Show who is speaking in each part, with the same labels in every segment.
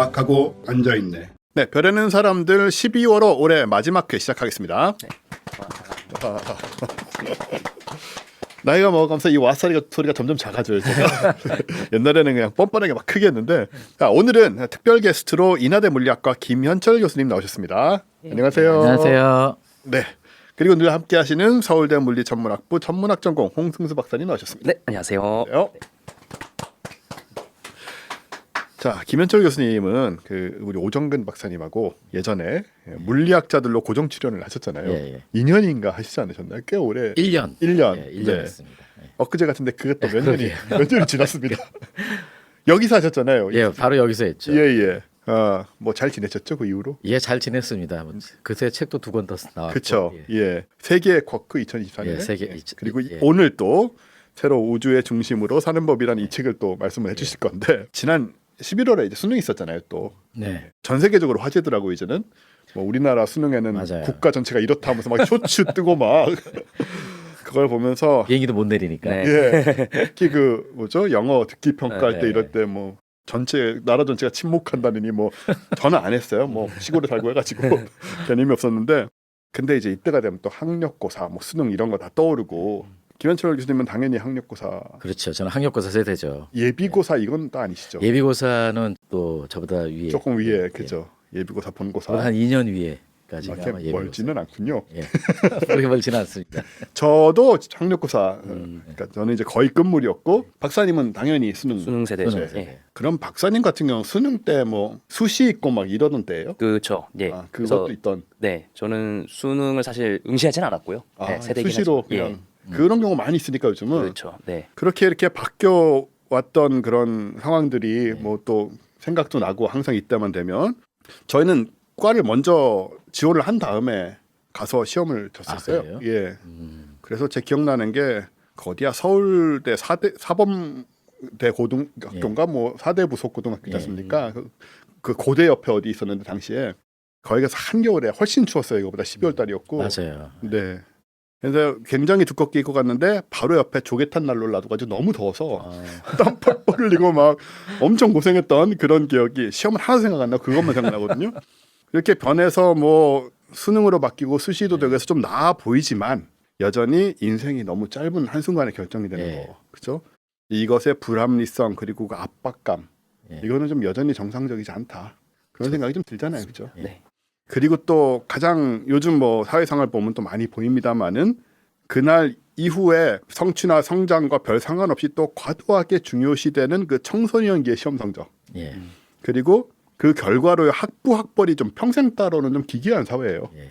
Speaker 1: 와악하고 앉아있네. 네, 별에는 사람들 12월호 올해 마지막 회 시작하겠습니다. 네. 나이가 먹으면서 이 와사리 소리가 점점 작아져요. 제가. 옛날에는 그냥 뻔뻔하게 막 크게 했는데, 오늘은 특별 게스트로 인하대 물리학과 김현철 교수님 나오셨습니다. 안녕하세요.
Speaker 2: 안녕하세요.
Speaker 1: 네. 그리고 늘 함께 하시는 서울대 물리천문학부 천문학 전공 홍승수 박사님 나오셨습니다.
Speaker 3: 네, 안녕하세요.
Speaker 1: 네. 자, 김현철 교수님은 우리 오정근 박사님하고 예전에 물리학자들로 고정 출연을 하셨잖아요.
Speaker 2: 예.
Speaker 1: 2년인가 하시지 않으셨나요? 꽤 오래.
Speaker 2: 1년.
Speaker 1: 1년.
Speaker 2: 예, 1년
Speaker 1: 네.
Speaker 2: 했습니다. 예.
Speaker 1: 엊그제 같은데 그것도 몇 년이 지났습니다. 여기서 하셨잖아요.
Speaker 2: 예, 바로 여기서 했죠.
Speaker 1: 예. 뭐 잘 지내셨죠 그 이후로?
Speaker 2: 예, 잘 지냈습니다. 그새 책도 2권 더 나왔고.
Speaker 1: 그렇죠. 예. 세계의 쿼크 2024년에.
Speaker 2: 예, 세계.
Speaker 1: 그리고
Speaker 2: 예.
Speaker 1: 오늘 또 새로 우주의 중심으로 사는 법이라는 이 책을 또 말씀을 해주실 건데 지난 11월에 이제 수능이 있었잖아요. 또
Speaker 2: 네.
Speaker 1: 전 세계적으로 화제더라고 이제는. 뭐 우리나라 수능에는
Speaker 2: 맞아요.
Speaker 1: 국가 전체가 이렇다 하면서 막 쇼츠 뜨고 막 그걸 보면서
Speaker 2: 비행기도 못 내리니까.
Speaker 3: 네.
Speaker 1: 예. 특히 뭐죠? 영어 듣기 평가할 때
Speaker 2: 네.
Speaker 1: 이럴 때 뭐 나라 전체가 침묵한다느니 뭐 저는 안 했어요. 뭐 시골에 살고 해가지고 개념이 없었는데 근데 이제 이때가 되면 또 학력고사, 뭐 수능 이런 거 다 떠오르고 김현철 교수님은 당연히 학력고사,
Speaker 2: 그렇죠. 저는 학력고사 세대죠.
Speaker 1: 예비고사 이건 또 아니시죠?
Speaker 2: 예비고사는 또 저보다 위에.
Speaker 1: 조금 위에 그죠? 예비고사, 본고사.
Speaker 2: 한 2년 위에까지
Speaker 1: 그렇게 멀지는 않군요.
Speaker 2: 예. 그렇게 멀지는 않습니다.
Speaker 1: 저도 학력고사, 그러니까 저는 이제 거의 끝물이었고 박사님은 당연히 수능
Speaker 3: 세대죠.
Speaker 2: 수능
Speaker 3: 예.
Speaker 2: 세대.
Speaker 1: 그럼 박사님 같은 경우 수능 때 뭐 수시 있고 막 이러던 때예요?
Speaker 3: 그렇죠. 예.
Speaker 1: 그것도
Speaker 3: 그래서
Speaker 1: 있던.
Speaker 3: 네, 저는 수능을 사실 응시하지는 않았고요. 네, 세대긴
Speaker 1: 수시로
Speaker 3: 하죠.
Speaker 1: 그냥
Speaker 3: 예.
Speaker 1: 그런 경우 많이 있으니까 요즘은
Speaker 3: 그렇죠. 네.
Speaker 1: 그렇게 이렇게 바뀌어 왔던 그런 상황들이 뭐 또 생각도 나고 항상 이때만 되면 저희는 과를 먼저 지원을 한 다음에 가서 시험을 쳤었어요.
Speaker 2: 그래요?
Speaker 1: 예. 그래서 제 기억나는 게 어디야 서울대 사범대 고등학교인가 뭐 사대부 속고등학교지 않습니까? 그 고대 옆에 어디 있었는데 당시에 거기 가서 한겨울에 훨씬 추웠어요. 이거보다 12월 달이었고.
Speaker 2: 맞아요.
Speaker 1: 네. 그래서 굉장히 두껍게 입고 갔는데 바로 옆에 조개탄 난로를 놔둬가지고 너무 더워서 땀 펄펄 흘리고 막 엄청 고생했던 그런 기억이 시험을 하나 생각 안 나고 그것만 생각나거든요. 이렇게 변해서 뭐 수능으로 바뀌고 수시도 되고 해서 좀 나아 보이지만 여전히 인생이 너무 짧은 한순간에 결정이 되는 거. 그렇죠? 이것의 불합리성 그리고 그 압박감 이거는 좀 여전히 정상적이지 않다. 그런 생각이 좀 들잖아요. 그렇죠?
Speaker 3: 네.
Speaker 1: 그리고 또 가장 요즘 뭐 사회생활 보면 또 많이 보입니다만은 그날 이후에 성취나 성장과 별 상관없이 또 과도하게 중요시되는 그 청소년기의 시험 성적.
Speaker 2: 예.
Speaker 1: 그리고 그 결과로 학부 학벌이 좀 평생 따르는 좀 기괴한 사회예요.
Speaker 2: 예.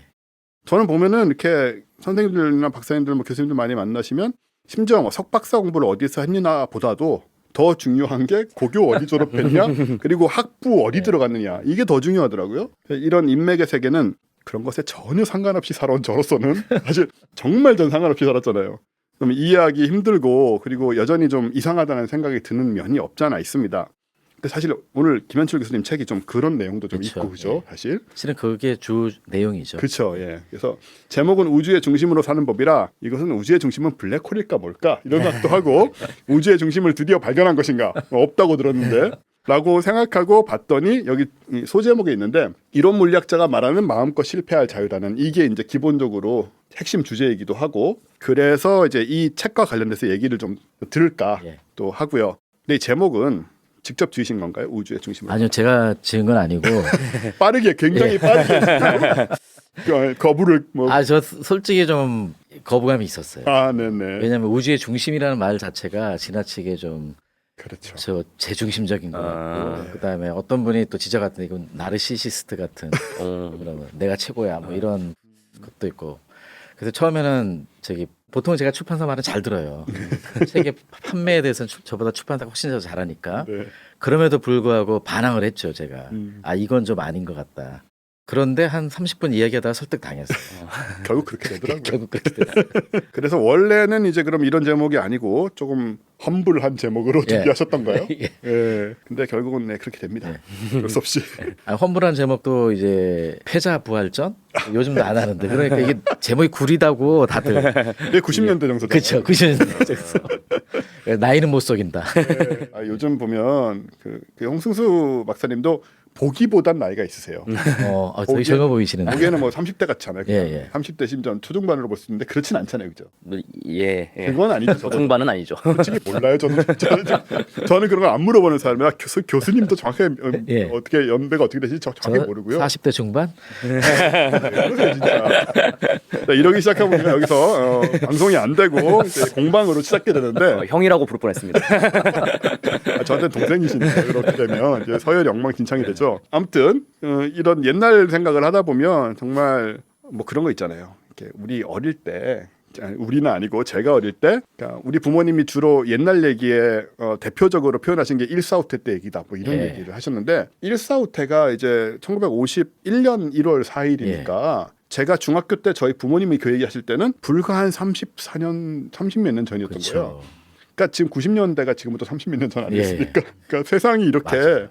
Speaker 1: 저는 보면은 이렇게 선생님들이나 박사님들, 뭐 교수님들 많이 만나시면 심지어 뭐 석박사 공부를 어디서 했느냐 보다도 더 중요한 게 고교 어디 졸업했냐 그리고 학부 어디 들어갔느냐 이게 더 중요하더라고요. 이런 인맥의 세계는 그런 것에 전혀 상관없이 살아온 저로서는 사실 정말 전 상관없이 살았잖아요. 그럼 이해하기 힘들고 그리고 여전히 좀 이상하다는 생각이 드는 면이 없잖아 있습니다. 근데 사실 오늘 김현철 교수님 책이 좀 그런 내용도 좀
Speaker 2: 그쵸.
Speaker 1: 있고 그죠? 사실.
Speaker 2: 실은 그게 주 내용이죠.
Speaker 1: 그렇죠. 예. 그래서 제목은 우주의 중심으로 사는 법이라 이것은 우주의 중심은 블랙홀일까 뭘까 이런 생각도 하고 우주의 중심을 드디어 발견한 것인가 없다고 들었는데 라고 생각하고 봤더니 여기 소제목에 있는데 이론 물리학자가 말하는 마음껏 실패할 자유라는 이게 이제 기본적으로 핵심 주제이기도 하고 그래서 이제 이 책과 관련돼서 얘기를 좀 들을까 또 하고요. 근데 이 제목은 직접 지으신 건가요? 우주의 중심으로?
Speaker 2: 아니요, 제가 지은 건 아니고
Speaker 1: 빠르게 굉장히 빠르게 거부를 뭐.
Speaker 2: 저 솔직히 좀 거부감이 있었어요.
Speaker 1: 네네.
Speaker 2: 왜냐하면 우주의 중심이라는 말 자체가 지나치게 좀
Speaker 1: 그렇죠.
Speaker 2: 제중심적인 것 같고 그다음에 어떤 분이 또 지적했던 이건 나르시시스트 같은 그러면 내가 최고야 뭐 이런 것도 있고 그래서 처음에는 보통 제가 출판사 말은 잘 들어요. 책의 판매에 대해서는 저보다 출판사가 훨씬 더 잘하니까.
Speaker 1: 네.
Speaker 2: 그럼에도 불구하고 반항을 했죠, 제가. 이건 좀 아닌 것 같다. 그런데 한 30분 이야기하다가 설득당했어요.
Speaker 1: 결국 그렇게 되더라고요.
Speaker 2: 결국 그렇게 되더라고요.
Speaker 1: 그래서 원래는 이제 그럼 이런 제목이 아니고 조금 험블한 제목으로 준비하셨던가요? 예. 근데 결국은 그렇게 됩니다. 그럴 수 없이.
Speaker 2: 험불한 제목도 이제 패자 부활전? 요즘도 안 하는데 그러니까 이게 제목이 구리다고 다들.
Speaker 1: 90년대 정도.
Speaker 2: 그렇죠. 90년대 정도. 나이는 못 속인다.
Speaker 1: 요즘 보면 그 홍승수 박사님도 보기보단 나이가 있으세요.
Speaker 2: 되게 젊어 보이시는데.
Speaker 1: 보기에는 뭐 30대 같잖아요.
Speaker 2: 예, 예.
Speaker 1: 30대 심지어 초중반으로 볼 수 있는데 그렇진 않잖아요, 그죠?
Speaker 3: 예.
Speaker 1: 그건 아니죠. 저도
Speaker 3: 중반은 아니죠.
Speaker 1: 솔직히 몰라요. 저는 그런 걸 안 물어보는 사람이라 교수님도 정확하게
Speaker 2: 예.
Speaker 1: 어떻게 연배가 어떻게 되시지 정확하게 모르고요.
Speaker 2: 40대 중반?
Speaker 1: 그러세요, 진짜. 자, 이러기 시작하면 여기서 방송이 안 되고 이제 공방으로 시작게 되는데
Speaker 3: 형이라고 부를 뻔했습니다.
Speaker 1: 저한테 동생이시니까 그렇게 되면 이제 서열이 엉망진창이 되죠. 아무튼 이런 옛날 생각을 하다 보면 정말 뭐 그런 거 있잖아요. 이렇게 우리 어릴 때 우리는 아니고 제가 어릴 때 그러니까 우리 부모님이 주로 옛날 얘기에 대표적으로 표현하신 게 일사후퇴 때 얘기다 뭐 이런
Speaker 2: 예.
Speaker 1: 얘기를 하셨는데 일사후퇴가 이제 1951년 1월 4일이니까 제가 중학교 때 저희 부모님이 그 얘기하실 때는 불과 한 34년 30몇 년 전이었던
Speaker 2: 그렇죠.
Speaker 1: 거예요. 그러니까 지금 90년대가 지금부터 30몇 년 전
Speaker 2: 예.
Speaker 1: 아니겠습니까? 그러니까 세상이 이렇게
Speaker 2: 맞아요.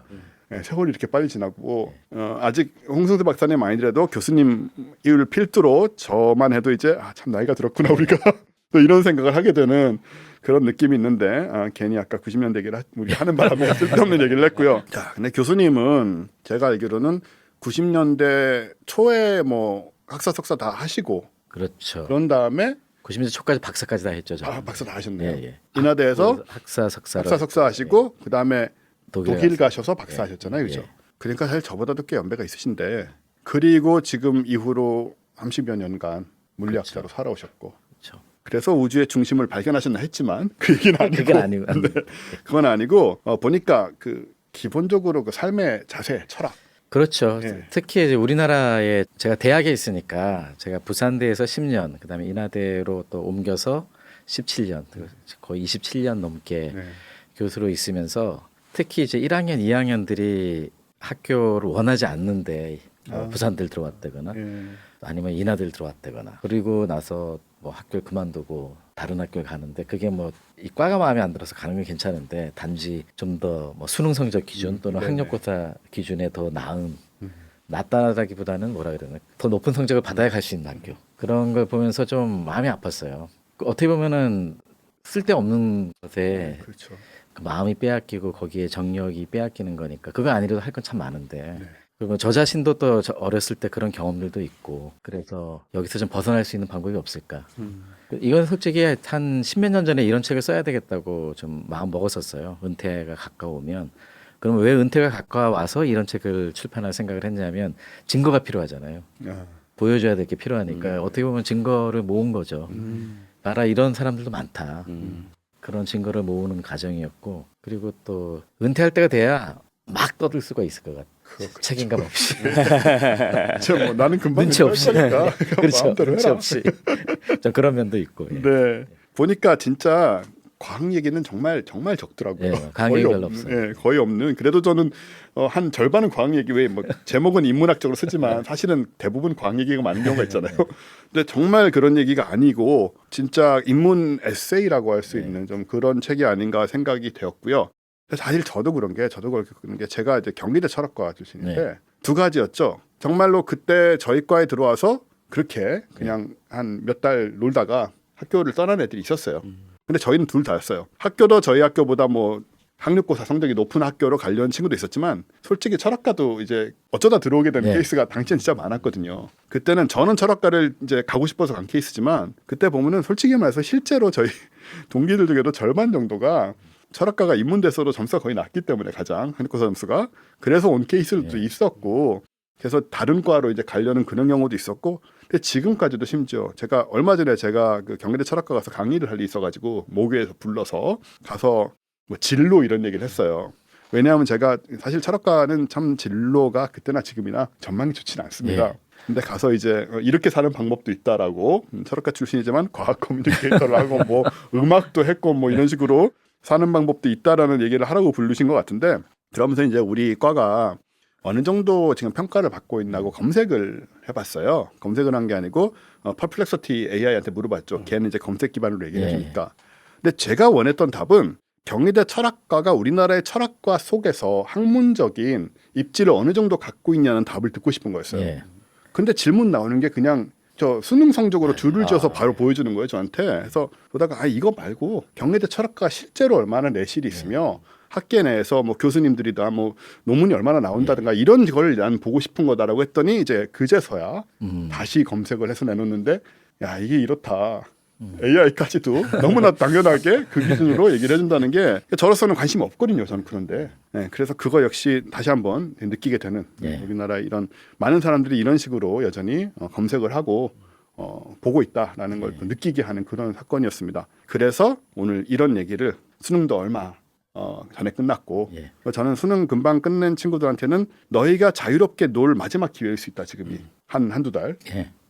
Speaker 1: 세월이 이렇게 빨리 지나고 아직 홍승수 박사님 아니더라도 교수님 을 필두로 저만 해도 이제 참 나이가 들었구나 우리가 또 이런 생각을 하게 되는 그런 느낌이 있는데 괜히 아까 90년대 얘기를 우리 하는 바람에 쓸데없는 얘기를 했고요. 자, 근데 교수님은 제가 알기로는 90년대 초에 뭐 학사 석사 다 하시고
Speaker 2: 그렇죠.
Speaker 1: 그런 다음에
Speaker 2: 90년대 초까지 박사까지 다 했죠. 저는.
Speaker 1: 박사 다 하셨네요.
Speaker 2: 예, 예.
Speaker 1: 인하대에서
Speaker 2: 학사 석사를
Speaker 1: 학사 석사 하시고 그 다음에 독일
Speaker 2: 가서.
Speaker 1: 가셔서 박사 하셨잖아요, 그죠?
Speaker 2: 예.
Speaker 1: 그러니까 사실 저보다도 꽤 연배가 있으신데 그리고 지금 이후로 30여 년간 물리학자로 살아오셨고
Speaker 2: 그렇죠.
Speaker 1: 그래서 우주의 중심을 발견하셨나 했지만 그 얘기는 아니고
Speaker 2: 그게 아니고
Speaker 1: 그건 아니고 보니까 그 기본적으로 그 삶의 자세, 철학
Speaker 2: 그렇죠.
Speaker 1: 예.
Speaker 2: 특히 이제 우리나라에 제가 대학에 있으니까 제가 부산대에서 10년, 그다음에 인하대로 또 옮겨서 17년, 거의 27년 넘게
Speaker 1: 네.
Speaker 2: 교수로 있으면서 특히 이제 1학년, 2학년들이 학교를 원하지 않는데 부산대를 들어왔다거나
Speaker 1: 예.
Speaker 2: 아니면 인하대를 들어왔다거나 그리고 나서 뭐 학교를 그만두고 다른 학교를 가는데 그게 뭐 이 과가 마음에 안 들어서 가는 건 괜찮은데 단지 좀 더 뭐 수능 성적 기준 또는
Speaker 1: 네네.
Speaker 2: 학력고사 기준에 더 나은 낫다라기보다는 뭐라 그러나 더 높은 성적을 받아야 갈 수 있는 학교 그런 걸 보면서 좀 마음이 아팠어요. 어떻게 보면은 쓸데없는 것에
Speaker 1: 그렇죠.
Speaker 2: 그 마음이 빼앗기고 거기에 정력이 빼앗기는 거니까 그거 아니라도 할 건 참 많은데
Speaker 1: 네.
Speaker 2: 그리고 저 자신도 또 어렸을 때 그런 경험들도 있고 그래서 여기서 좀 벗어날 수 있는 방법이 없을까. 이건 솔직히 한 십몇 년 전에 이런 책을 써야 되겠다고 좀 마음 먹었었어요. 은퇴가 가까우면. 그러면 왜 은퇴가 가까워서 이런 책을 출판할 생각을 했냐면 증거가 필요하잖아요. 보여줘야 될 게 필요하니까 어떻게 보면 증거를 모은 거죠. 나라 이런 사람들도 많다. 그런 증거를 모으는 과정이었고 그리고 또 은퇴할 때가 돼야 막 떠들 수가 있을 것 같아요. 책임감 없이.
Speaker 1: 뭐 나는 금방
Speaker 2: 눈치 없이.
Speaker 1: 거니까
Speaker 2: 그렇죠.
Speaker 1: 마음대로
Speaker 2: 눈치
Speaker 1: 해라.
Speaker 2: 없이. 좀 그런 면도 있고. 예.
Speaker 1: 네. 보니까 진짜 과학 얘기는 정말 적더라고요.
Speaker 2: 예, 과학
Speaker 1: 거의
Speaker 2: 얘기 별로
Speaker 1: 없는,
Speaker 2: 없어요.
Speaker 1: 예, 거의 없는. 그래도 저는 한 절반은 과학 얘기 왜 뭐 제목은 인문학적으로 쓰지만 사실은 대부분 과학 얘기가 많은 경우가 있잖아요. 근데 정말 그런 얘기가 아니고 진짜 인문 에세이라고 할 수 있는 좀 그런 책이 아닌가 생각이 되었고요. 사실 저도 그런 게 제가 이제 경희대 철학과 출신인데 두 가지였죠. 정말로 그때 저희 과에 들어와서 그렇게 그냥 한 몇 달 놀다가 학교를 떠난 애들이 있었어요. 근데 저희는 둘 다였어요. 학교도 저희 학교보다 뭐 학력고사 성적이 높은 학교로 가려는 친구도 있었지만 솔직히 철학과도 이제 어쩌다 들어오게 되는 케이스가 당시엔 진짜 많았거든요. 그때는 저는 철학과를 이제 가고 싶어서 간 케이스지만 그때 보면은 솔직히 말해서 실제로 저희 동기들 중에도 절반 정도가 철학과가 인문대서로 점수가 거의 낮기 때문에 가장 학력고사 점수가 그래서 온 케이스도 있었고 그래서 다른 과로 이제 가려는 그런 경우도 있었고 근데 지금까지도 심지어 제가 얼마 전에 제가 그 경희대 철학과 가서 강의를 할 일이 있어가지고 모교에서 불러서 가서 뭐 진로 이런 얘기를 했어요. 왜냐하면 제가 사실 철학과는 참 진로가 그때나 지금이나 전망이 좋지는 않습니다. 근데 가서 이제 이렇게 사는 방법도 있다라고 철학과 출신이지만 과학 커뮤니케이터를 하고 뭐 음악도 했고 뭐 이런 식으로 사는 방법도 있다라는 얘기를 하라고 부르신 것 같은데 그러면서 이제 우리 과가 어느 정도 지금 평가를 받고 있나고 검색을 해봤어요. 검색을 한 게 아니고 퍼플렉서티 AI한테 물어봤죠. 걔는 이제 검색 기반으로 얘기를 해주니까. 근데 제가 원했던 답은 경희대 철학과가 우리나라의 철학과 속에서 학문적인 입지를 어느 정도 갖고 있냐는 답을 듣고 싶은 거였어요. 근데 질문 나오는 게 그냥 저 수능 성적으로 줄을 지어서 바로 보여주는 거예요 저한테. 그래서 보다가 이거 말고 경희대 철학과가 실제로 얼마나 내실이 있으며 학계 내에서 뭐 교수님들이다 뭐 논문이 얼마나 나온다든가 이런 걸 난 보고 싶은 거다라고 했더니 이제 그제서야 다시 검색을 해서 내놓는데 야 이게 이렇다. AI까지도 너무나 당연하게 그 기준으로 얘기를 해준다는 게 저로서는 관심이 없거든요. 저는 그런데 그래서 그거 역시 다시 한번 느끼게 되는 우리나라 이런 많은 사람들이 이런 식으로 여전히 검색을 하고 보고 있다라는 걸 또 느끼게 하는 그런 사건이었습니다. 그래서 오늘 이런 얘기를 수능도 얼마 전에 끝났고 저는 수능 금방 끝낸 친구들한테는 너희가 자유롭게 놀 마지막 기회일 수 있다. 지금이 한두 달.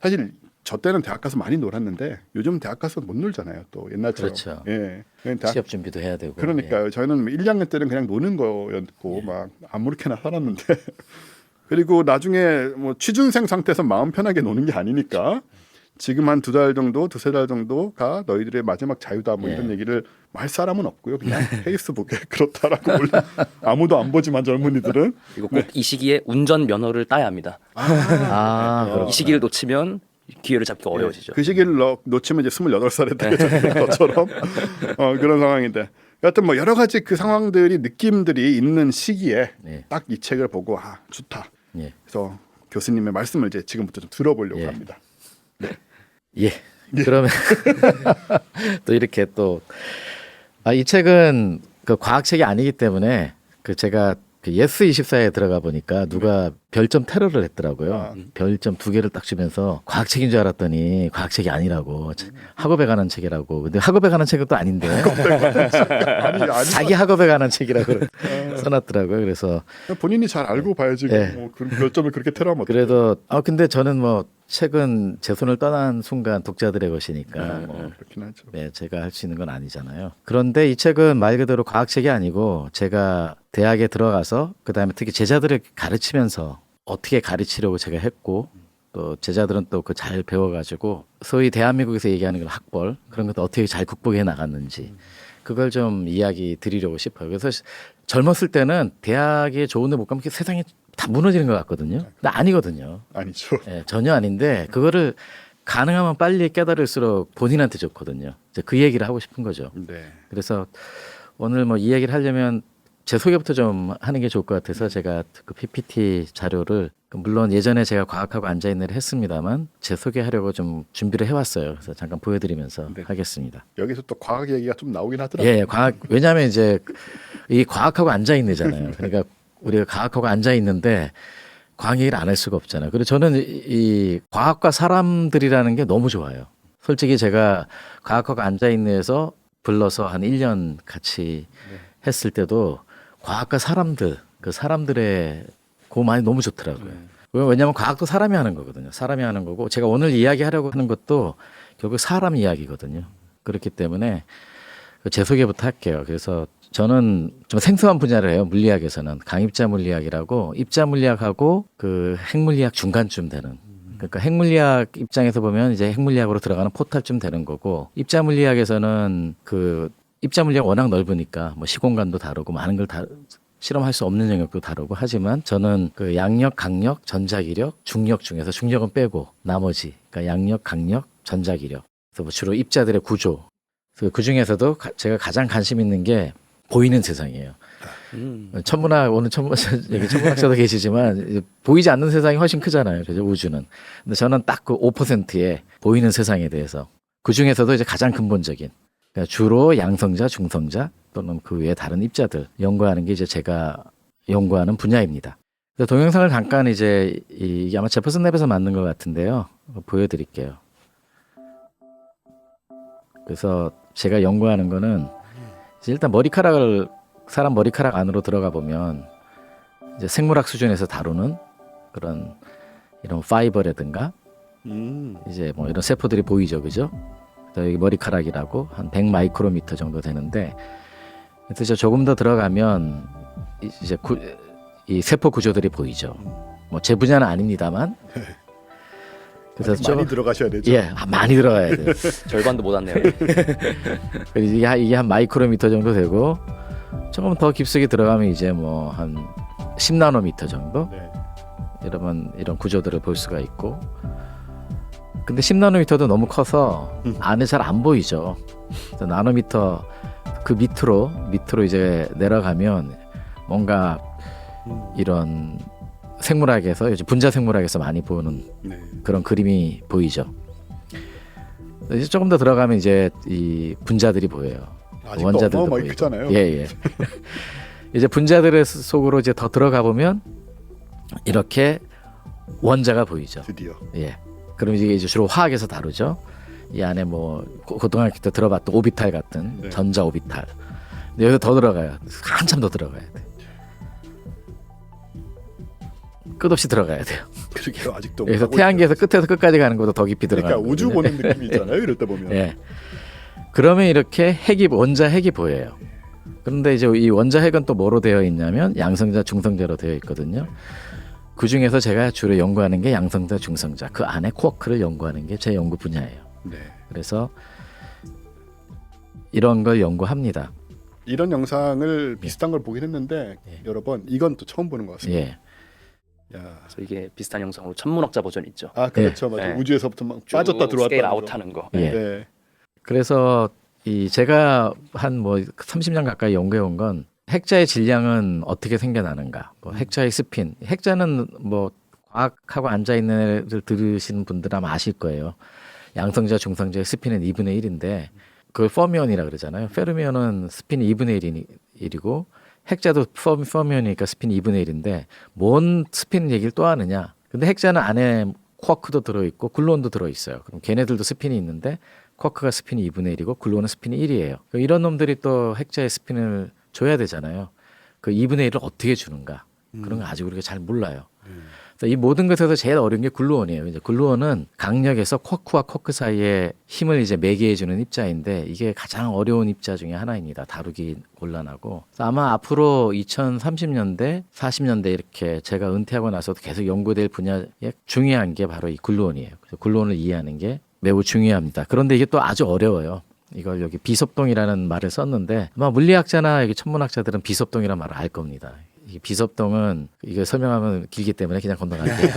Speaker 1: 사실 저 때는 대학 가서 많이 놀았는데 요즘 대학 가서 못 놀잖아요. 또 옛날처럼.
Speaker 2: 그렇죠.
Speaker 1: 대학,
Speaker 2: 취업 준비도 해야 되고.
Speaker 1: 그러니까요. 저희는 1, 2학년 때는 그냥 노는 거였고 막 아무렇게나 살았는데 그리고 나중에 뭐 취준생 상태에서 마음 편하게 노는 게 아니니까 지금 한 2달 정도, 2-3달 정도가 너희들의 마지막 자유다 뭐 이런 얘기를 할 사람은 없고요. 그냥 페이스북에 그렇다라고 올려 아무도 안 보지만 젊은이들은
Speaker 3: 그리고 꼭 이 시기에 운전 면허를 따야 합니다. 이 시기를 놓치면 기회를 잡기 어려워지죠.
Speaker 1: 그 시기를 놓치면 이제 28살에 되게 것처럼 그런 상황인데 여하튼 뭐 여러 가지 그 상황들이 느낌들이 있는 시기에 딱 이 책을 보고 아 좋다. 그래서 교수님의 말씀을 이제 지금부터 좀 들어보려고 합니다.
Speaker 2: 그러면 또 이렇게 또 이 책은 그 과학책이 아니기 때문에 그 제가 그 예스24에 들어가 보니까 누가 별점 테러를 했더라고요. 별점 2개를 딱 주면서 과학책인 줄 알았더니 과학책이 아니라고 학업에 관한 책이라고. 근데 학업에 관한 책은 또 아닌데
Speaker 1: 아니,
Speaker 2: 자기 학업에 관한 책이라고 써놨더라고요. 그래서
Speaker 1: 본인이 잘 알고 봐야지. 뭐 몇 점을 그렇게 테러하면
Speaker 2: 그래도 근데 저는 뭐 책은 제 손을 떠난 순간 독자들의 것이니까
Speaker 1: 그렇긴 하죠.
Speaker 2: 제가 할 수 있는 건 아니잖아요. 그런데 이 책은 말 그대로 과학책이 아니고 제가 대학에 들어가서 그다음에 특히 제자들을 가르치면서 어떻게 가르치려고 제가 했고 또 제자들은 또 그 잘 배워가지고 소위 대한민국에서 얘기하는 건 학벌 그런 것도 어떻게 잘 극복해 나갔는지 그걸 좀 이야기 드리려고 싶어요. 그래서 젊었을 때는 대학에 좋은 데 못 가면 세상이 다 무너지는 것 같거든요. 근데 아니거든요.
Speaker 1: 아니죠.
Speaker 2: 전혀 아닌데 그거를 가능하면 빨리 깨달을수록 본인한테 좋거든요. 이제 그 얘기를 하고 싶은 거죠. 그래서 오늘 뭐 이 얘기를 하려면 제 소개부터 좀 하는 게 좋을 것 같아서 제가 그 PPT 자료를 물론 예전에 제가 과학하고 앉아있는 일을 했습니다만 제 소개하려고 좀 준비를 해왔어요. 그래서 잠깐 보여드리면서 하겠습니다.
Speaker 1: 여기서 또 과학 얘기가 좀 나오긴 하더라고요.
Speaker 2: 과학 왜냐하면 이제 이 과학하고 앉아있는잖아요. 그러니까 우리가 과학하고 앉아있는데 과학 얘기를 안 할 수가 없잖아요. 그리고 저는 이 과학과 사람들이라는 게 너무 좋아요. 솔직히 제가 과학하고 앉아있는에서 불러서 한 1년 같이 했을 때도 과학과 사람들, 그 사람들의 고만이 너무 좋더라고요. 왜냐하면 과학도 사람이 하는 거거든요. 사람이 하는 거고 제가 오늘 이야기하려고 하는 것도 결국 사람 이야기거든요. 그렇기 때문에 제 소개부터 할게요. 그래서 저는 좀 생소한 분야를 해요. 물리학에서는 강입자 물리학이라고 입자 물리학하고 그 핵물리학 중간쯤 되는. 그러니까 핵물리학 입장에서 보면 이제 핵물리학으로 들어가는 포탈쯤 되는 거고 입자 물리학에서는 그 입자 물리학 워낙 넓으니까 뭐 시공간도 다르고 많은 걸 실험할 수 없는 영역도 다르고 하지만 저는 그 양력, 강력, 전자기력, 중력 중에서 중력은 빼고 나머지 그러니까 양력, 강력, 전자기력 그래서 뭐 주로 입자들의 구조 그 중에서도 제가 가장 관심 있는 게 보이는 세상이에요. 천문학 오늘 천문학자도 계시지만 보이지 않는 세상이 훨씬 크잖아요. 그죠 우주는. 근데 저는 딱 그 5%의 보이는 세상에 대해서 그 중에서도 이제 가장 근본적인 그러니까 주로 양성자, 중성자 또는 그 외에 다른 입자들 연구하는 게 이제 제가 연구하는 분야입니다. 그래서 동영상을 잠깐 이제 이게 아마 제퍼슨 랩에서 만든 것 같은데요. 보여드릴게요. 그래서 제가 연구하는 거는 일단 사람 머리카락 안으로 들어가 보면 이제 생물학 수준에서 다루는 그런 이런 파이버라든가 이제 뭐 이런 세포들이 보이죠, 그죠? 여기 머리카락이라고 한 100 마이크로미터 정도 되는데 그래서 조금 더 들어가면 이제 이 세포 구조들이 보이죠. 뭐 제 분야는 아닙니다만. 그래서
Speaker 1: 많이 들어가셔야 되죠.
Speaker 2: 많이 들어가야 돼요.
Speaker 3: 절반도 못 왔네요.
Speaker 2: 그래서 이게 한 마이크로미터 정도 되고 조금 더 깊숙이 들어가면 이제 뭐 한 10나노미터 정도 이런 구조들을 볼 수가 있고 근데 10나노미터도 너무 커서 안에 잘 안 보이죠. 그래서 나노미터 그 밑으로 이제 내려가면 뭔가 이런 생물학에서 요즘 분자 생물학에서 많이 보는
Speaker 1: 네.
Speaker 2: 그런 그림이 보이죠. 이제 조금 더 들어가면 이제 이 분자들이 보여요.
Speaker 1: 아직도
Speaker 2: 원자들도
Speaker 1: 어마어마하게
Speaker 2: 보이고.
Speaker 1: 크잖아요.
Speaker 2: 예. 이제 분자들의 속으로 이제 더 들어가 보면 이렇게 원자가 보이죠.
Speaker 1: 드디어.
Speaker 2: 예. 그럼 이제 주로 화학에서 다루죠. 이 안에 뭐 고등학교 때 들어봤던 오비탈 같은
Speaker 1: 네.
Speaker 2: 전자 오비탈. 근데 여기서 더 들어가요. 한참 더 들어가야 돼. 끝없이 들어가야 돼요.
Speaker 1: 그러게요. 아직도
Speaker 2: 여기서
Speaker 1: 하고
Speaker 2: 태양계에서
Speaker 1: 있어요.
Speaker 2: 끝에서 끝까지 가는 것보다 더 깊이 들어가는
Speaker 1: 그러니까 우주
Speaker 2: 거거든요.
Speaker 1: 보는 느낌이 있잖아요. 이럴 때 보면.
Speaker 2: 예. 그러면 이렇게 핵이 원자 핵이 보여요. 그런데 이제 이 원자 핵은 또 뭐로 되어 있냐면 양성자, 중성자로 되어 있거든요. 그 중에서 제가 주로 연구하는 게 양성자, 중성자. 그 안에 쿼크를 연구하는 게 제 연구 분야예요.
Speaker 1: 네.
Speaker 2: 그래서 이런 걸 연구합니다.
Speaker 1: 이런 영상을 비슷한 걸 보긴 했는데
Speaker 2: 예.
Speaker 1: 여러 번 이건 또 처음 보는 것 같습니다.
Speaker 2: 예.
Speaker 1: 야.
Speaker 3: 그래서 이게 비슷한 영상으로 천문학자 버전 있죠.
Speaker 1: 아 그렇죠. 맞아.
Speaker 3: 네.
Speaker 1: 우주에서부터 막
Speaker 3: 쭉
Speaker 1: 빠졌다 들어왔다.
Speaker 3: 스케일
Speaker 1: 하는 거.
Speaker 3: 아웃하는 거.
Speaker 2: 예.
Speaker 1: 네.
Speaker 2: 그래서 이 제가 한 뭐 30년 가까이 연구해 온 건 핵자의 질량은 어떻게 생겨나는가, 뭐 핵자의 스핀, 핵자는 뭐 과학하고 앉아 있는 애를 들으시는 분들 아마 아실 거예요. 양성자, 중성자의 스핀은 2분의 1인데 그걸 퍼미온이라 그러잖아요. 페르미온은 스핀이 2분의 1이고 핵자도 퍼미온이니까 스핀이 2분의 1인데 뭔 스핀 얘기를 또 하느냐. 근데 핵자는 안에 쿼크도 들어있고 글루온도 들어있어요. 그럼 걔네들도 스핀이 있는데 쿼크가 스핀이 2분의 1이고 글루온은 스핀이 1이에요. 이런 놈들이 또 핵자의 스핀을 줘야 되잖아요. 그 2분의 1을 어떻게 주는가. 그런 거 아직 우리가 잘 몰라요. 그래서 이 모든 것에서 제일 어려운 게 글루온이에요. 이제 글루온은 강력에서 쿼크와 쿼크 사이에 힘을 이제 매개해주는 입자인데 이게 가장 어려운 입자 중에 하나입니다. 다루기 곤란하고. 그래서 아마 앞으로 2030년대, 40년대 이렇게 제가 은퇴하고 나서도 계속 연구될 분야에 중요한 게 바로 이 글루온이에요. 그래서 글루온을 이해하는 게 매우 중요합니다. 그런데 이게 또 아주 어려워요. 이걸 여기 비sob동이라는 말을 썼는데 아마 물리학자나 여기 천문학자들은 비sob동이라는 말을 알 겁니다. 이 비sob동은 이거 설명하면 길기 때문에 그냥 건너갈게요.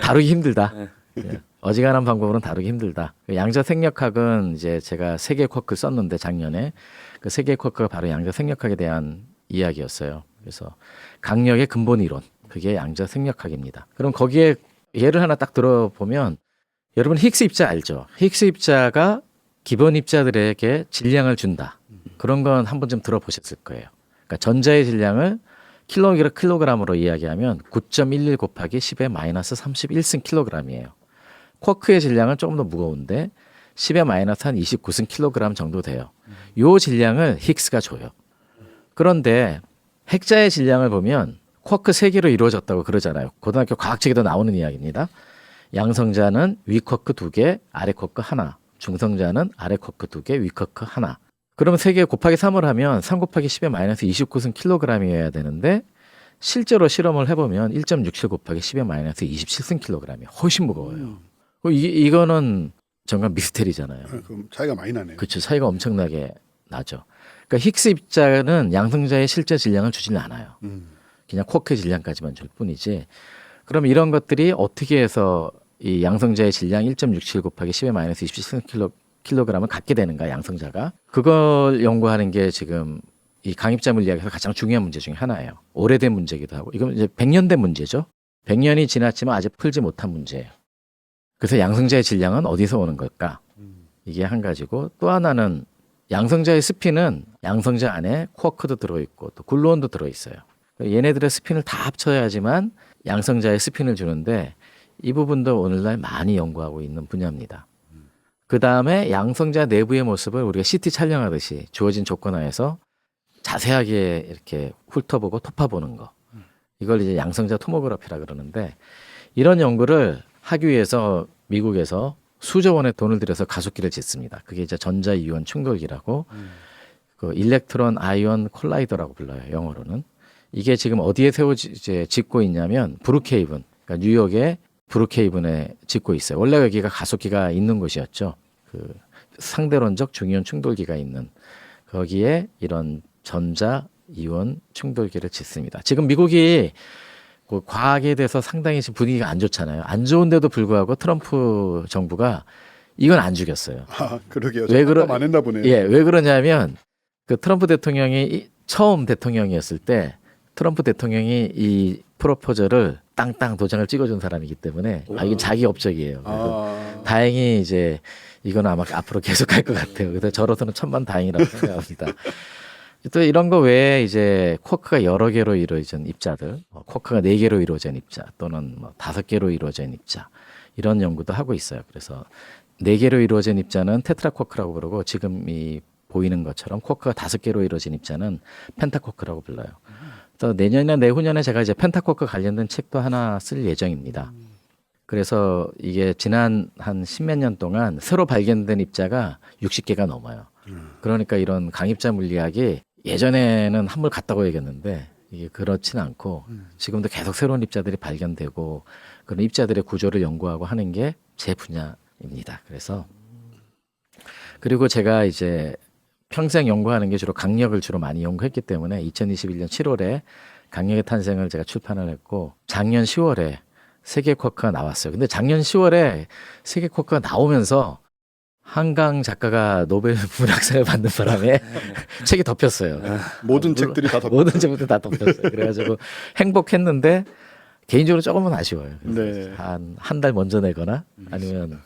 Speaker 2: 다루기 힘들다. 예. 어지간한 방법으로는 다루기 힘들다. 양자 생력학은 이제 제가 세 개의 쿼크를 썼는데 작년에 그 세 개의 쿼크가 바로 양자 생력학에 대한 이야기였어요. 그래서 강력의 근본 이론 그게 양자 생력학입니다. 그럼 거기에 예를 하나 딱 들어보면 여러분 히그스 입자 알죠? 히그스 입자가 기본 입자들에게 질량을 준다. 그런 건 한 번쯤 들어보셨을 거예요. 그러니까 전자의 질량을 킬로그램으로 이야기하면 9.11 곱하기 10의 마이너스 31승 킬로그램이에요. 쿼크의 질량은 조금 더 무거운데 10의 마이너스 한 29승 킬로그램 정도 돼요. 요 질량을 히그스가 줘요. 그런데 핵자의 질량을 보면 쿼크 3개로 이루어졌다고 그러잖아요. 고등학교 과학책에도 나오는 이야기입니다. 양성자는 위 쿼크 2개, 아래 쿼크 하나. 중성자는 아래 쿼크 2개, 위 쿼크 하나. 그러면 3개 곱하기 3을 하면 3 곱하기 10의 마이너스 29승 킬로그램이어야 되는데 실제로 실험을 해보면 1.67 곱하기 10의 마이너스 27승 킬로그램이 훨씬 무거워요. 이거는 정말 미스테리잖아요.
Speaker 1: 그럼 차이가 많이 나네요.
Speaker 2: 그렇죠. 차이가 엄청나게 나죠. 그러니까 히그스 입자는 양성자의 실제 질량을 주질 않아요. 그냥 쿼크의 질량까지만 줄 뿐이지. 그럼 이런 것들이 어떻게 해서 이 양성자의 질량 1.67 곱하기 10의 마이너스 27승 킬로그램을 갖게 되는가 양성자가 그걸 연구하는 게 지금 이 강입자 물리학에서 가장 중요한 문제 중에 하나예요. 오래된 문제이기도 하고 이건 이제 100년 된 문제죠. 100년이 지났지만 아직 풀지 못한 문제예요. 그래서 양성자의 질량은 어디서 오는 걸까? 이게 한 가지고 또 하나는 양성자의 스핀은 양성자 안에 쿼크도 들어있고 또 글루온도 들어있어요. 얘네들의 스핀을 다 합쳐야지만 양성자의 스핀을 주는데 이 부분도 오늘날 많이 연구하고 있는 분야입니다. 그 다음에 양성자 내부의 모습을 우리가 CT 촬영하듯이 주어진 조건 하에서 자세하게 이렇게 훑어보고 토파보는 거. 이걸 이제 양성자 토모그래피라 그러는데 이런 연구를 하기 위해서 미국에서 수조 원의 돈을 들여서 가속기를 짓습니다. 그게 이제 전자이온 충돌기라고 그 일렉트론 아이온 콜라이더라고 불러요. 영어로는. 이게 지금 어디에 짓고 있냐면 브룩헤이븐, 그러니까 뉴욕의 브룩헤이븐에 짓고 있어요. 원래 여기가 가속기가 있는 곳이었죠. 그 상대론적 중이온 충돌기가 있는 거기에 이런 전자 이온 충돌기를 짓습니다. 지금 미국이 그 과학에 대해서 상당히 지금 분위기가 안 좋잖아요. 안 좋은데도 불구하고 트럼프 정부가 이건 안 죽였어요.
Speaker 1: 아, 그러게요.
Speaker 2: 왜
Speaker 1: 안 했나 보네요.
Speaker 2: 예, 왜 그러냐면 그 트럼프 대통령이 처음 대통령이었을 때 트럼프 대통령이 이 프로포저를 땅땅 도장을 찍어준 사람이기 때문에 이건 자기 업적이에요. 그래서 다행히 이제 이건 아마 앞으로 계속할 것 같아요. 그래서 저로서는 천만다행이라고 생각합니다. 또 이런 거 외에 이제 쿼크가 여러 개로 이루어진 입자들, 쿼크가 4개로 이루어진 입자 또는 뭐 5개로 이루어진 입자 이런 연구도 하고 있어요. 그래서 4개로 이루어진 입자는 테트라쿼크라고 부르고 지금 이 보이는 것처럼 쿼크가 5개로 이루어진 입자는 펜타쿼크라고 불러요. 그래서 내년이나 내후년에 제가 이제 펜타쿼크 관련된 책도 하나 쓸 예정입니다. 그래서 이게 지난 한 10몇 년 동안 새로 발견된 입자가 60개가 넘어요. 그러니까 이런 강입자 물리학이 예전에는 한물 같다고 얘기했는데 이게 그렇진 않고 지금도 계속 새로운 입자들이 발견되고 그런 입자들의 구조를 연구하고 하는 게 제 분야입니다. 그래서 그리고 제가 이제 평생 연구하는 게 주로 강력을 주로 많이 연구했기 때문에 2021년 7월에 강력의 탄생을 제가 출판을 했고 작년 10월에 세계 쿼크가 나왔어요. 근데 작년 10월에 세계 쿼크가 나오면서 한강 작가가 노벨 문학상을 받는 바람에 책이 덮였어요.
Speaker 1: 모든 책들이 다 덮였어요.
Speaker 2: 모든 책들이 다 덮였어요. 그래가지고 행복했는데 개인적으로 조금은 아쉬워요.
Speaker 1: 네.
Speaker 2: 한 달 먼저 내거나 아니면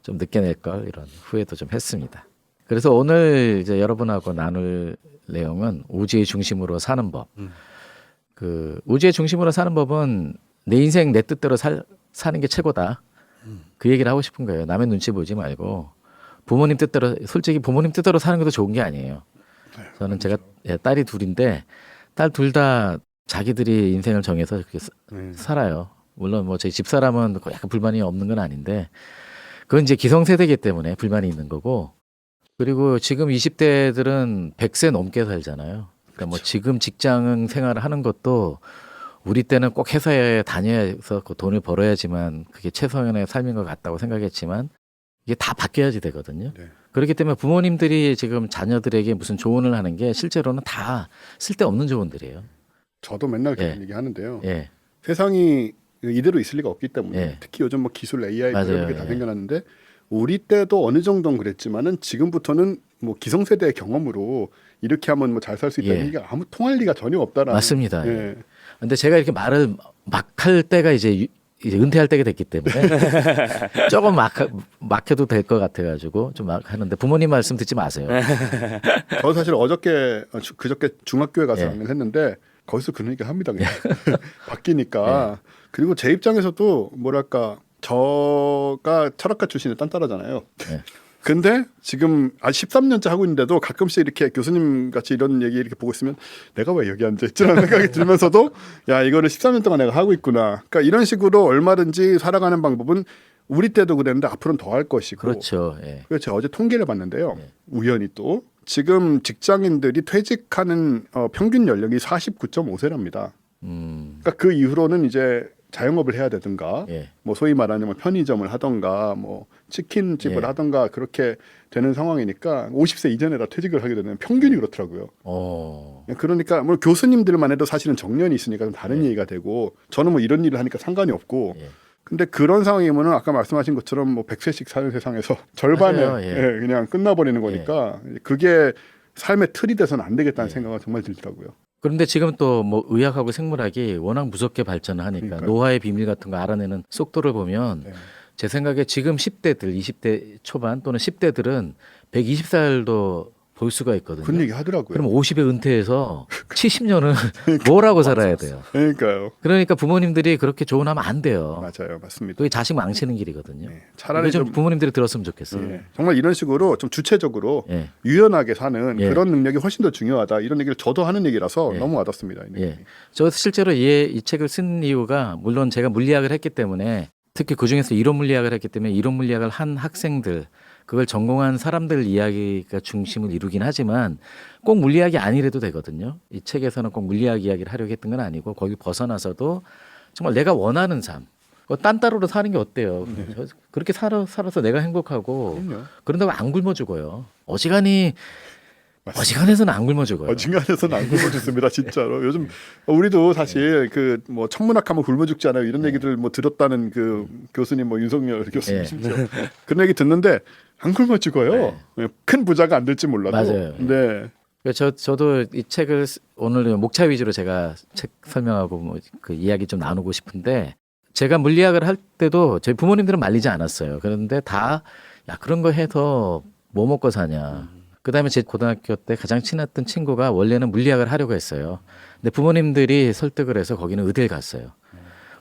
Speaker 2: 좀 늦게 낼 걸 이런 후회도 좀 했습니다. 그래서 오늘 이제 여러분하고 나눌 내용은 우주의 중심으로 사는 법. 그 우주의 중심으로 사는 법은 내 인생 내 뜻대로 사는 게 최고다. 그 얘기를 하고 싶은 거예요. 남의 눈치 보지 말고 부모님 뜻대로 솔직히 부모님 뜻대로 사는 것도 좋은 게 아니에요. 저는 제가 딸이 둘인데 딸 둘 다 자기들이 인생을 정해서 그렇게 살아요. 물론 뭐 제 집사람은 약간 불만이 없는 건 아닌데 그건 이제 기성세대이기 때문에 불만이 있는 거고 그리고 지금 20대들은 100세 넘게 살잖아요. 그러니까 뭐 지금 직장 생활을 하는 것도 우리 때는 꼭 회사에 다녀서 그 돈을 벌어야지만 그게 최소한의 삶인 것 같다고 생각했지만 이게 다 바뀌어야지 되거든요.
Speaker 1: 네.
Speaker 2: 그렇기 때문에 부모님들이 지금 자녀들에게 무슨 조언을 하는 게 실제로는 다 쓸데없는 조언들이에요.
Speaker 1: 저도 맨날 그런 얘기 하는데요.
Speaker 2: 예.
Speaker 1: 세상이 이대로 있을 리가 없기 때문에
Speaker 2: 예.
Speaker 1: 특히 요즘 뭐 기술 AI
Speaker 2: 맞아요.
Speaker 1: 이런 게 다
Speaker 2: 예.
Speaker 1: 생겨났는데 우리 때도 어느 정도는 그랬지만은 지금부터는 뭐 기성세대의 경험으로 이렇게 하면 뭐 잘 살 수 있다는
Speaker 2: 예.
Speaker 1: 게 아무 통할 리가 전혀 없다라는.
Speaker 2: 맞습니다.
Speaker 1: 예.
Speaker 2: 근데 제가 이렇게 말을 막 할 때가 이제 은퇴할 때가 됐기 때문에 조금 막 해도 될 것 같아가지고 좀 막 하는데 부모님 말씀 듣지 마세요.
Speaker 1: 저 사실 그저께 중학교에 가서
Speaker 2: 예.
Speaker 1: 강연을 했는데 거기서 그런 얘기 합니다. 그냥 바뀌니까. 그리고 제 입장에서도 뭐랄까 저가 철학가 출신의 딴따라잖아요.
Speaker 2: 예.
Speaker 1: 근데 지금 13년째 하고 있는데도 가끔씩 이렇게 교수님 같이 이런 얘기 이렇게 보고 있으면 내가 왜 여기 앉아있지라는 생각이 들면서도 야 이거를 13년 동안 내가 하고 있구나. 그러니까 이런 식으로 얼마든지 살아가는 방법은 우리 때도 그랬는데 앞으로는 더 할 것이고.
Speaker 2: 그렇죠. 예.
Speaker 1: 그래서 제가 어제 통계를 봤는데요. 우연히 또 지금 직장인들이 퇴직하는 평균 연령이 49.5세랍니다. 그러니까 그 이후로는 이제 자영업을 해야 되든가
Speaker 2: 예.
Speaker 1: 뭐 소위 말하는 뭐 편의점을 하던가 뭐 치킨집을
Speaker 2: 예.
Speaker 1: 하던가 그렇게 되는 상황이니까 50세 이전에 다 퇴직을 하게 되는 평균이 그렇더라고요. 그러니까 뭐 교수님들만 해도 사실은 정년이 있으니까 좀 다른 얘기가 되고 저는 뭐 이런 일을 하니까 상관이 없고
Speaker 2: 예.
Speaker 1: 근데 그런 상황이면은 아까 말씀하신 것처럼 뭐 100세씩 사는 세상에서 절반에
Speaker 2: 맞아요. 예.
Speaker 1: 예, 그냥 끝나버리는 거니까 그게 삶의 틀이 돼서는 안 되겠다는 생각이 정말 들더라고요.
Speaker 2: 그런데 지금 또 뭐 의학하고 생물학이 워낙 무섭게 발전을 하니까
Speaker 1: 그러니까요.
Speaker 2: 노화의 비밀 같은 거 알아내는 속도를 보면
Speaker 1: 네.
Speaker 2: 제 생각에 지금 10대들, 20대 초반 또는 10대들은 120살도 볼 수가 있거든요.
Speaker 1: 그런 얘기 하더라고요.
Speaker 2: 그럼 50에 은퇴해서 70년은 뭐라고 살아야 돼요.
Speaker 1: 그러니까요.
Speaker 2: 그러니까 부모님들이 그렇게 조언하면 안 돼요.
Speaker 1: 맞아요. 맞습니다.
Speaker 2: 그게 자식 망치는 길이거든요.
Speaker 1: 네.
Speaker 2: 차라리
Speaker 1: 차라리
Speaker 2: 좀
Speaker 1: 좀
Speaker 2: 부모님들이 들었으면 좋겠어요.
Speaker 1: 예, 정말 이런 식으로 좀 주체적으로
Speaker 2: 예.
Speaker 1: 유연하게 사는
Speaker 2: 예.
Speaker 1: 그런 능력이 훨씬 더 중요하다. 이런 얘기를 저도 하는 얘기라서
Speaker 2: 예.
Speaker 1: 너무 와닿습니다. 이
Speaker 2: 예. 저 실제로 이 책을 쓴 이유가 물론 제가 물리학을 했기 때문에 특히 그중에서 이론 물리학을 했기 때문에 이론 물리학을 한 학생들 그걸 전공한 사람들 이야기가 중심을 이루긴 하지만 꼭 물리학이 아니래도 되거든요. 이 책에서는 꼭 물리학 이야기를 하려고 했던 건 아니고 거기 벗어나서도 정말 내가 원하는 삶 딴따로로 사는 게 어때요? 그렇게 살아서 내가 행복하고
Speaker 1: 그럼요.
Speaker 2: 그런다고 안 굶어 죽어요. 어지간히 어지간해서는 안 굶어 죽어요.
Speaker 1: 어지간해서는 안 굶어 죽습니다, 진짜로. 요즘 우리도 사실 그 뭐 천문학하면 굶어 죽지 않아요 이런 얘기들 뭐 들었다는 그 교수님 뭐 윤석열 교수님 심지어 그런 얘기 듣는데 안 굶어 죽어요. 큰 부자가 안 될지 몰라도.
Speaker 2: 맞아요.
Speaker 1: 네.
Speaker 2: 저도 이 책을 오늘 목차 위주로 제가 책 설명하고 뭐 그 이야기 좀 나누고 싶은데 제가 물리학을 할 때도 저희 부모님들은 말리지 않았어요. 그런데 다 야 그런 거 해서 뭐 먹고 사냐. 그다음에 제 고등학교 때 가장 친했던 친구가 원래는 물리학을 하려고 했어요. 근데 부모님들이 설득을 해서 거기는 의대를 갔어요.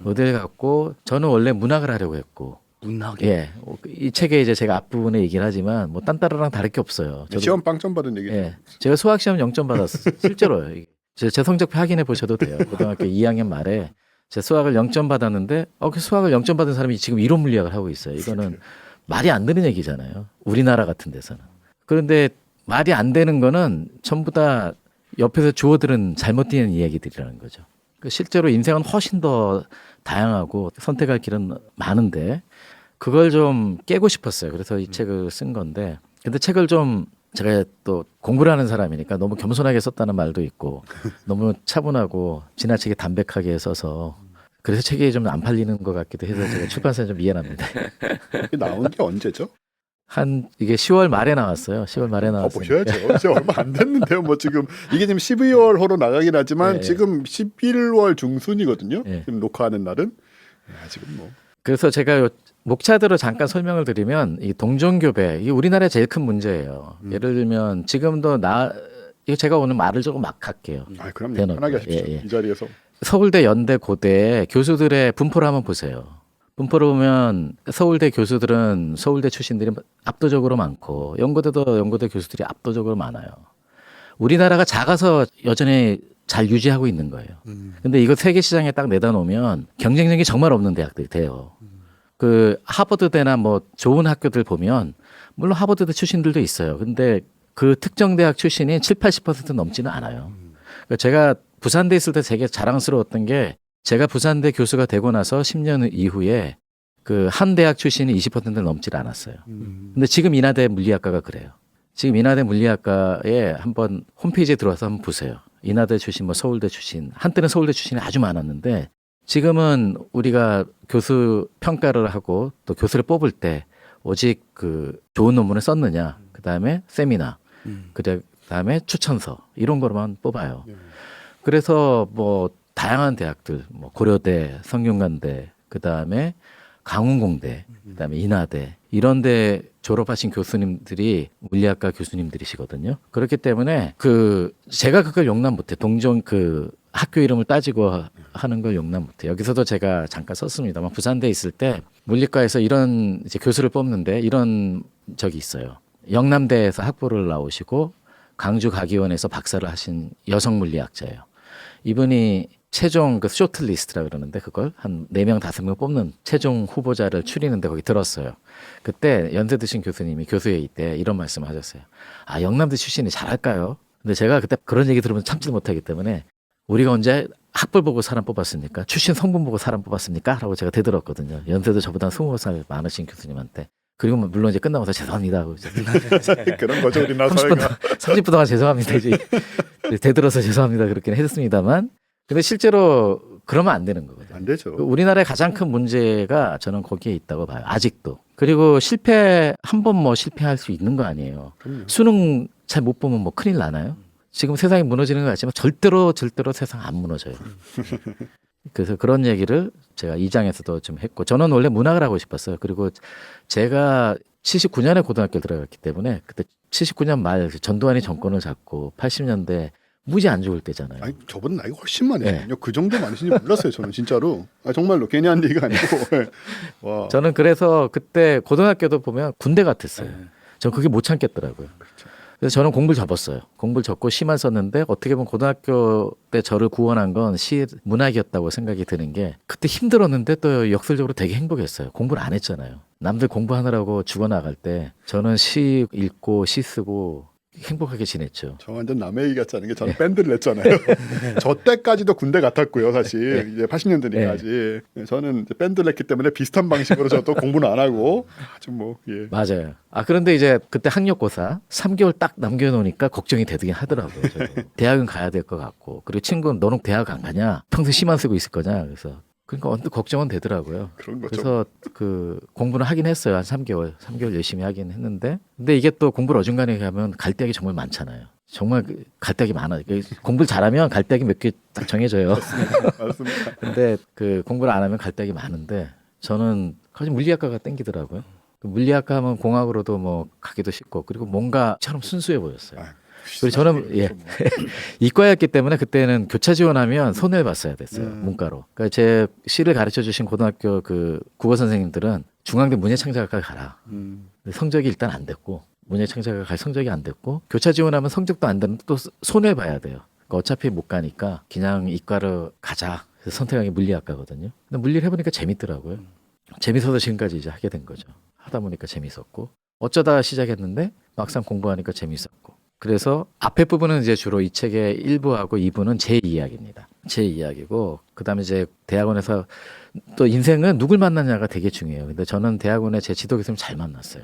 Speaker 2: 의대를 갔고 저는 원래 문학을 하려고 했고.
Speaker 3: 문학이.
Speaker 2: 예. 이 책에 이제 제가 앞부분에 얘기를 하지만 뭐 딴 따르랑 다를 게 없어요. 저도
Speaker 1: 시험 빵점 받은 얘기죠.
Speaker 2: 예. 제가 수학 시험 0점 받았어요. 실제로요. 제 성적 확인해 보셔도 돼요. 고등학교 2학년 말에 제 수학을 0점 받았는데 그 수학을 0점 받은 사람이 지금 이론 물리학을 하고 있어요. 이거는 말이 안 되는 얘기잖아요. 우리나라 같은 데서는. 그런데 말이 안 되는 거는 전부 다 옆에서 주어들은 잘못 되는 이야기들이라는 거죠. 실제로 인생은 훨씬 더 다양하고 선택할 길은 많은데 그걸 좀 깨고 싶었어요. 그래서 이 책을 쓴 건데 근데 책을 좀 제가 또 공부를 하는 사람이니까 너무 겸손하게 썼다는 말도 있고 너무 차분하고 지나치게 담백하게 써서 그래서 책이 좀 안 팔리는 것 같기도 해서 제가 출판사에 좀 미안합니다.
Speaker 1: 이게 나온 게 언제죠?
Speaker 2: 이게 10월 말에 나왔어요. 10월 말에 나왔어요.
Speaker 1: 보셔야죠. 이제 얼마 안 됐는데요. 뭐 지금 이게 지금 12월호로 나가긴 하지만
Speaker 2: 네.
Speaker 1: 지금 11월 중순이거든요.
Speaker 2: 네.
Speaker 1: 지금 녹화하는 날은 지금 뭐
Speaker 2: 그래서 제가 목차대로 잠깐 설명을 드리면 이 동종교배 이게 우리나라의 제일 큰 문제예요. 예를 들면 지금도 이거 제가 오늘 말을 조금 막 할게요.
Speaker 1: 그럼요.
Speaker 2: 대놓고.
Speaker 1: 편하게 하십시오.
Speaker 2: 예.
Speaker 1: 이 자리에서.
Speaker 2: 서울대, 연대, 고대 교수들의 분포를 한번 보세요. 분포를 보면 서울대 교수들은 서울대 출신들이 압도적으로 많고 연고대도 연고대 교수들이 압도적으로 많아요. 우리나라가 작아서 여전히 잘 유지하고 있는 거예요. 근데 이거 세계 시장에 딱 내다 놓으면 경쟁력이 정말 없는 대학들이 돼요. 그 하버드대나 뭐 좋은 학교들 보면 물론 하버드대 출신들도 있어요. 근데 그 특정 대학 출신이 7, 80% 넘지는 않아요. 그러니까 제가 부산대 있을 때 되게 자랑스러웠던 게 제가 부산대 교수가 되고 나서 10년 이후에 그 한 대학 출신이 20% 넘질 않았어요. 근데 지금 인하대 물리학과가 그래요. 지금 인하대 물리학과에 한번 홈페이지에 들어와서 한번 보세요. 인하대 출신, 뭐 서울대 출신, 한때는 서울대 출신이 아주 많았는데 지금은 우리가 교수 평가를 하고 또 교수를 뽑을 때 오직 그 좋은 논문을 썼느냐, 그 다음에 세미나, 그 다음에 추천서 이런 거로만 뽑아요. 그래서 뭐 다양한 대학들, 뭐 고려대, 성균관대, 그 다음에 강원공대, 그 다음에 인하대 이런데 졸업하신 교수님들이 물리학과 교수님들이시거든요. 그렇기 때문에 제가 그걸 용납 못해. 동종 그 학교 이름을 따지고 하는 걸 용납 못해. 여기서도 제가 잠깐 썼습니다만 부산대에 있을 때 물리과에서 이런 이제 교수를 뽑는데 이런 적이 있어요. 영남대에서 학부를 나오시고 강주가기원에서 박사를 하신 여성 물리학자예요. 이분이 최종 그 쇼트리스트라 그러는데 그걸 한 4명 5명 뽑는 최종 후보자를 추리는데 거기 들었어요. 그때 연세 드신 교수님이 교수회의 때 이런 말씀을 하셨어요. 영남대 출신이 잘할까요? 근데 제가 그때 그런 얘기 들으면 참지도 못하기 때문에 우리가 언제 학벌 보고 사람 뽑았습니까? 출신 성분 보고 사람 뽑았습니까? 라고 제가 되들었거든요. 연세도 저보다 20살 많으신 교수님한테. 그리고 물론 이제 끝나고서 죄송합니다 하고 이제
Speaker 1: 그런 거죠 우리나라 사회가.
Speaker 2: 30분 동안 죄송합니다 이제 되들어서 죄송합니다 그렇게는 했습니다만 근데 실제로 그러면 안 되는 거거든요.
Speaker 1: 안 되죠.
Speaker 2: 우리나라의 가장 큰 문제가 저는 거기에 있다고 봐요. 아직도. 그리고 한 번 뭐 실패할 수 있는 거 아니에요.
Speaker 1: 그럼요.
Speaker 2: 수능 잘 못 보면 뭐 큰일 나나요? 지금 세상이 무너지는 것 같지만 절대로 세상 안 무너져요. 그래서 그런 얘기를 제가 2장에서도 좀 했고 저는 원래 문학을 하고 싶었어요. 그리고 제가 79년에 고등학교를 들어갔기 때문에 그때 79년 말 전두환이 정권을 잡고 80년대 무지 안 좋을 때잖아요.
Speaker 1: 저보다 나이가 훨씬 많으거든요. 그 정도 많으신지 몰랐어요. 저는 진짜로. 정말로 괜히 한 얘기가 아니고. 와.
Speaker 2: 저는 그래서 그때 고등학교도 보면 군대 같았어요. 저는 그게 못 참겠더라고요. 그래서 저는 공부를 접었어요. 공부를 접고 시만 썼는데 어떻게 보면 고등학교 때 저를 구원한 건 문학이었다고 생각이 드는 게 그때 힘들었는데 또 역설적으로 되게 행복했어요. 공부를 안 했잖아요. 남들 공부하느라고 죽어나갈 때 저는 시 읽고 시 쓰고 행복하게 지냈죠.
Speaker 1: 저 완전 남의 얘기 같지 않은 게 저는 밴드를 냈잖아요. 저 때까지도 군대 같았고요, 사실 이제 80년대니까지 저는 이제 밴드를 냈기 때문에 비슷한 방식으로 저도 공부는 안 하고 아주 뭐 예.
Speaker 2: 맞아요. 아 그런데 이제 그때 학력고사 3개월 딱 남겨놓으니까 걱정이 되긴 하더라고요. 저도. 대학은 가야 될 것 같고 그리고 친구는 너는 대학 안 가냐? 평생 시만 쓰고 있을 거냐? 그래서 그러니까 언뜻 걱정은 되더라고요.
Speaker 1: 그런 거죠.
Speaker 2: 그래서 그 공부는 하긴 했어요. 한 3개월 열심히 하긴 했는데 근데 이게 또 공부를 어중간하게 하면 갈 데가 정말 많잖아요. 정말 갈 데가 많아요. 공부를 잘하면 갈 데가 몇 개 딱 정해져요.
Speaker 1: 맞습니다.
Speaker 2: 근데 그 공부를 안 하면 갈 데가 많은데 저는 사실 물리학과가 땡기더라고요. 그 물리학과 하면 공학으로도 뭐 가기도 쉽고 그리고 뭔가처럼 순수해 보였어요. 그리고 저는 예 이과였기 때문에 그때는 교차 지원하면 손해를 봤어야 됐어요. 문과로. 그러니까 제 시를 가르쳐 주신 고등학교 그 국어 선생님들은 중앙대 문예창작학과 가라. 근데 성적이 일단 안 됐고 문예창작학과 갈 성적이 안 됐고 교차 지원하면 성적도 안 되는데 또 손해를 봐야 돼요. 그러니까 어차피 못 가니까 그냥 이과로 가자. 그래서 선택한 게 물리학과거든요. 근데 물리를 해보니까 재밌더라고요. 재밌어서 지금까지 이제 하게 된 거죠. 하다 보니까 재밌었고 어쩌다 시작했는데 막상 공부하니까 재밌었고 그래서 앞에 부분은 이제 주로 이 책의 1부하고 2부는 제 이야기입니다. 제 이야기고 그다음에 이제 대학원에서 또 인생은 누굴 만나냐가 되게 중요해요. 근데 저는 대학원에 제 지도 교수님 잘 만났어요.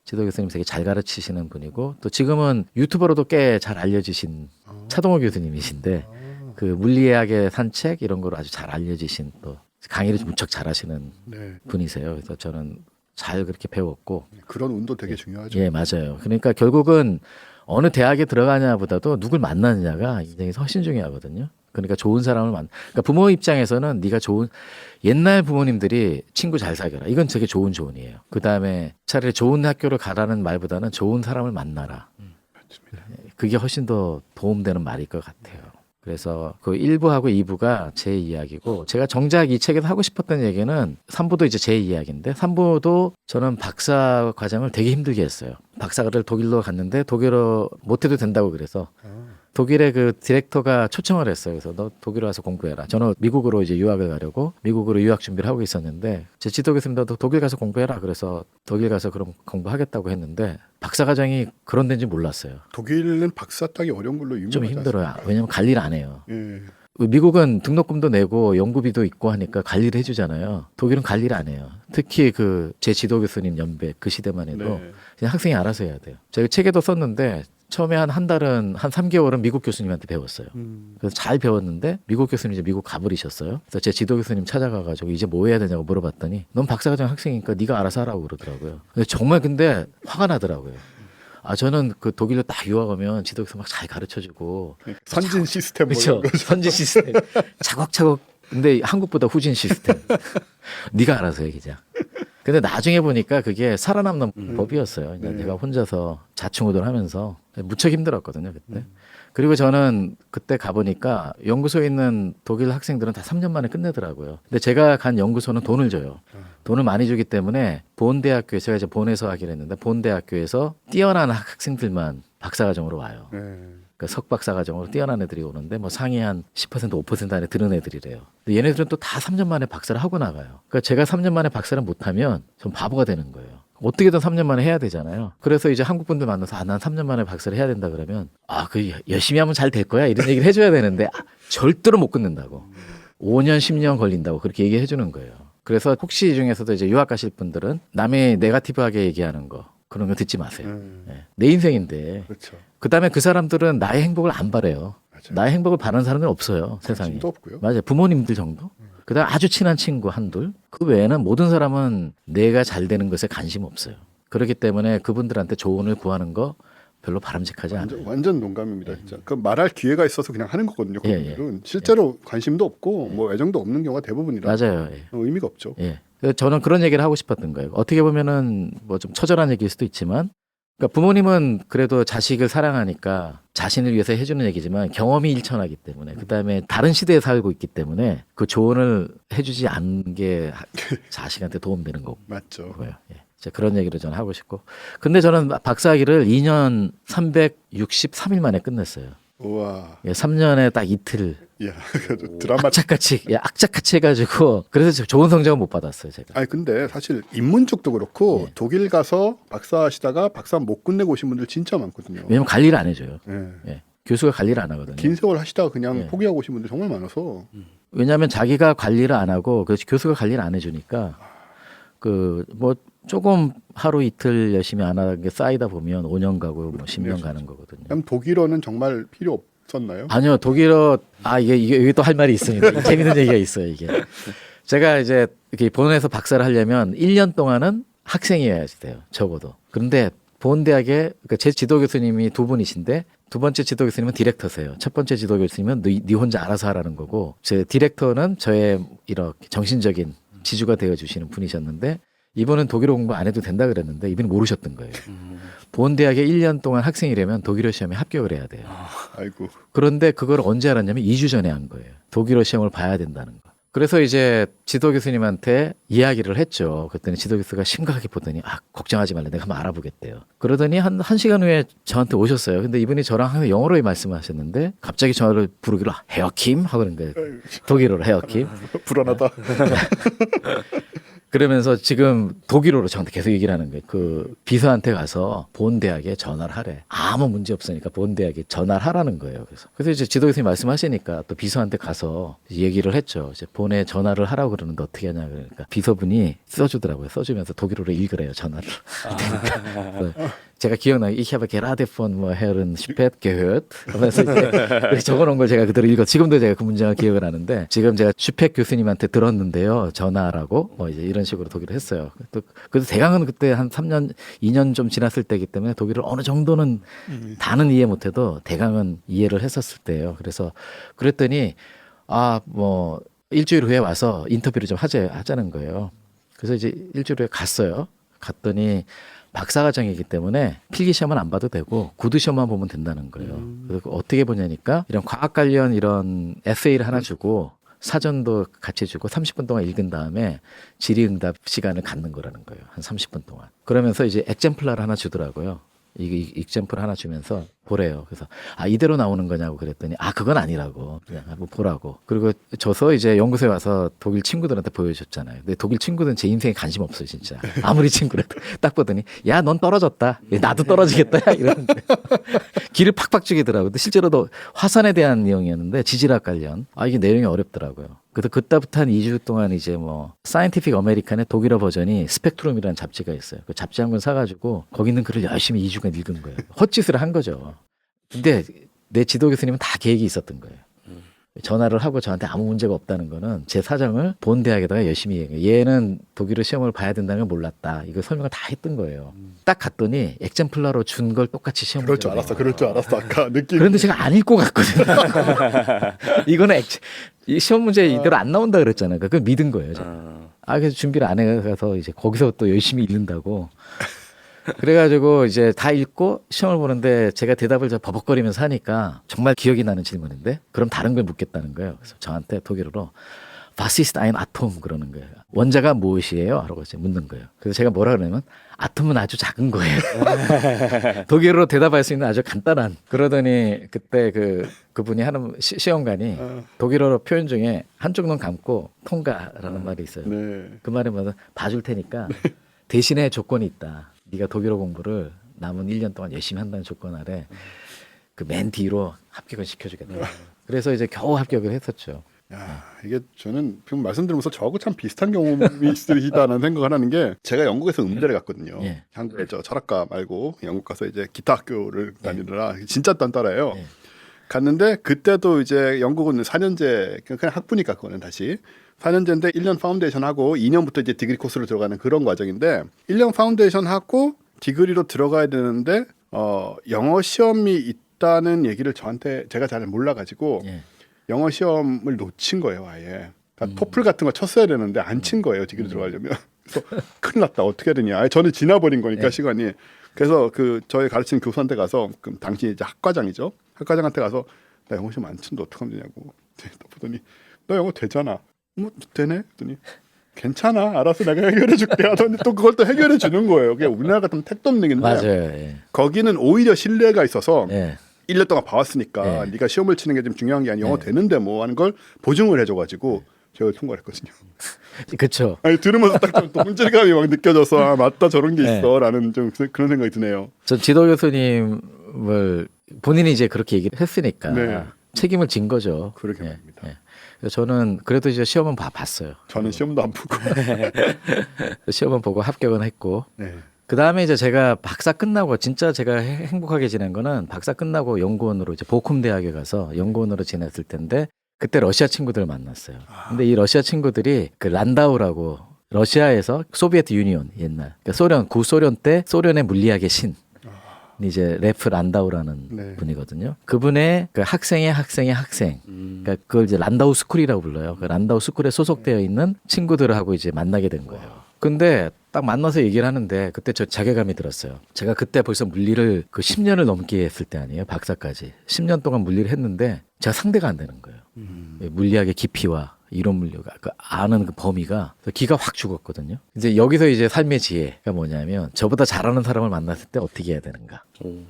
Speaker 2: 지도 교수님 되게 잘 가르치시는 분이고 또 지금은 유튜버로도 꽤 잘 알려지신 차동호 교수님이신데 그 물리학의 산책 이런 거로 아주 잘 알려지신 또 강의를 무척 잘하시는
Speaker 1: 네.
Speaker 2: 분이세요. 그래서 저는 잘 그렇게 배웠고
Speaker 1: 그런 운도 되게 중요하죠.
Speaker 2: 예 맞아요. 그러니까 결국은 어느 대학에 들어가냐보다도 누굴 만나느냐가 인생에서 훨씬 중요하거든요. 그러니까 좋은 사람을 그러니까 부모 입장에서는 네가 좋은 옛날 부모님들이 친구 잘 사귀어라. 이건 되게 좋은 조언이에요. 그다음에 차라리 좋은 학교를 가라는 말보다는 좋은 사람을 만나라. 그게 훨씬 더 도움되는 말일 것 같아요. 그래서 그 1부하고 2부가 제 이야기고 제가 정작 이 책에서 하고 싶었던 얘기는 3부도 이제 제 이야기인데 3부도 저는 박사 과정을 되게 힘들게 했어요. 박사를 독일로 갔는데 독일어 못해도 된다고 그래서 독일의 그 디렉터가 초청을 했어요. 그래서 너 독일 와서 공부해라. 저는 미국으로 이제 유학을 가려고 미국으로 유학 준비를 하고 있었는데 제 지도 교수님도 너 독일 가서 공부해라. 그래서 독일 가서 그럼 공부하겠다고 했는데 박사 과정이 그런 데인지 몰랐어요.
Speaker 1: 독일은 박사 따기 어려운 걸로 유명하지
Speaker 2: 좀 힘들어요. 왜냐면 관리를 안 해요.
Speaker 1: 예.
Speaker 2: 미국은 등록금도 내고 연구비도 있고 하니까 관리를 해주잖아요. 독일은 관리를 안 해요. 특히 그 제 지도 교수님 연배 그 시대만 해도
Speaker 1: 네.
Speaker 2: 그냥 학생이 알아서 해야 돼요. 제가 책에도 썼는데 처음에 한 달은 한 3개월은 미국 교수님한테 배웠어요. 그래서 잘 배웠는데 미국 교수님 이제 미국 가버리셨어요. 그래서 제 지도 교수님 찾아가가지고 이제 뭐 해야 되냐고 물어봤더니 넌 박사과정 학생이니까 네가 알아서 하라고 그러더라고요. 정말 근데 화가 나더라고요. 아 저는 그 독일로 딱 유학 오면 지도 교수 막 잘 가르쳐주고
Speaker 1: 선진 시스템 뭐
Speaker 2: 그렇죠.
Speaker 1: 이런 거죠.
Speaker 2: 선진 시스템 차곡차곡 근데 한국보다 후진 시스템. 네가 알아서 해 기자. 근데 나중에 보니까 그게 살아남는 법이었어요. 그냥 내가 혼자서 자충우돌하면서 무척 힘들었거든요 그때. 그리고 저는 그때 가보니까 연구소에 있는 독일 학생들은 다 3년 만에 끝내더라고요. 근데 제가 간 연구소는 돈을 줘요. 돈을 많이 주기 때문에 본대학교에 제가 이제 본에서 하기로 했는데 본대학교에서 뛰어난 학생들만 박사과정으로 와요.
Speaker 1: 네.
Speaker 2: 그러니까 석박사 과정으로 뛰어난 애들이 오는데 뭐 상위 한 10% 5% 안에 드는 애들이래요. 근데 얘네들은 또 다 3년 만에 박사를 하고 나가요. 그러니까 제가 3년 만에 박사를 못하면 전 바보가 되는 거예요. 어떻게든 3년 만에 해야 되잖아요. 그래서 이제 한국 분들 만나서 난 3년 만에 박사를 해야 된다 그러면 그 열심히 하면 잘 될 거야 이런 얘기를 해줘야 되는데 절대로 못 끊는다고. 5년 10년 걸린다고 그렇게 얘기해 주는 거예요. 그래서 혹시 이 중에서도 이제 유학 가실 분들은 남의 네거티브하게 얘기하는 거 그런 거 듣지 마세요. 네. 내 인생인데.
Speaker 1: 그렇죠.
Speaker 2: 그다음에 그 사람들은 나의 행복을 안 바래요.
Speaker 1: 맞아요.
Speaker 2: 나의 행복을 바라는 사람들은 없어요. 세상에.
Speaker 1: 관심도 없고요.
Speaker 2: 맞아요. 부모님들 정도. 그다음 아주 친한 친구 한둘. 그 외에는 모든 사람은 내가 잘 되는 것에 관심 없어요. 그렇기 때문에 그분들한테 조언을 구하는 거 별로 바람직하지 않아요.
Speaker 1: 완전 농감입니다. 진짜. 그 말할 기회가 있어서 그냥 하는 거거든요.
Speaker 2: 예,
Speaker 1: 그분들은 실제로 관심도 없고 뭐 애정도 없는 경우가 대부분이라
Speaker 2: 맞아요. 예.
Speaker 1: 의미가 없죠.
Speaker 2: 예. 그래서 저는 그런 얘기를 하고 싶었던 거예요. 어떻게 보면은 뭐 좀 처절한 얘기일 수도 있지만, 그러니까 부모님은 그래도 자식을 사랑하니까 자신을 위해서 해주는 얘기지만 경험이 일천하기 때문에 그다음에 다른 시대에 살고 있기 때문에 그 조언을 해주지 않은 게 자식한테 도움되는 거고요.
Speaker 1: 맞죠.
Speaker 2: 예. 그런 얘기를 저는 하고 싶고, 근데 저는 박사학위를 2년 363일 만에 끝냈어요.
Speaker 1: 우와.
Speaker 2: 예, 3년에 딱 이틀.
Speaker 1: 야, 그래도 드라마.
Speaker 2: 악착같이 해가지고 그래서 좋은 성적은 못 받았어요 제가.
Speaker 1: 아니 근데 사실 인문 쪽도 그렇고
Speaker 2: 예.
Speaker 1: 독일 가서 박사하시다가 박사 못 끝내고 오신 분들 진짜 많거든요.
Speaker 2: 왜냐면 관리를 안 해줘요.
Speaker 1: 예.
Speaker 2: 예. 교수가 관리를 안 하거든요.
Speaker 1: 긴 세월 하시다가 그냥
Speaker 2: 예.
Speaker 1: 포기하고 오신 분들 정말 많아서.
Speaker 2: 왜냐하면 자기가 관리를 안 하고 그 교수가 관리를 안 해주니까 그 뭐 조금 하루 이틀 열심히 안 하는 게 쌓이다 보면 5년 가고 뭐 10년 가는 거거든요.
Speaker 1: 그럼 독일어는 정말 필요 없었나요?
Speaker 2: 아니요, 독일어 이게 또 할 말이 있습니다. 재밌는 얘기가 있어요, 이게. 제가 이제 이렇게 본에서 박사를 하려면 1년 동안은 학생이어야 돼요, 적어도. 그런데 본 대학에 그러니까 제 지도 교수님이 두 분이신데 두 번째 지도 교수님은 디렉터세요. 첫 번째 지도 교수님은 네 혼자 알아서 하라는 거고, 제 디렉터는 저의 이렇게 정신적인 지주가 되어 주시는 분이셨는데 이분은 독일어 공부 안 해도 된다 그랬는데 이분이 모르셨던 거예요. 본 대학에 1년 동안 학생이려면 독일어 시험에 합격을 해야 돼요.
Speaker 1: 아이고.
Speaker 2: 그런데 그걸 언제 알았냐면 2주 전에 한 거예요. 독일어 시험을 봐야 된다는 거. 그래서 이제 지도 교수님한테 이야기를 했죠. 그랬더니 지도 교수가 심각하게 보더니 걱정하지 말래. 내가 한번 알아보겠대요. 그러더니 한 시간 후에 저한테 오셨어요. 근데 이분이 저랑 항상 영어로 말씀하셨는데 갑자기 저를 부르기로 헤어킴 하고 그런 거예요. 독일어로 헤어킴.
Speaker 1: 불안하다.
Speaker 2: 그러면서 지금 독일어로 저한테 계속 얘기를 하는 거예요. 그 비서한테 가서 본 대학에 전화를 하래. 아무 문제 없으니까 본 대학에 전화를 하라는 거예요. 그래서 이제 지도 교수님 말씀하시니까 또 비서한테 가서 얘기를 했죠. 이제 본에 전화를 하라고 그러는데 어떻게 하냐 그러니까 비서분이 써주더라고요. 써주면서 독일어로 읽으래요 전화를. 그러니까 제가 기억나요. Ich habe gerade von Herrn Speth gehört. 하면서 이제 적어놓은 걸 제가 그대로 읽어. 지금도 제가 그 문장을 기억을 하는데 지금 제가 슈펙 교수님한테 들었는데요. 전화라고 뭐 이제 이런 식으로 독일을 했어요. 또 그래서 대강은 그때 한 3년, 2년 좀 지났을 때이기 때문에 독일을 어느 정도는 다는 이해 못해도 대강은 이해를 했었을 때예요. 그래서 그랬더니 뭐 일주일 후에 와서 인터뷰를 좀 하자는 거예요. 그래서 이제 일주일 후에 갔어요. 갔더니 박사과정이기 때문에 필기 시험은 안 봐도 되고 구두 시험만 보면 된다는 거예요. 그래서 어떻게 보냐니까 이런 과학 관련 이런 에세이를 하나 주고 사전도 같이 주고 30분 동안 읽은 다음에 질의응답 시간을 갖는 거라는 거예요. 한 30분 동안. 그러면서 이제 엑젬플러를 하나 주더라고요. 이 엑젬플 하나 주면서 보래요. 그래서 이대로 나오는 거냐고 그랬더니 그건 아니라고 그냥 한번 보라고. 그리고 줘서 이제 연구소에 와서 독일 친구들한테 보여줬잖아요. 근데 독일 친구들은 제 인생에 관심 없어요 진짜. 아무리 친구라도 딱 보더니 야 넌 떨어졌다. 나도 떨어지겠다. 이러는데 기를 팍팍 죽이더라고요. 근데 실제로도 화산에 대한 내용이었는데 지질학 관련 이게 내용이 어렵더라고요. 그래서 그때부터 한 2주 동안 이제 뭐 사이언티픽 아메리칸의 독일어 버전이 스펙트럼이라는 잡지가 있어요. 그 잡지 한 권 사가지고 거기 있는 글을 열심히 2주간 읽은 거예요. 헛짓을 한 거죠. 근데 내 지도 교수님은 다 계획이 있었던 거예요. 전화를 하고 저한테 아무 문제가 없다는 거는 제 사정을 본 대학에다가 열심히 얘기해요. 얘는 독일어 시험을 봐야 된다는 걸 몰랐다. 이거 설명을 다 했던 거예요. 딱 갔더니 엑젬플러로 준 걸 똑같이 시험
Speaker 1: 그럴 줄 알았어. 그럴 줄 알았어. 아까 느낌.
Speaker 2: 그런데 제가 안 읽고 갔거든요. 이거는 이 시험 문제 이대로 안 나온다 그랬잖아요. 그걸 믿은 거예요. 제가. 그래서 준비를 안 해가서 이제 거기서 또 열심히 읽는다고. 그래가지고 이제 다 읽고 시험을 보는데 제가 대답을 버벅거리면서 하니까 정말 기억이 나는 질문인데 그럼 다른 걸 묻겠다는 거예요. 그래서 저한테 독일어로 Was ist ein Atom 그러는 거예요. 원자가 무엇이에요? 라고 이제 묻는 거예요. 그래서 제가 뭐라 그러냐면 아톰은 아주 작은 거예요. 독일어로 대답할 수 있는 아주 간단한. 그러더니 그때 그분이 하는 시험관이 독일어로 표현 중에 한쪽 눈 감고 통과라는 말이 있어요.
Speaker 1: 네.
Speaker 2: 그 말은 뭐냐 봐줄 테니까 대신에 조건이 있다. 네가 독일어 공부를 남은 1년 동안 열심히 한다는 조건 아래 그 맨 뒤로 합격을 시켜주겠다. 그래서 이제 겨우 합격을 했었죠.
Speaker 1: 야, 이게 저는 지금 말씀드리면서 저하고 참 비슷한 경험이 있으시다는 생각을 하는 게 제가 영국에서 음대를 갔거든요.
Speaker 2: 예.
Speaker 1: 한국에 철학과 말고 영국 가서 이제 기타 학교를 다니느라 진짜 딴따라예요.
Speaker 2: 예.
Speaker 1: 갔는데 그때도 이제 영국은 4년제 그냥 학부니까 그거는 다시 4년제인데 1년 파운데이션 하고 2년부터 이제 디그리 코스로 들어가는 그런 과정인데 1년 파운데이션 하고 디그리로 들어가야 되는데 영어 시험이 있다는 얘기를 저한테 제가 잘 몰라가지고
Speaker 2: 예.
Speaker 1: 영어 시험을 놓친 거예요 아예. 그러니까 토플 같은 거 쳤어야 되는데 안 친 거예요 디그리 들어가려면. 그래서 큰일 났다 어떻게 해야 되냐. 저는 지나버린 거니까
Speaker 2: 예.
Speaker 1: 시간이. 그래서 저희 가르치는 교수한테 가서 당시 이제 학과장이죠. 학과장한테 가서 나 영어 시험 안 치는데 어떡하면 되냐고. 보더니 너 영어 되잖아. 뭐 되네? 그랬더니 괜찮아. 알아서 내가 해결해 줄게. 하더니 또 그걸 또 해결해 주는 거예요. 그게 우리나라 같은 택도 없는 일인데
Speaker 2: 맞아요. 예.
Speaker 1: 거기는 오히려 신뢰가 있어서
Speaker 2: 예.
Speaker 1: 1년 동안 봐왔으니까 네가 시험을 치는 게 좀 중요한 게 아니야. 영어 되는데 뭐 하는 걸 보증을 해줘가지고 제가 통과를 했거든요.
Speaker 2: 그렇죠.
Speaker 1: 아니 들으면서 딱좀 문제감이 막 느껴져서 아, 맞다 저런 게 있어라는 좀 그런 생각이 드네요.
Speaker 2: 전 지도 교수님을 본인이 이제 그렇게 얘기를 했으니까
Speaker 1: 네.
Speaker 2: 책임을 진 거죠.
Speaker 1: 그러게 말입니다.
Speaker 2: 그래서 저는 그래도 이제 시험은 봤어요.
Speaker 1: 저는 시험도 안 보고.
Speaker 2: 시험은 보고 합격은 했고
Speaker 1: 네.
Speaker 2: 그 다음에 이제 제가 박사 끝나고 진짜 제가 행복하게 지낸 거는 박사 끝나고 연구원으로 이제 보쿰 대학에 가서 연구원으로 지냈을 텐데 그때 러시아 친구들을 만났어요. 근데 이 러시아 친구들이 그 란다우라고 러시아에서 소비에트 유니온 옛날 그러니까 소련 구소련 때 소련의 물리학의 신 이제 레프 란다우라는
Speaker 1: 네.
Speaker 2: 분이거든요. 그분의 그 학생. 그러니까 그걸 이제 란다우 스쿨이라고 불러요. 그 란다우 스쿨에 소속되어 있는 친구들하고 이제 만나게 된 거예요. 근데 딱 만나서 얘기를 하는데 그때 저 자괴감이 들었어요. 제가 그때 벌써 물리를 그 10년을 넘게 했을 때 아니에요. 박사까지. 10년 동안 물리를 했는데 제가 상대가 안 되는 거예요. 물리학의 깊이와 이론 물리가 그 아는 그 범위가 기가 확 죽었거든요. 이제 여기서 이제 삶의 지혜가 뭐냐면 저보다 잘하는 사람을 만났을 때 어떻게 해야 되는가.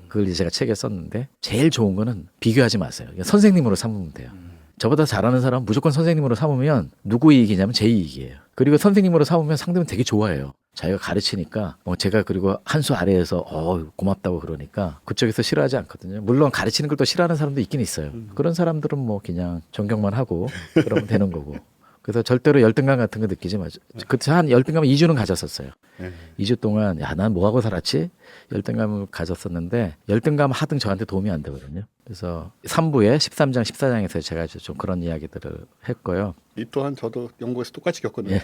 Speaker 2: 그걸 이제 제가 책에 썼는데 제일 좋은 거는 비교하지 마세요. 그러니까 선생님으로 삼으면 돼요. 저보다 잘하는 사람 무조건 선생님으로 삼으면 누구 이익이냐면 제 이익이에요. 그리고 선생님으로 삼으면 상대는 되게 좋아해요. 자기가 가르치니까 제가 그리고 한 수 아래에서 고맙다고 그러니까 그쪽에서 싫어하지 않거든요. 물론 가르치는 걸 또 싫어하는 사람도 있긴 있어요. 그런 사람들은 뭐 그냥 존경만 하고 그러면 되는 거고. 그래서 절대로 열등감 같은 거 느끼지 마죠. 그때 한 열등감을 2주는 가졌었어요. 2주 동안 난 뭐하고 살았지? 열등감을 가졌었는데 열등감 하등 저한테 도움이 안 되거든요. 그래서 3부에 13장 14장에서 제가 좀 그런 이야기들을 했고요.
Speaker 1: 이 또한 저도 연구에서 똑같이 겪거든요.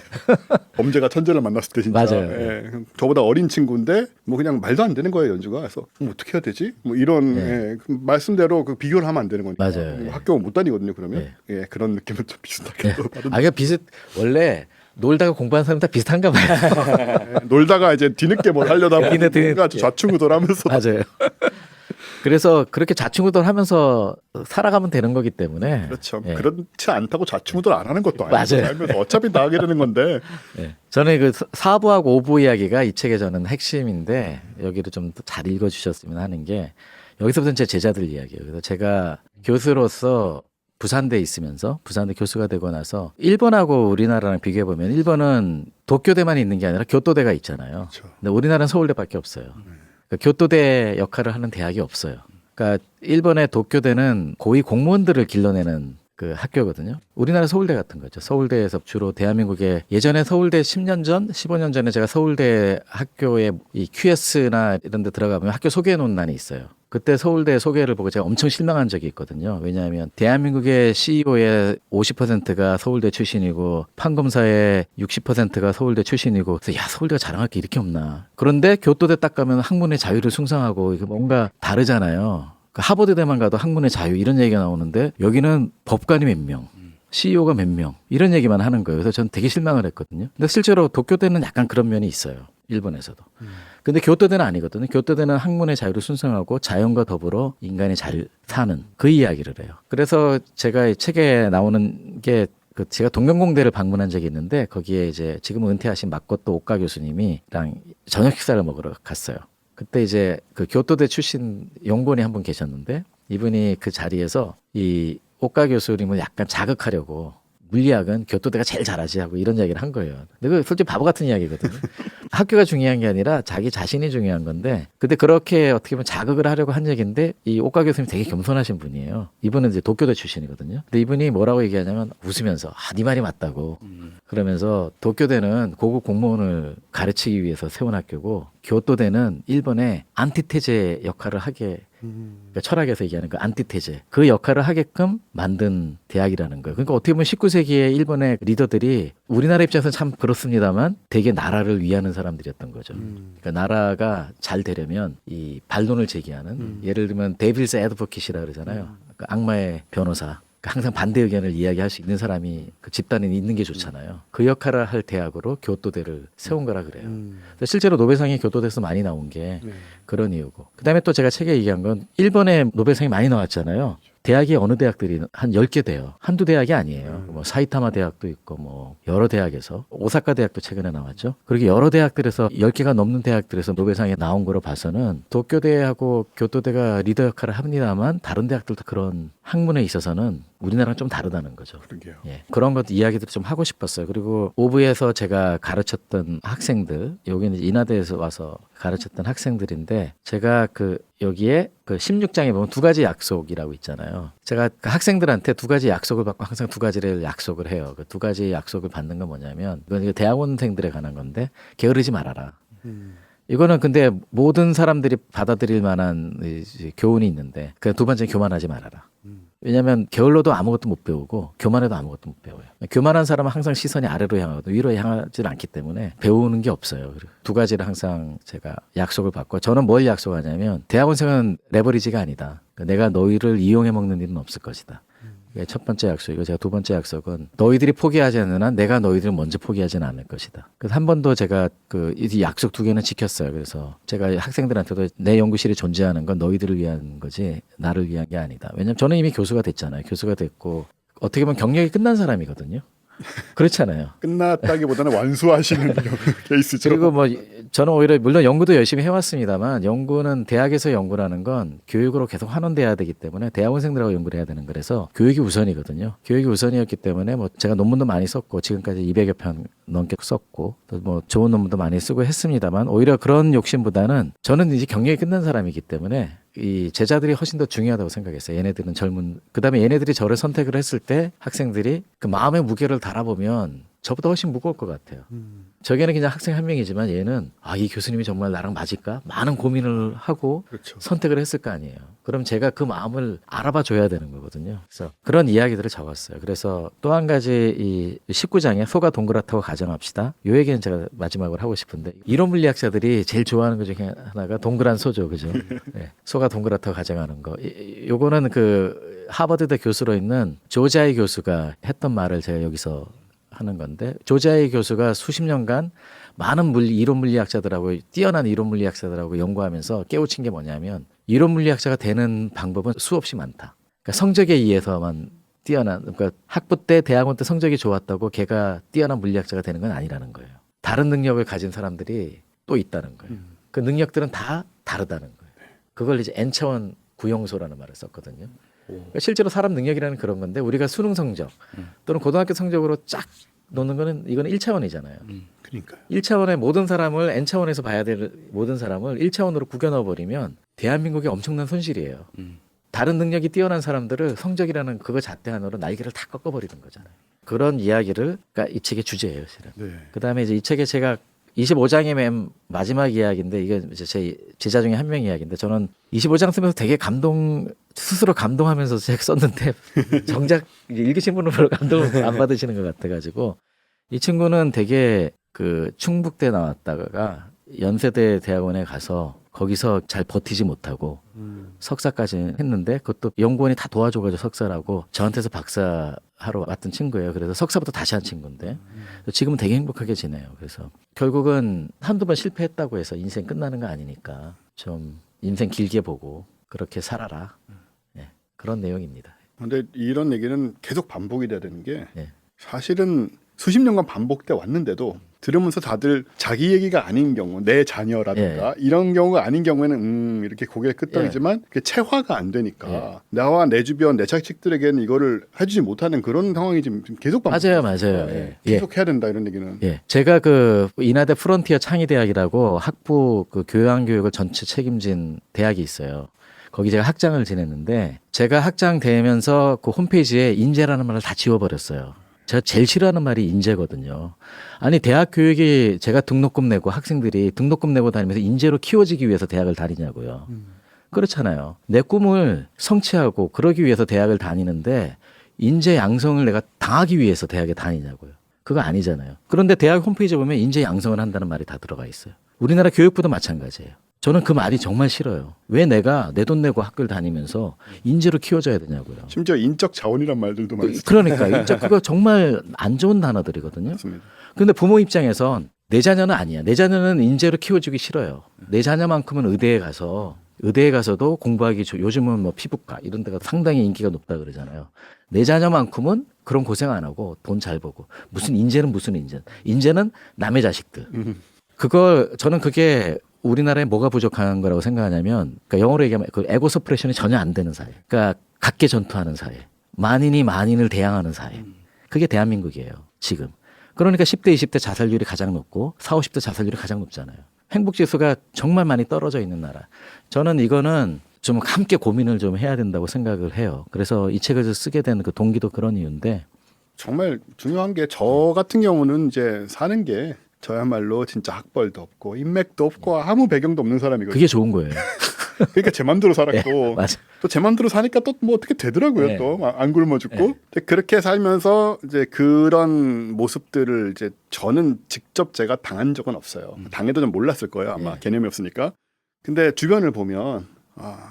Speaker 1: 범죄가 천재를 만났을 때 진짜
Speaker 2: 맞아요.
Speaker 1: 저보다 어린 친구인데 뭐 그냥 말도 안 되는 거예요. 연주가. 그래서 어떻게 해야 되지? 뭐 이런 그 말씀대로 그 비교를 하면 안 되는 거니까.
Speaker 2: 맞아요.
Speaker 1: 학교 못 다니거든요. 그러면 그런 느낌은 좀 비슷하게 또 받은.
Speaker 2: 그러니까 원래 놀다가 공부하는 사람 다 비슷한가 봐요.
Speaker 1: 놀다가 이제 뒤늦게 뭘 하려다 보니까
Speaker 2: 뒤늦게.
Speaker 1: 좌충우돌하면서
Speaker 2: 맞아요. 그래서 그렇게 좌충우돌하면서 살아가면 되는 거기 때문에
Speaker 1: 그렇죠. 그렇지 않다고 좌충우돌 안 하는 것도 아니고
Speaker 2: 맞아요.
Speaker 1: 살면서 어차피 나가게 되는 건데.
Speaker 2: 저는 그 4부하고 5부 이야기가 이 책의 저는 핵심인데 여기를 좀 잘 읽어주셨으면 하는 게 여기서부터는 제 제자들 이야기예요. 그래서 제가 교수로서 부산대에 있으면서 부산대 교수가 되고 나서 일본하고 우리나라랑 비교해 보면 일본은 도쿄대만 있는 게 아니라 교토대가 있잖아요.
Speaker 1: 그렇죠.
Speaker 2: 근데 우리나라는 서울대밖에 없어요. 그러니까 교토대 역할을 하는 대학이 없어요. 그러니까 일본의 도쿄대는 고위 공무원들을 길러내는 그 학교거든요. 우리나라 서울대 같은 거죠. 서울대에서 주로 대한민국에 예전에 서울대 10년 전, 15년 전에 제가 서울대 학교에 이 QS나 이런 데 들어가면 학교 소개해 놓은 난이 있어요. 그때 서울대 소개를 보고 제가 엄청 실망한 적이 있거든요. 왜냐하면 대한민국의 CEO의 50%가 서울대 출신이고 판검사의 60%가 서울대 출신이고 그래서 야 서울대가 자랑할 게 이렇게 없나. 그런데 교토대 딱 가면 학문의 자유를 숭상하고 이게 뭔가 다르잖아요. 하버드대만 가도 학문의 자유 이런 얘기가 나오는데 여기는 법관이 몇 명, CEO가 몇 명 이런 얘기만 하는 거예요. 그래서 전 되게 실망을 했거든요. 근데 실제로 도쿄대는 약간 그런 면이 있어요. 일본에서도. 근데 교토대는 아니거든요. 교토대는 학문의 자유를 순응하고 자연과 더불어 인간이 잘 사는 그 이야기를 해요. 그래서 제가 이 책에 나오는 게 제가 동명공대를 방문한 적이 있는데 거기에 이제 지금 은퇴하신 마코토 오카 교수님이랑 저녁 식사를 먹으러 갔어요. 그때 이제 그 교토대 출신 연구원이 한 분 계셨는데 이분이 그 자리에서 이 오카 교수님을 약간 자극하려고 물리학은 교토대가 제일 잘하지 하고 이런 이야기를 한 거예요. 근데 그 솔직히 바보 같은 이야기거든요. 학교가 중요한 게 아니라 자기 자신이 중요한 건데 근데 그렇게 어떻게 보면 자극을 하려고 한 얘기인데 이 오카 교수님 되게 겸손하신 분이에요. 이분은 이제 도쿄대 출신이거든요. 근데 이분이 뭐라고 얘기하냐면 웃으면서 네 말이 맞다고 그러면서 도쿄대는 고급 공무원을 가르치기 위해서 세운 학교고 교토대는 일본의 안티테제 역할을 하게 그러니까 철학에서 얘기하는 그 안티테제 그 역할을 하게끔 만든 대학이라는 거예요. 그러니까 어떻게 보면 19세기의 일본의 리더들이 우리나라 입장에서는 참 그렇습니다만 되게 나라를 위하는 사람들이었던 거죠. 그러니까 나라가 잘 되려면 이 반론을 제기하는 예를 들면 데빌스 애드보킷이라 그러잖아요. 그 악마의 변호사. 항상 반대 의견을 이야기할 수 있는 사람이 그 집단에 있는 게 좋잖아요. 그 역할을 할 대학으로 교토대를 세운 거라 그래요. 실제로 노벨상이 교토대에서 많이 나온 게 그런 이유고. 그다음에 또 제가 책에 얘기한 건 일본에 노벨상이 많이 나왔잖아요. 대학이 어느 대학들이 한 10개 돼요. 한두 대학이 아니에요. 뭐 사이타마 대학도 있고 뭐 여러 대학에서 오사카 대학도 최근에 나왔죠. 그렇게 여러 대학들에서 10개가 넘는 대학들에서 노벨상에 나온 거로 봐서는 도쿄대하고 교토대가 리더 역할을 합니다만 다른 대학들도 그런 학문에 있어서는 우리나라랑 좀 다르다는 거죠.
Speaker 1: 그러게요.
Speaker 2: 예, 그런 것 이야기들을 좀 하고 싶었어요. 그리고 오브에서 제가 가르쳤던 학생들, 여기는 인하대에서 와서 가르쳤던 학생들인데 제가 그 여기에 그 16장에 보면 두 가지 약속이라고 있잖아요. 제가 그 학생들한테 두 가지 약속을 받고 항상 두 가지를 약속을 해요. 그 두 가지 약속을 받는 건 뭐냐면 이건 대학원생들에 관한 건데 게으르지 말아라. 이거는 근데 모든 사람들이 받아들일 만한 교훈이 있는데 그 두 번째는 교만하지 말아라. 왜냐하면 게을러도 아무것도 못 배우고 교만해도 아무것도 못 배워요. 교만한 사람은 항상 시선이 아래로 향하거든 위로 향하지 않기 때문에 배우는 게 없어요. 두 가지를 항상 제가 약속을 받고 저는 뭘 약속하냐면 대학원생은 레버리지가 아니다. 내가 너희를 이용해 먹는 일은 없을 것이다. 그게 첫 번째 약속이고 제가 두 번째 약속은 너희들이 포기하지 않는 한 내가 너희들을 먼저 포기하지는 않을 것이다. 그래서 한 번도 제가 이 약속 두 개는 지켰어요. 그래서 제가 학생들한테도 내 연구실이 존재하는 건 너희들을 위한 거지 나를 위한 게 아니다. 왜냐하면 저는 이미 교수가 됐잖아요. 교수가 됐고 어떻게 보면 경력이 끝난 사람이거든요. 그렇잖아요.
Speaker 1: 끝났다기보다는 완수하시는 케이스죠.
Speaker 2: 그리고 뭐 저는 오히려 물론 연구도 열심히 해왔습니다만 연구는 대학에서 연구라는 건 교육으로 계속 환원돼야 되기 때문에 대학원생들하고 연구를 해야 되는 거라서 교육이 우선이거든요. 교육이 우선이었기 때문에 뭐 제가 논문도 많이 썼고 지금까지 200여 편 넘게 썼고 또 뭐 좋은 논문도 많이 쓰고 했습니다만 오히려 그런 욕심보다는 저는 이제 경력이 끝난 사람이기 때문에 이 제자들이 훨씬 더 중요하다고 생각했어요. 얘네들은 젊은 그다음에 얘네들이 저를 선택을 했을 때 학생들이 그 마음의 무게를 달아보면 저보다 훨씬 무거울 것 같아요. 저게는 그냥 학생 한 명이지만 얘는 이 교수님이 정말 나랑 맞을까? 많은 고민을 하고
Speaker 1: 그렇죠.
Speaker 2: 선택을 했을 거 아니에요. 그럼 제가 그 마음을 알아봐 줘야 되는 거거든요. 그래서 그런 이야기들을 적었어요. 그래서 또 한 가지 이 19장에 소가 동그랗다고 가정합시다. 이 얘기는 제가 마지막으로 하고 싶은데 이론 물리학자들이 제일 좋아하는 것 중에 하나가 동그란 소죠. 그죠? 네. 소가 동그랗다고 가정하는 거. 요거는 그 하버드대 교수로 있는 조자이 교수가 했던 말을 제가 여기서 하는 건데 조자이 교수가 수십 년간 많은 이론 물리학자들하고 뛰어난 이론 물리학자들하고 연구하면서 깨우친 게 뭐냐면 이론 물리학자가 되는 방법은 수없이 많다. 그러니까 성적에 의해서만 뛰어난 그러니까 학부 때 대학원 때 성적이 좋았다고 걔가 뛰어난 물리학자가 되는 건 아니라는 거예요. 다른 능력을 가진 사람들이 또 있다는 거예요. 그 능력들은 다 다르다는 거예요. 그걸 이제 N차원 구용소라는 말을 썼거든요. 그러니까 실제로 사람 능력이라는 그런 건데 우리가 수능 성적 또는 고등학교 성적으로 쫙 놓는 거는 이거는 1차원이잖아요.
Speaker 1: 그러니까요.
Speaker 2: 1차원의 모든 사람을 N차원에서 봐야 될 모든 사람을 1차원으로 구겨 넣어 버리면 대한민국이 엄청난 손실이에요. 다른 능력이 뛰어난 사람들을 성적이라는 그거 잣대하느로 날개를 다 꺾어 버리는 거잖아요. 그런 이야기를 그러니까 이 책의 주제예요, 실은.
Speaker 1: 네.
Speaker 2: 그다음에 이제 이 책에 제가 25장의 맨 마지막 이야기인데 이게 이제 제 제자 중에 한 명 이야기인데 저는 25장 쓰면서 되게 스스로 감동하면서 책 썼는데 정작 읽으신 분은 별로 감동 안 받으시는 것 같아가지고 이 친구는 되게 그 충북대 나왔다가 연세대 대학원에 가서 거기서 잘 버티지 못하고 석사까지 했는데 그것도 연구원이 다 도와줘가지고 석사라고 저한테서 박사 하러 왔던 친구예요. 그래서 석사부터 다시 한 친구인데 지금은 되게 행복하게 지내요. 그래서 결국은 한두 번 실패했다고 해서 인생 끝나는 거 아니니까 좀 인생 길게 보고 그렇게 살아라. 네, 그런 내용입니다.
Speaker 1: 근데 이런 얘기는 계속 반복이 돼야 되는 게
Speaker 2: 네.
Speaker 1: 사실은 수십 년간 반복돼 왔는데도 들으면서 다들 자기 얘기가 아닌 경우 내 자녀라든가 이런 경우가 아닌 경우에는 이렇게 고개를 끄덕이지만 그게 체화가 안 되니까 나와 내 주변 내 자식들에게는 이거를 해주지 못하는 그런 상황이 지금 계속
Speaker 2: 맞아요.
Speaker 1: 계속 해야 된다 이런 얘기는.
Speaker 2: 예, 제가 그 인하대 프론티어 창의대학이라고 학부 그 교양교육을 전체 책임진 대학이 있어요. 거기 제가 학장을 지냈는데 제가 학장 되면서 그 홈페이지에 인재라는 말을 다 지워버렸어요. 제가 제일 싫어하는 말이 인재거든요. 아니 대학 교육이 제가 등록금 내고 학생들이 등록금 내고 다니면서 인재로 키워지기 위해서 대학을 다니냐고요. 그렇잖아요. 내 꿈을 성취하고 그러기 위해서 대학을 다니는데 인재 양성을 내가 당하기 위해서 대학에 다니냐고요. 그거 아니잖아요. 그런데 대학 홈페이지에 보면 인재 양성을 한다는 말이 다 들어가 있어요. 우리나라 교육부도 마찬가지예요. 저는 그 말이 정말 싫어요. 왜 내가 내 돈 내고 학교를 다니면서 인재로 키워줘야 되냐고요.
Speaker 1: 심지어 인적 자원이란 말들도 많습니다.
Speaker 2: 그러니까 인적 그거 정말 안 좋은 단어들이거든요.
Speaker 1: 맞습니다.
Speaker 2: 그런데 부모 입장에선 내 자녀는 아니야. 내 자녀는 인재로 키워주기 싫어요. 내 자녀만큼은 의대에 가서 의대에 가서도 공부하기 요즘은 뭐 피부과 이런 데가 상당히 인기가 높다 그러잖아요. 내 자녀만큼은 그런 고생 안 하고 돈 잘 버고 무슨 인재는 인재는 남의 자식들. 그걸 저는 그게 우리나라에 뭐가 부족한 거라고 생각하냐면 그러니까 영어로 얘기하면 그 에고 서프레션이 전혀 안 되는 사회. 그러니까 각계 전투하는 사회. 만인이 만인을 대항하는 사회. 그게 대한민국이에요. 지금. 그러니까 10대, 20대 자살률이 가장 높고 40, 50대 자살률이 가장 높잖아요. 행복지수가 정말 많이 떨어져 있는 나라. 저는 이거는 좀 함께 고민을 좀 해야 된다고 생각을 해요. 그래서 이 책을 쓰게 된 그 동기도 그런 이유인데
Speaker 1: 정말 중요한 게 저 같은 경우는 이제 사는 게 저야말로 진짜 학벌도 없고 인맥도 없고 아무 배경도 없는 사람이거든요.
Speaker 2: 그게 좋은 거예요.
Speaker 1: 그러니까 제 맘대로 살았고
Speaker 2: 맞아.
Speaker 1: 또 제 맘대로 사니까 또 뭐 어떻게 되더라고요.
Speaker 2: 네.
Speaker 1: 또 안 굶어 죽고 그렇게 살면서 이제 그런 모습들을 이제 저는 직접 제가 당한 적은 없어요. 당해도 좀 몰랐을 거예요. 아마 개념이 없으니까. 근데 주변을 보면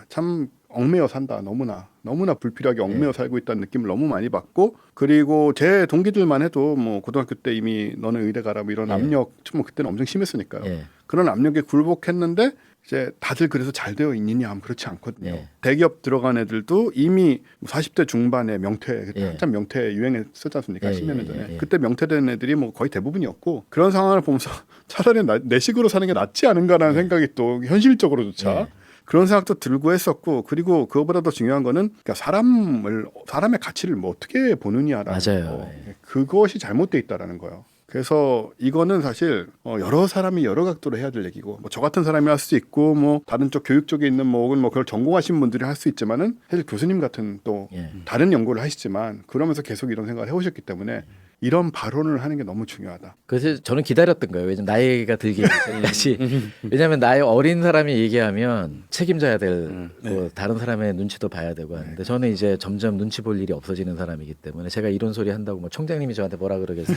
Speaker 1: 참 얽매여 산다. 너무나 불필요하게 얽매여 살고 있다는 느낌을 너무 많이 받고 그리고 제 동기들만 해도 뭐 고등학교 때 이미 너는 의대 가라 뭐 이런 압력 뭐 그때는 엄청 심했으니까요. 그런 압력에 굴복했는데 이제 다들 그래서 잘 되어 있느냐 하면 그렇지 않거든요. 대기업 들어간 애들도 이미 40대 중반에 명퇴 한참 명퇴 유행했었지 않습니까? 10년 전에. 그때 명퇴된 애들이 뭐 거의 대부분이었고 그런 상황을 보면서 차라리 내 식으로 사는 게 낫지 않은가라는 생각이 또 현실적으로조차 그런 생각도 들고 했었고 그리고 그거보다 더 중요한 거는 그러니까 사람의 가치를 뭐 어떻게 보느냐라는 거. 그것이 잘못돼 있다라는 거예요. 그래서 이거는 사실 여러 사람이 여러 각도로 해야 될 얘기고 뭐 저 같은 사람이 할 수 있고 뭐 다른 쪽 교육 쪽에 있는 뭐 혹은 뭐 그걸 전공하신 분들이 할 수 있지만은 사실 교수님 같은 또 다른 연구를 하시지만 그러면서 계속 이런 생각을 해오셨기 때문에 이런 발언을 하는 게 너무 중요하다.
Speaker 2: 그래서 저는 기다렸던 거예요. 왜냐면 나이가 들기 전까지. 왜냐하면 나이 어린 사람이 얘기하면 책임져야 될 뭐 다른 사람의 눈치도 봐야 되고 하는데 저는 이제 점점 눈치 볼 일이 없어지는 사람이기 때문에 제가 이런 소리 한다고 뭐 총장님이 저한테 뭐라 그러겠어요.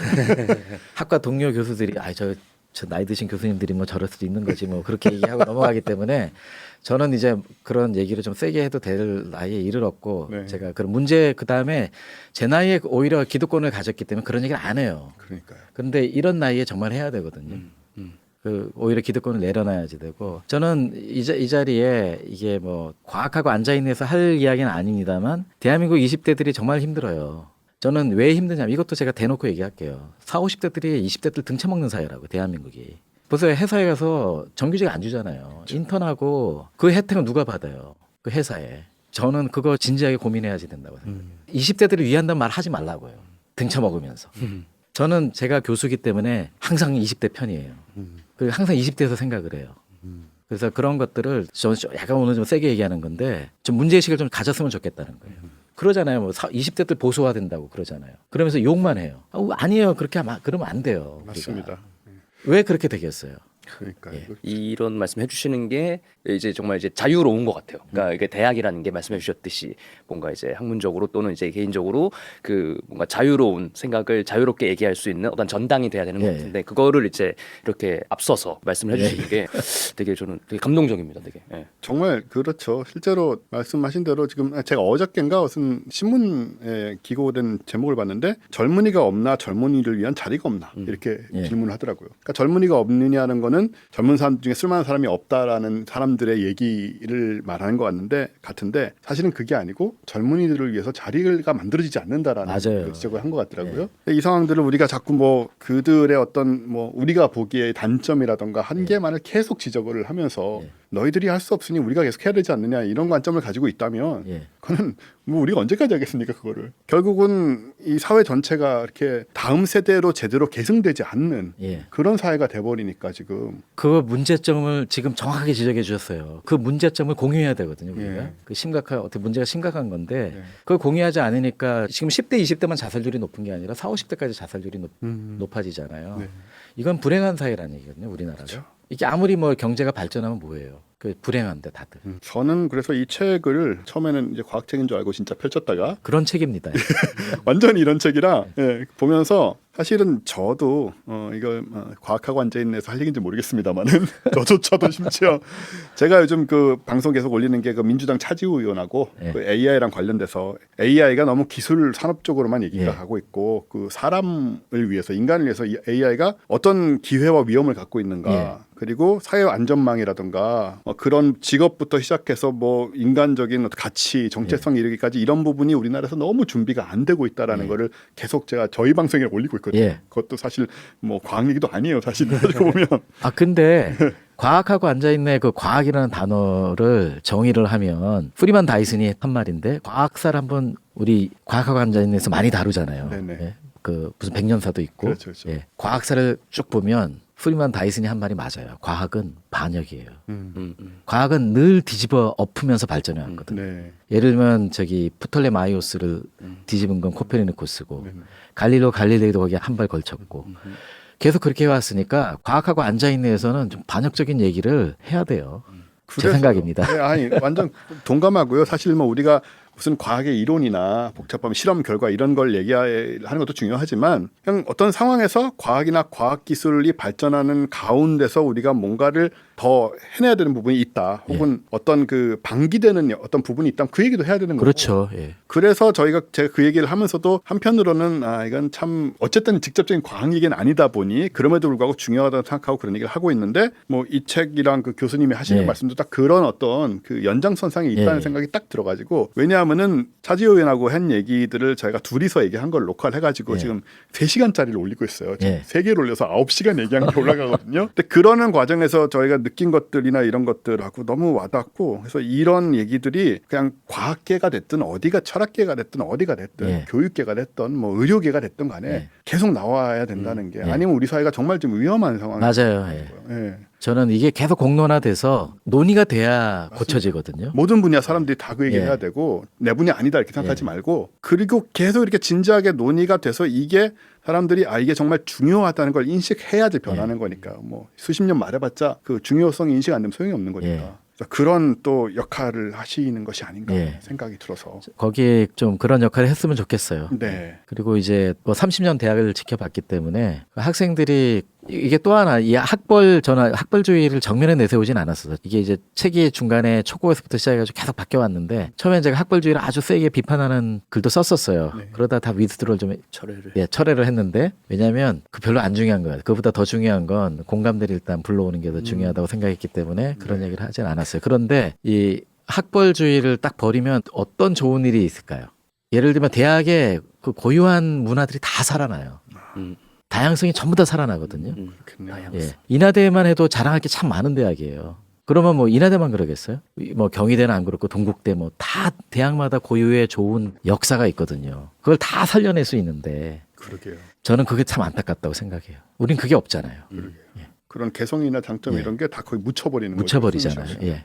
Speaker 2: 학과 동료 교수들이 저 나이 드신 교수님들이 뭐 저럴 수도 있는 거지 뭐 그렇게 얘기하고 넘어가기 때문에 저는 이제 그런 얘기를 좀 세게 해도 될 나이에 이르렀고 제가 그런 문제 그다음에 제 나이에 오히려 기득권을 가졌기 때문에 그런 얘기를 안 해요.
Speaker 1: 그러니까요.
Speaker 2: 그런데 이런 나이에 정말 해야 되거든요. 그 오히려 기득권을 내려놔야지 되고 저는 이 자리에 이게 뭐 과학하고 앉아 있는 데서 할 이야기는 아닙니다만 대한민국 20대들이 정말 힘들어요. 저는 왜 힘드냐면 이것도 제가 대놓고 얘기할게요. 40, 50대들이 20대들 등쳐먹는 사회라고 대한민국이. 보세요. 회사에 가서 정규직 안 주잖아요. 인턴하고 그 혜택은 누가 받아요? 그 회사에. 저는 그거 진지하게 고민해야지 된다고 생각해요. 20대들을 위한다는 말 하지 말라고요. 등쳐먹으면서. 저는 제가 교수기 때문에 항상 20대 편이에요. 그리고 항상 20대에서 생각을 해요. 그래서 그런 것들을 저는 약간 오늘 좀 세게 얘기하는 건데 좀 문제의식을 좀 가졌으면 좋겠다는 거예요. 그러잖아요. 뭐 20대들 보수화된다고 그러잖아요. 그러면서 욕만 해요. 아니에요. 그렇게 그러면 안 돼요.
Speaker 1: 맞습니다.
Speaker 2: 왜 그렇게 되겠어요?
Speaker 1: 그러니까
Speaker 3: 이런 말씀 해주시는 게 이제 정말 이제 자유로운 것 같아요. 그러니까 이게 대학이라는 게 말씀해 주셨듯이 뭔가 이제 학문적으로 또는 이제 개인적으로 그 뭔가 자유로운 생각을 자유롭게 얘기할 수 있는 어떤 전당이 돼야 되는 것 같은데 그거를 이제 이렇게 앞서서 말씀을 해주시는 게 되게 저는 되게 감동적입니다. 되게.
Speaker 1: 정말 그렇죠. 실제로 말씀하신 대로 지금 제가 어저께인가 무슨 신문에 기고된 제목을 봤는데 젊은이가 없나 젊은이를 위한 자리가 없나 이렇게 질문을 하더라고요. 그러니까 젊은이가 없느냐는 거는 젊은 사람 중에 쓸만한 사람이 없다라는 사람들의 얘기를 말하는 것 같은데 사실은 그게 아니고 젊은이들을 위해서 자리가 만들어지지 않는다라는 지적을 한 것 같더라고요. 이 상황들을 우리가 자꾸 뭐 그들의 어떤 뭐 우리가 보기에 단점이라던가 한계만을 계속 지적을 하면서 너희들이 할 수 없으니 우리가 계속 해야 되지 않느냐 이런 관점을 가지고 있다면 그거는 뭐 우리가 언제까지 하겠습니까 그거를. 결국은 이 사회 전체가 이렇게 다음 세대로 제대로 계승되지 않는 그런 사회가 돼버리니까 지금.
Speaker 2: 그 문제점을 지금 정확하게 지적해 주셨어요. 그 문제점을 공유해야 되거든요. 우리가. 그 어떻게 문제가 심각한 건데 그걸 공유하지 않으니까 지금 10대, 20대만 자살률이 높은 게 아니라 40, 50대까지 자살률이 높아지잖아요. 이건 불행한 사회라는 얘기거든요. 우리나라가. 그렇죠. 이게 아무리 뭐 경제가 발전하면 뭐예요? 그 불행한데 다들. 저는
Speaker 1: 그래서 이 책을 처음에는 이제 과학책인 줄 알고 진짜 펼쳤다가
Speaker 2: 그런 책입니다.
Speaker 1: 완전히 이런 책이라 보면서 사실은 저도 이걸 과학하고 앉아있는 데서 할 얘기인지 모르겠습니다만은 저조차도 심지어 제가 요즘 그 방송 계속 올리는 게 그 민주당 차지우 의원하고 그 AI랑 관련돼서 AI가 너무 기술 산업 쪽으로만 얘기가 하고 있고 그 사람을 위해서 인간을 위해서 이 AI가 어떤 기회와 위험을 갖고 있는가 그리고 사회 안전망이라든가 그런 직업부터 시작해서 뭐 인간적인 어떤 가치, 정체성 이르기까지 이런 부분이 우리나라에서 너무 준비가 안 되고 있다라는 거를 계속 제가 저희 방송에 올리고 있거든요.
Speaker 2: 예.
Speaker 1: 그것도 사실 뭐 과학 얘기도 아니에요. 사실 따지고 보면.
Speaker 2: 아 근데 과학하고 앉아있네 그 과학이라는 단어를 정의를 하면 프리만 다이슨이 한 말인데 과학사를 한번 우리 과학하고 앉아있네에서 많이 다루잖아요.
Speaker 1: 네네.
Speaker 2: 예. 그 무슨 백년사도 있고
Speaker 1: 그렇죠, 그렇죠.
Speaker 2: 예. 과학사를 쭉 보면 프리만 다이슨이 한 말이 맞아요. 과학은 반역이에요. 과학은 늘 뒤집어 엎으면서 발전해 왔거든요.
Speaker 1: 네.
Speaker 2: 예를 들면 저기 프톨레마이오스를 뒤집은 건 코페르니쿠스고
Speaker 1: 네.
Speaker 2: 갈릴레오 갈릴레이도 거기에 한 발 걸쳤고 계속 그렇게 해왔으니까 과학하고 앉아있네에서는 좀 반역적인 얘기를 해야 돼요. 제
Speaker 1: 그래서-
Speaker 2: 생각입니다.
Speaker 1: 네, 아니 완전 동감하고요. 사실 뭐 우리가 무슨 과학의 이론이나 복잡한 실험 결과 이런 걸 얘기하는 것도 중요하지만 그냥 어떤 상황에서 과학이나 과학 기술이 발전하는 가운데서 우리가 뭔가를 더 해내야 되는 부분이 있다. 혹은 어떤 그 방기되는 어떤 부분이 있다면 그 얘기도 해야 되는 거고.
Speaker 2: 그렇죠. 예.
Speaker 1: 그래서 제가 그 얘기를 하면서도 한편으로는 이건 참 어쨌든 직접적인 과학 얘기는 아니다 보니 그럼에도 불구하고 중요하다고 생각하고 그런 얘기를 하고 있는데 뭐 이 책이랑 그 교수님이 하시는
Speaker 2: 예.
Speaker 1: 말씀도 딱 그런 어떤 그 연장선상에 있다는
Speaker 2: 예.
Speaker 1: 생각이 딱 들어가지고 왜냐하면은 차지호 의원하고 한 얘기들을 저희가 둘이서 얘기한 걸 녹화를 해가지고
Speaker 2: 예.
Speaker 1: 지금 3시간짜리를 올리고 있어요. 지금
Speaker 2: 예.
Speaker 1: 3개를 올려서 9시간 얘기한 게 올라가거든요. 근데 그러는 과정에서 저희가 느낀 것들이나 이런 것들하고 너무 와닿고 그래서 이런 얘기들이 그냥 과학계가 됐든 어디가 철학계가 됐든 어디가 됐든
Speaker 2: 예.
Speaker 1: 교육계가 됐든 뭐 의료계가 됐든 간에
Speaker 2: 예.
Speaker 1: 계속 나와야 된다는 게
Speaker 2: 예.
Speaker 1: 아니면 우리 사회가 정말 좀 위험한 상황이
Speaker 2: 맞아요. 예.
Speaker 1: 예.
Speaker 2: 저는 이게 계속 공론화돼서 논의가 돼야 고쳐지거든요.
Speaker 1: 모든 분야 사람들이 다 그 얘기를
Speaker 2: 예.
Speaker 1: 해야 되고 내 분야 아니다 이렇게 생각하지 말고 그리고 계속 이렇게 진지하게 논의가 돼서 이게 사람들이 이게 정말 중요하다는 걸 인식해야지 변하는 거니까 뭐 수십 년 말해봤자 그 중요성이 인식 안 되면 소용이 없는 거니까
Speaker 2: 예.
Speaker 1: 그래서 그런 또 역할을 하시는 것이 아닌가
Speaker 2: 예.
Speaker 1: 생각이 들어서
Speaker 2: 거기에 좀 그런 역할을 했으면 좋겠어요.
Speaker 1: 네.
Speaker 2: 그리고 이제 뭐 30년 대학을 지켜봤기 때문에 학생들이 이게 또 하나 이 학벌주의를 정면에 내세우진 않았어요. 이게 이제 책이 중간에 초고에서부터 시작해가지고 계속 바뀌어왔는데 처음엔 제가 학벌주의를 아주 세게 비판하는 글도 썼었어요.
Speaker 1: 네.
Speaker 2: 그러다 다 위드드롤 좀
Speaker 3: 철회를.
Speaker 2: 철회를 했는데 왜냐하면 그 별로 안 중요한 거예요. 그보다 더 중요한 건 공감대를 일단 불러오는 게 더 중요하다고 생각했기 때문에 그런 얘기를 하진 않았어요. 그런데 이 학벌주의를 딱 버리면 어떤 좋은 일이 있을까요? 예를 들면 대학에 그 고유한 문화들이 다 살아나요.
Speaker 3: 음.
Speaker 2: 다양성이 전부 다 살아나거든요.
Speaker 1: 그렇겠네요.
Speaker 2: 예. 인하대만 해도 자랑할 게 참 많은 대학이에요. 그러면 뭐 인하대만 그러겠어요? 뭐 경희대는 안 그렇고 동국대 뭐 다 대학마다 고유의 좋은 역사가 있거든요. 그걸 다 살려낼 수 있는데
Speaker 1: 그러게요.
Speaker 2: 저는 그게 참 안타깝다고 생각해요. 우린 그게 없잖아요.
Speaker 1: 그런 개성이나 장점
Speaker 2: 예.
Speaker 1: 이런 게 다 거의 묻혀버리는 거죠.
Speaker 2: 묻혀버리잖아요. 예.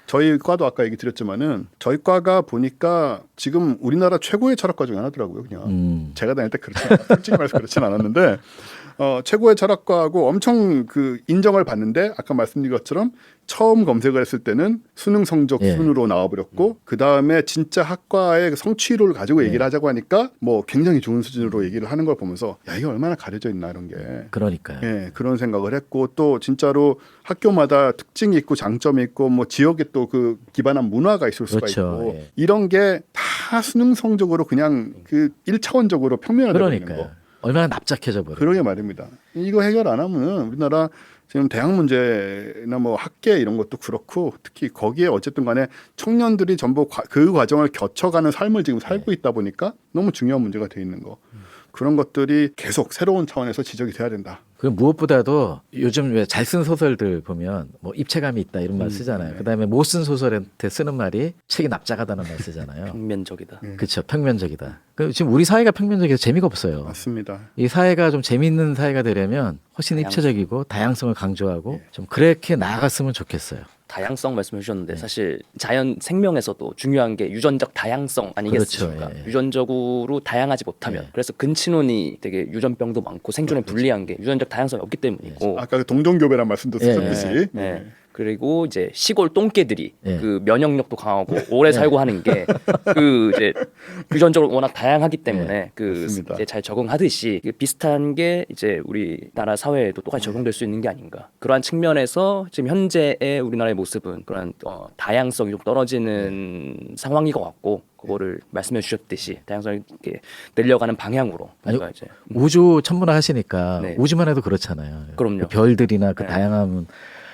Speaker 1: 저희 과도 아까 얘기 드렸지만은 저희 과가 보니까 지금 우리나라 최고의 철학과 중에 하나더라고요. 그냥 제가 다닐 때 그렇지 솔직히 말해서 그렇진 않았는데 최고의 철학과하고 엄청 그 인정을 받는데 아까 말씀드린 것처럼 처음 검색을 했을 때는 수능 성적
Speaker 2: 예.
Speaker 1: 순으로 나와버렸고 그 다음에 진짜 학과의 성취도를 가지고 얘기를 하자고 하니까 뭐 굉장히 좋은 수준으로 얘기를 하는 걸 보면서 야 이게 얼마나 가려져 있나 이런 게
Speaker 2: 그러니까요.
Speaker 1: 예, 그런 생각을 했고 또 진짜로 학교마다 특징이 있고 장점이 있고 뭐 지역에 또 그 기반한 문화가 있을 수가
Speaker 2: 그렇죠.
Speaker 1: 있고
Speaker 2: 예.
Speaker 1: 이런 게 다 수능 성적으로 그냥 그 1차원적으로 평면화되는
Speaker 2: 그러니까요.
Speaker 1: 거.
Speaker 2: 얼마나 납작해져 버려요.
Speaker 1: 그러게 말입니다. 이거 해결 안 하면은 우리나라 지금 대학 문제나 뭐 학계 이런 것도 그렇고 특히 거기에 어쨌든 간에 청년들이 전부 그 과정을 거쳐가는 삶을 지금 살고 있다 보니까 너무 중요한 문제가 돼 있는 거. 그런 것들이 계속 새로운 차원에서 지적이 돼야 된다.
Speaker 2: 그리고 무엇보다도 요즘 왜 잘 쓴 소설들 보면 뭐 입체감이 있다 이런 말 쓰잖아요. 그다음에 못 쓴 소설한테 쓰는 말이 책이 납작하다는 말 쓰잖아요.
Speaker 3: 평면적이다.
Speaker 2: 그렇죠. 평면적이다. 지금 우리 사회가 평면적이어서 재미가 없어요.
Speaker 1: 맞습니다.
Speaker 2: 이 사회가 좀 재미있는 사회가 되려면 훨씬 입체적이고 다양성을 강조하고 좀 그렇게 나아갔으면 좋겠어요.
Speaker 3: 다양성 말씀해 주셨는데 사실 자연 생명에서도 중요한 게 유전적 다양성 아니겠습니까?
Speaker 2: 그렇죠, 예.
Speaker 3: 유전적으로 다양하지 못하면
Speaker 2: 예.
Speaker 3: 그래서 근친혼이 되게 유전병도 많고 생존에 불리한 게 유전적 다양성이 없기 때문이고
Speaker 1: 아까 그 동종교배란 말씀도
Speaker 2: 예,
Speaker 1: 쓰셨듯이
Speaker 3: 예. 그리고 이제 시골 똥개들이
Speaker 2: 예.
Speaker 3: 그 면역력도 강하고 오래 살고 하는 게 그 이제 유전적으로 워낙 다양하기 때문에 그
Speaker 1: 맞습니다.
Speaker 3: 이제 잘 적응하듯이 그 비슷한 게 이제 우리나라 사회에도 똑같이 적용될 수 있는 게 아닌가. 그러한 측면에서 지금 현재의 우리나라의 모습은 그런 다양성이 좀 떨어지는 상황인 것 같고 그거를 말씀해 주셨듯이 다양성을 이렇게 늘려가는 방향으로
Speaker 2: 아니,
Speaker 3: 뭔가 이제
Speaker 2: 우주 천문학 하시니까
Speaker 3: 네.
Speaker 2: 우주만 해도 그렇잖아요.
Speaker 3: 그럼요.
Speaker 2: 그 별들이나 그
Speaker 3: 네.
Speaker 2: 다양함은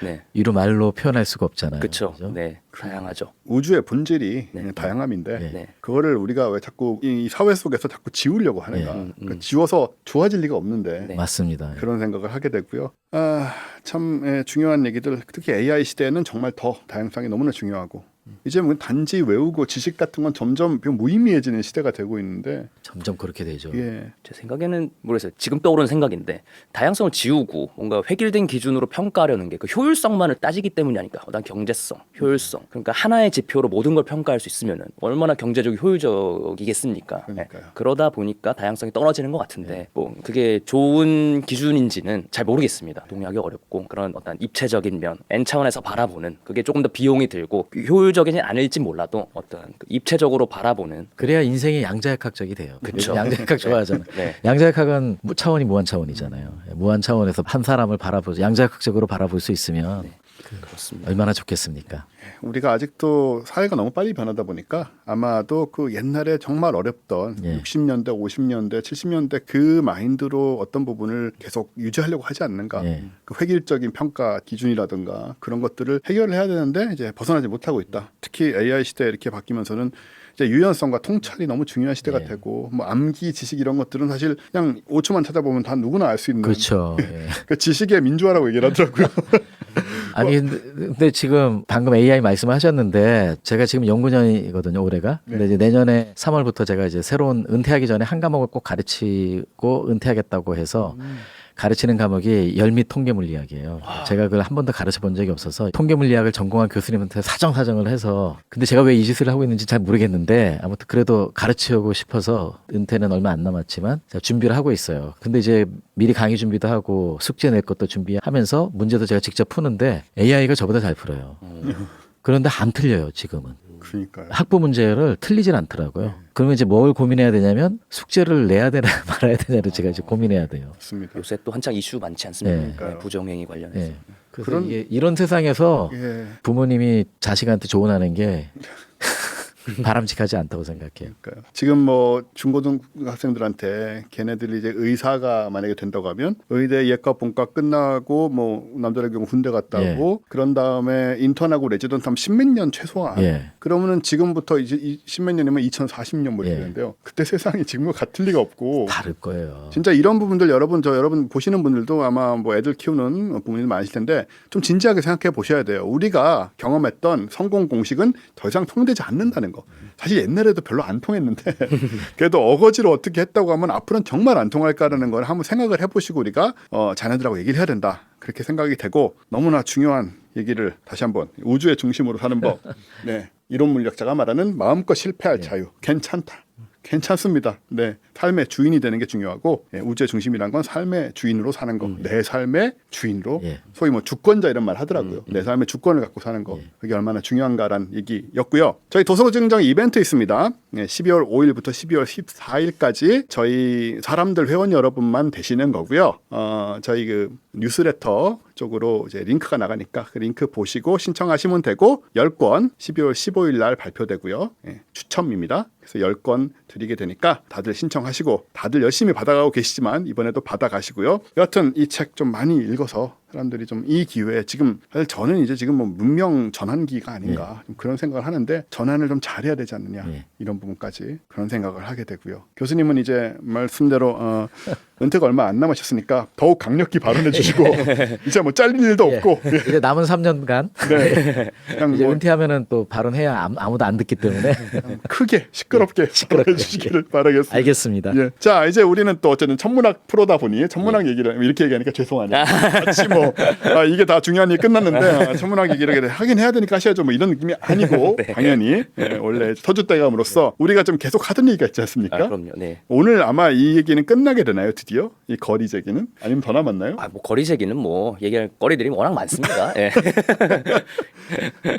Speaker 3: 네.
Speaker 2: 이루 말로 표현할 수가 없잖아요.
Speaker 3: 그렇죠.
Speaker 2: 그죠?
Speaker 3: 네. 다양하죠.
Speaker 1: 우주의 본질이
Speaker 3: 네.
Speaker 1: 다양함인데
Speaker 2: 네.
Speaker 1: 그거를 우리가 왜 자꾸 이 사회 속에서 자꾸 지우려고 하는가?
Speaker 2: 네.
Speaker 1: 그러니까 지워서 좋아질 리가 없는데
Speaker 3: 네.
Speaker 2: 맞습니다.
Speaker 1: 그런 생각을 하게 되고요. 참 중요한 얘기들, 특히 AI 시대에는 정말 더 다양성이 너무나 중요하고 이제 뭐 단지 외우고 지식 같은 건 점점 무의미해지는 시대가 되고 있는데
Speaker 2: 점점 그렇게 되죠.
Speaker 1: 예.
Speaker 3: 제 생각에는 모르겠어요. 지금 떠오르는 생각인데 다양성을 지우고 뭔가 획일된 기준으로 평가하려는 게 그 효율성만을 따지기 때문이 아닐까. 난 경제성, 효율성. 그러니까 하나의 지표로 모든 걸 평가할 수 있으면은 얼마나 경제적이고 효율적이겠습니까?
Speaker 1: 그러니까요.
Speaker 3: 네. 그러다 보니까 다양성이 떨어지는 것 같은데 뭐 그게 좋은 기준인지는 잘 모르겠습니다. 동의하기 어렵고 그런 어떤 입체적인 면, N 차원에서 바라보는 그게 조금 더 비용이 들고 효율적이지 않을지 몰라도 어떤 그 입체적으로 바라보는
Speaker 2: 그래야 인생이 양자역학적이 돼요.
Speaker 3: 그쵸.
Speaker 2: 양자역학 좋아하잖아요.
Speaker 3: 네.
Speaker 2: 양자역학은 차원이 무한 차원이잖아요. 무한 차원에서 한 사람을 바라보죠. 양자역학적으로 바라볼 수 있으면
Speaker 3: 그렇습니다.
Speaker 2: 얼마나 좋겠습니까?
Speaker 1: 우리가 아직도 사회가 너무 빨리 변하다 보니까 아마도 그 옛날에 정말 어렵던
Speaker 2: 예.
Speaker 1: 60년대, 50년대, 70년대 그 마인드로 어떤 부분을 계속 유지하려고 하지 않는가.
Speaker 2: 예.
Speaker 1: 그 획일적인 평가 기준이라든가 그런 것들을 해결을 해야 되는데 이제 벗어나지 못하고 있다. 특히 AI 시대에 이렇게 바뀌면서는 이제 유연성과 통찰이 너무 중요한 시대가
Speaker 2: 예.
Speaker 1: 되고 뭐 암기 지식 이런 것들은 사실 그냥 5초만 찾아보면 다 누구나 알 수 있는
Speaker 2: 그렇죠. 예.
Speaker 1: 그 지식의 민주화라고 얘기를 하더라고요.
Speaker 2: 아니 근데 지금 방금 AI 말씀하셨는데 제가 지금 연구년이거든요 올해가. 근데 이제 내년에 3월부터 제가 이제 새로운 은퇴하기 전에 한 과목을 꼭 가르치고 은퇴하겠다고 해서 가르치는 과목이 열및 통계물리학이에요. 제가 그걸 한 번도 가르쳐 본 적이 없어서 통계물리학을 전공한 교수님한테 사정사정을 해서 근데 제가 왜 이 짓을 하고 있는지 잘 모르겠는데 아무튼 그래도 가르치고 싶어서 은퇴는 얼마 안 남았지만 제가 준비를 하고 있어요. 근데 이제 미리 강의 준비도 하고 숙제 낼 것도 준비하면서 문제도 제가 직접 푸는데 AI가 저보다 잘 풀어요. 그런데 안 틀려요 지금은.
Speaker 1: 그러니까요.
Speaker 2: 학부 문제를 틀리질 않더라고요. 그러면 이제 뭘 고민해야 되냐면 숙제를 내야 되나 말아야 되나를 제가 이제 고민해야 돼요.
Speaker 1: 맞습니다.
Speaker 3: 요새 또 한창 이슈 많지 않습니까?
Speaker 2: 네.
Speaker 3: 네, 부정행위 관련해서.
Speaker 2: 예. 그래서 이게 이런 세상에서
Speaker 1: 예.
Speaker 2: 부모님이 자식한테 조언하는 게 바람직하지 않다고 생각해요.
Speaker 1: 그러니까요. 지금 뭐 중고등학생들한테 걔네들이 이제 의사가 만약에 된다고 하면 의대 예과 본과 끝나고 뭐 남들의 경우 군대 갔다 오고 그런 다음에 인턴하고 레지던트 하면 십몇 년 최소한.
Speaker 2: 예.
Speaker 1: 그러면은 지금부터 이제 십몇 년이면 2040년 뭐 이렇게
Speaker 2: 예.
Speaker 1: 되는데요. 그때 세상이 지금과 같을 리가 없고.
Speaker 2: 다를 거예요.
Speaker 1: 진짜 이런 부분들 여러분 보시는 분들도 아마 뭐 애들 키우는 부모님 많으실 텐데 좀 진지하게 생각해 보셔야 돼요. 우리가 경험했던 성공 공식은 더 이상 통되지 않는다는 거. 사실 옛날에도 별로 안 통했는데 그래도 어거지로 어떻게 했다고 하면 앞으로는 정말 안 통할까라는 걸 한번 생각을 해보시고 우리가 자녀들하고 얘기를 해야 된다. 그렇게 생각이 되고 너무나 중요한 얘기를 다시 한번 우주의 중심으로 사는 법. 네. 이론 물리학자가 말하는 마음껏 실패할 자유. 괜찮다. 괜찮습니다. 네, 삶의 주인이 되는 게 중요하고 우주의 중심이란 건 삶의 주인으로 사는 거. 내 삶의 주인으로 소위 뭐 주권자 이런 말 하더라고요. 내 삶의 주권을 갖고 사는 거. 그게 얼마나 중요한가라는 얘기였고요. 저희 도서증정 이벤트 있습니다. 12월 5일부터 12월 14일까지 저희 사람들 회원 여러분만 되시는 거고요. 저희 그 뉴스레터 쪽으로 이제 링크가 나가니까 그 링크 보시고 신청하시면 되고 10권 12월 15일 날 발표되고요. 추첨입니다. 그래서 10권 드리게 되니까 다들 신청하시고 다들 열심히 받아가고 계시지만 이번에도 받아가시고요. 여하튼 이 책 좀 많이 읽어서 사람들이 좀 이 기회에 지금 사실 저는 이제 지금 뭐 문명 전환기가 아닌가 좀 그런 생각을 하는데 전환을 좀 잘해야 되지 않느냐 이런 부분까지 그런 생각을 하게 되고요. 교수님은 이제 말씀대로 은퇴가 얼마 안 남으셨으니까 더욱 강력히 발언해 주시고 이제 뭐 잘릴 일도 없고
Speaker 2: 이제 남은 3년간
Speaker 1: 네. 그냥
Speaker 2: 이제
Speaker 1: 뭐
Speaker 2: 은퇴하면은 또 발언해야 아무도 안 듣기 때문에
Speaker 1: 크게 시끄럽게 발언해 주시기를 바라겠습니다.
Speaker 2: 알겠습니다.
Speaker 1: 예. 자 이제 우리는 또 어쨌든 천문학 프로다 보니 천문학 얘기를 이렇게 얘기하니까 죄송하네요. 같이 뭐 이게 다 중요한 일이 끝났는데 천문학 얘기를 이렇게 하긴 해야 되니까 하셔야죠. 뭐 이런 느낌이 아니고
Speaker 3: 네.
Speaker 1: 당연히 원래 터줏대감으로서 우리가 좀 계속 하던 얘기가 있지 않습니까?
Speaker 3: 그럼요. 네.
Speaker 1: 오늘 아마 이 얘기는 끝나게 되나요? 드디어 이 거리 제기는 아니면 더 남았나요?
Speaker 3: 뭐 거리 제기는 뭐 얘기할 거리들이 워낙 많습니다. 예.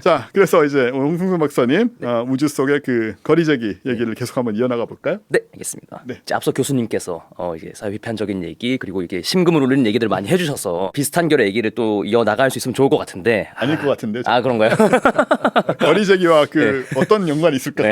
Speaker 1: 자, 그래서 이제 홍승선 박사님 우주 속의 그 거리 제기 얘기를 계속 한번 이어나가 볼까요?
Speaker 3: 네, 알겠습니다.
Speaker 1: 네.
Speaker 3: 이제 앞서 교수님께서 이게 사회 비판적인 얘기 그리고 이게 심금을 울리는 얘기들 많이 해주셔서 비슷한 결의 얘기를 또 이어 나갈 수 있으면 좋을 것 같은데
Speaker 1: 아닐 것 같은데.
Speaker 3: 그런가요?
Speaker 1: 거리 제기와 그 어떤 연관이 있을까요?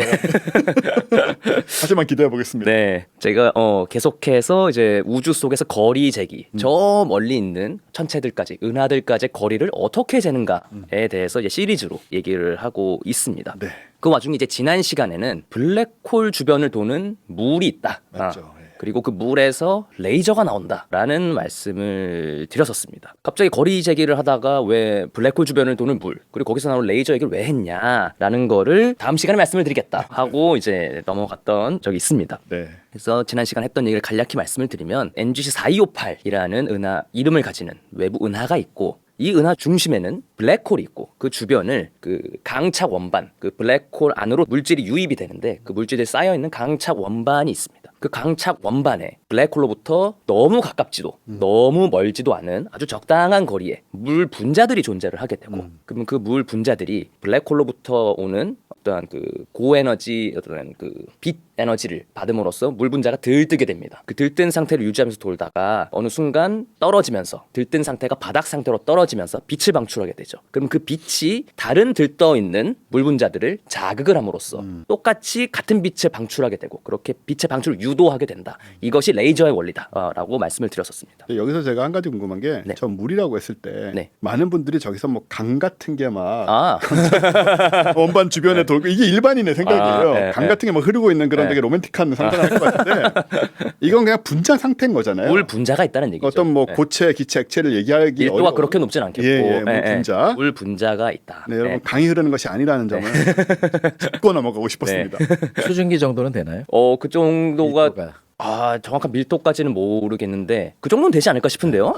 Speaker 1: 하지만 기대해 보겠습니다.
Speaker 3: 네, 제가 계속해서 이제 우주 속에서 거리 재기, 저 멀리 있는 천체들까지, 은하들까지 거리를 어떻게 재는가에 대해서 이제 시리즈로 얘기를 하고 있습니다.
Speaker 1: 네.
Speaker 3: 그 와중에 이제 지난 시간에는 블랙홀 주변을 도는 물이 있다.
Speaker 1: 맞죠.
Speaker 3: 그리고 그 물에서 레이저가 나온다라는 말씀을 드렸었습니다. 갑자기 거리 재기를 하다가 왜 블랙홀 주변을 도는 물 그리고 거기서 나오는 레이저 얘기를 왜 했냐라는 거를 다음 시간에 말씀을 드리겠다 하고 이제 넘어갔던 적이 있습니다.
Speaker 1: 네.
Speaker 3: 그래서 지난 시간 했던 얘기를 간략히 말씀을 드리면 NGC 4258이라는 은하 이름을 가지는 외부 은하가 있고 이 은하 중심에는 블랙홀이 있고 그 주변을 그 강착 원반, 그 블랙홀 안으로 물질이 유입이 되는데 그 물질이 쌓여 있는 강착 원반이 있습니다. 그 강착 원반에 블랙홀로부터 너무 가깝지도 너무 멀지도 않은 아주 적당한 거리에 물 분자들이 존재를 하게 되고 그러면 그 물 분자들이 블랙홀로부터 오는 어떠한 그 고에너지 어떤 그 빛 에너지를 받음으로써 물 분자가 들뜨게 됩니다. 그 들뜬 상태를 유지하면서 돌다가 어느 순간 떨어지면서 들뜬 상태가 바닥 상태로 떨어지면서 빛을 방출하게 되죠. 그럼 그 빛이 다른 들떠 있는 물 분자들을 자극을 함으로써 똑같이 같은 빛을 방출하게 되고 그렇게 빛의 방출을 유도하게 된다. 이것이 레이저의 원리다라고 말씀을 드렸었습니다.
Speaker 1: 여기서 제가 한 가지 궁금한 게 저 물이라고 했을 때
Speaker 3: 네.
Speaker 1: 많은 분들이 저기서 뭐 강 같은 게 막
Speaker 3: 아,
Speaker 1: 원반 주변에 돌고 이게 일반인의 생각이에요.
Speaker 3: 네,
Speaker 1: 강 같은 게 막 흐르고 있는 그런 되게 로맨틱한 상상을 할 것 같은데 이건 그냥 분자 상태인 거잖아요.
Speaker 3: 물 분자가 있다는 얘기죠.
Speaker 1: 어떤 뭐
Speaker 3: 네.
Speaker 1: 고체, 기체, 액체를 얘기하기
Speaker 3: 밀도가
Speaker 1: 어려워.
Speaker 3: 그렇게 높진 않겠고
Speaker 1: 물 분자.
Speaker 3: 물 분자가 있다.
Speaker 1: 네, 여러분 강이 흐르는 것이 아니라는 점을 짚고 넘어가고 싶었습니다.
Speaker 2: 수증기 정도는 되나요?
Speaker 3: 그 정도가
Speaker 2: 밀도가.
Speaker 3: 정확한 밀도까지는 모르겠는데 그 정도는 되지 않을까 싶은데요.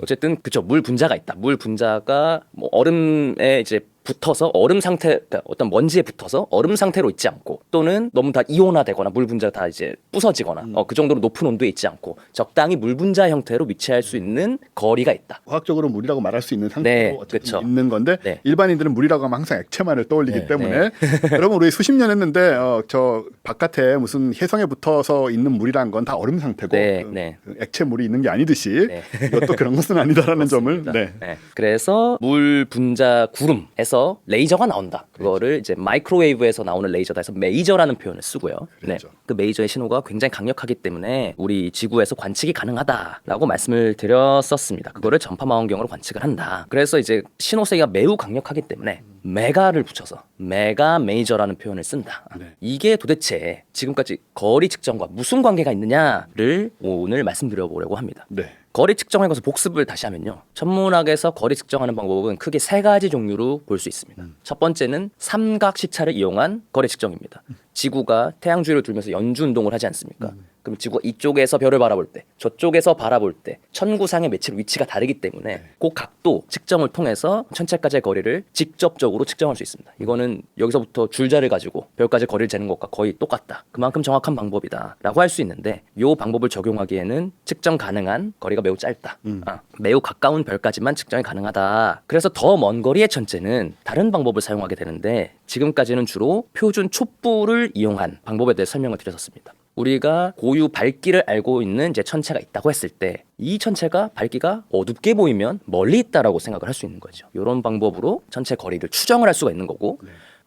Speaker 3: 어쨌든 그쵸 물 분자가 있다. 물 분자가 뭐 얼음에 이제 붙어서 얼음 상태 그러니까 어떤 먼지에 붙어서 얼음 상태로 있지 않고 또는 너무 다 이온화되거나 물 분자가 다 이제 부서지거나 그 정도로 높은 온도에 있지 않고 적당히 물 분자 형태로 위치할 수 있는 거리가 있다.
Speaker 1: 과학적으로 물이라고 말할 수 있는 상태로
Speaker 3: 네,
Speaker 1: 어쨌든
Speaker 3: 그쵸.
Speaker 1: 있는 건데
Speaker 3: 네.
Speaker 1: 일반인들은 물이라고 하면 항상 액체만을 떠올리기
Speaker 2: 네,
Speaker 1: 때문에 여러분 우리 수십 년 했는데 저 바깥에 무슨 혜성에 붙어서 있는 물이란 건 다 얼음 상태고
Speaker 3: 네,
Speaker 1: 그,
Speaker 3: 네.
Speaker 1: 그 액체 물이 있는 게 아니듯이
Speaker 3: 네.
Speaker 1: 이것도 그런 것은 아니다라는 점을 네.
Speaker 3: 그래서 물 분자 구름에서 레이저가 나온다. 그거를 이제 마이크로웨이브에서 나오는 레이저다 해서 메이저라는 표현을 쓰고요.
Speaker 1: 그렇죠.
Speaker 3: 그 메이저의 신호가 굉장히 강력하기 때문에 우리 지구에서 관측이 가능하다라고 말씀을 드렸었습니다. 그거를 전파망원경으로 관측을 한다. 그래서 이제 신호 세기가 매우 강력하기 때문에 메가를 붙여서 메가 메이저라는 표현을 쓴다.
Speaker 1: 네.
Speaker 3: 이게 도대체 지금까지 거리 측정과 무슨 관계가 있느냐를 오늘 말씀드려보려고 합니다.
Speaker 1: 네.
Speaker 3: 거리 측정에 관해서 복습을 다시 하면요. 천문학에서 거리 측정하는 방법은 크게 세 가지 종류로 볼 수 있습니다. 첫 번째는 삼각 시차를 이용한 거리 측정입니다. 지구가 태양 주위를 돌면서 연주 운동을 하지 않습니까? 그럼 지구가 이쪽에서 별을 바라볼 때, 저쪽에서 바라볼 때 천구상의 매체로 위치가 다르기 때문에 그 각도 측정을 통해서 천체까지의 거리를 직접적으로 측정할 수 있습니다. 이거는 여기서부터 줄자를 가지고 별까지 거리를 재는 것과 거의 똑같다. 그만큼 정확한 방법이다 라고 할 수 있는데 이 방법을 적용하기에는 측정 가능한 거리가 매우 짧다. 매우 가까운 별까지만 측정이 가능하다. 그래서 더 먼 거리의 천체는 다른 방법을 사용하게 되는데 지금까지는 주로 표준 촛불을 이용한 방법에 대해 설명을 드렸었습니다. 우리가 고유 밝기를 알고 있는 이제 천체가 있다고 했을 때 이 천체가 밝기가 어둡게 보이면 멀리 있다라고 생각을 할 수 있는 거죠. 이런 방법으로 천체 거리를 추정을 할 수가 있는 거고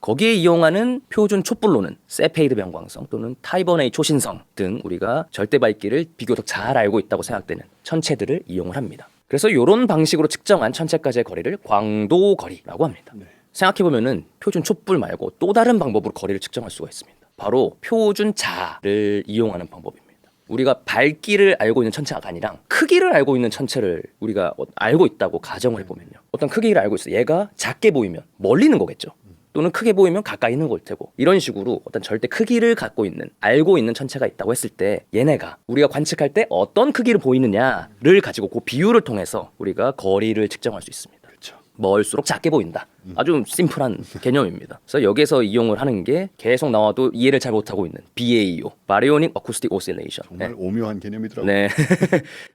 Speaker 3: 거기에 이용하는 표준 촛불로는 세페이드 변광성 또는 타이버네이 초신성 등 우리가 절대 밝기를 비교적 잘 알고 있다고 생각되는 천체들을 이용을 합니다. 그래서 이런 방식으로 측정한 천체까지의 거리를 광도거리라고 합니다. 생각해보면은 표준 촛불 말고 또 다른 방법으로 거리를 측정할 수가 있습니다. 바로 표준 자를 이용하는 방법입니다. 우리가 밝기를 알고 있는 천체가 아니라 크기를 알고 있는 천체를 우리가 알고 있다고 가정을 해보면요. 어떤 크기를 알고 있어요. 얘가 작게 보이면 멀리 있는 거겠죠. 또는 크게 보이면 가까이 있는 걸 테고 이런 식으로 어떤 절대 크기를 갖고 있는 알고 있는 천체가 있다고 했을 때 얘네가 우리가 관측할 때 어떤 크기를 보이느냐를 가지고 그 비율을 통해서 우리가 거리를 측정할 수 있습니다.
Speaker 1: 그렇죠.
Speaker 3: 멀수록 작게 보인다. 아주 심플한 개념입니다. 그래서 여기서 이용을 하는 게 계속 나와도 이해를 잘 못하고 있는 BAO, Baryonic Acoustic Oscillation.
Speaker 1: 정말 오묘한 개념이더라고요.
Speaker 3: 네.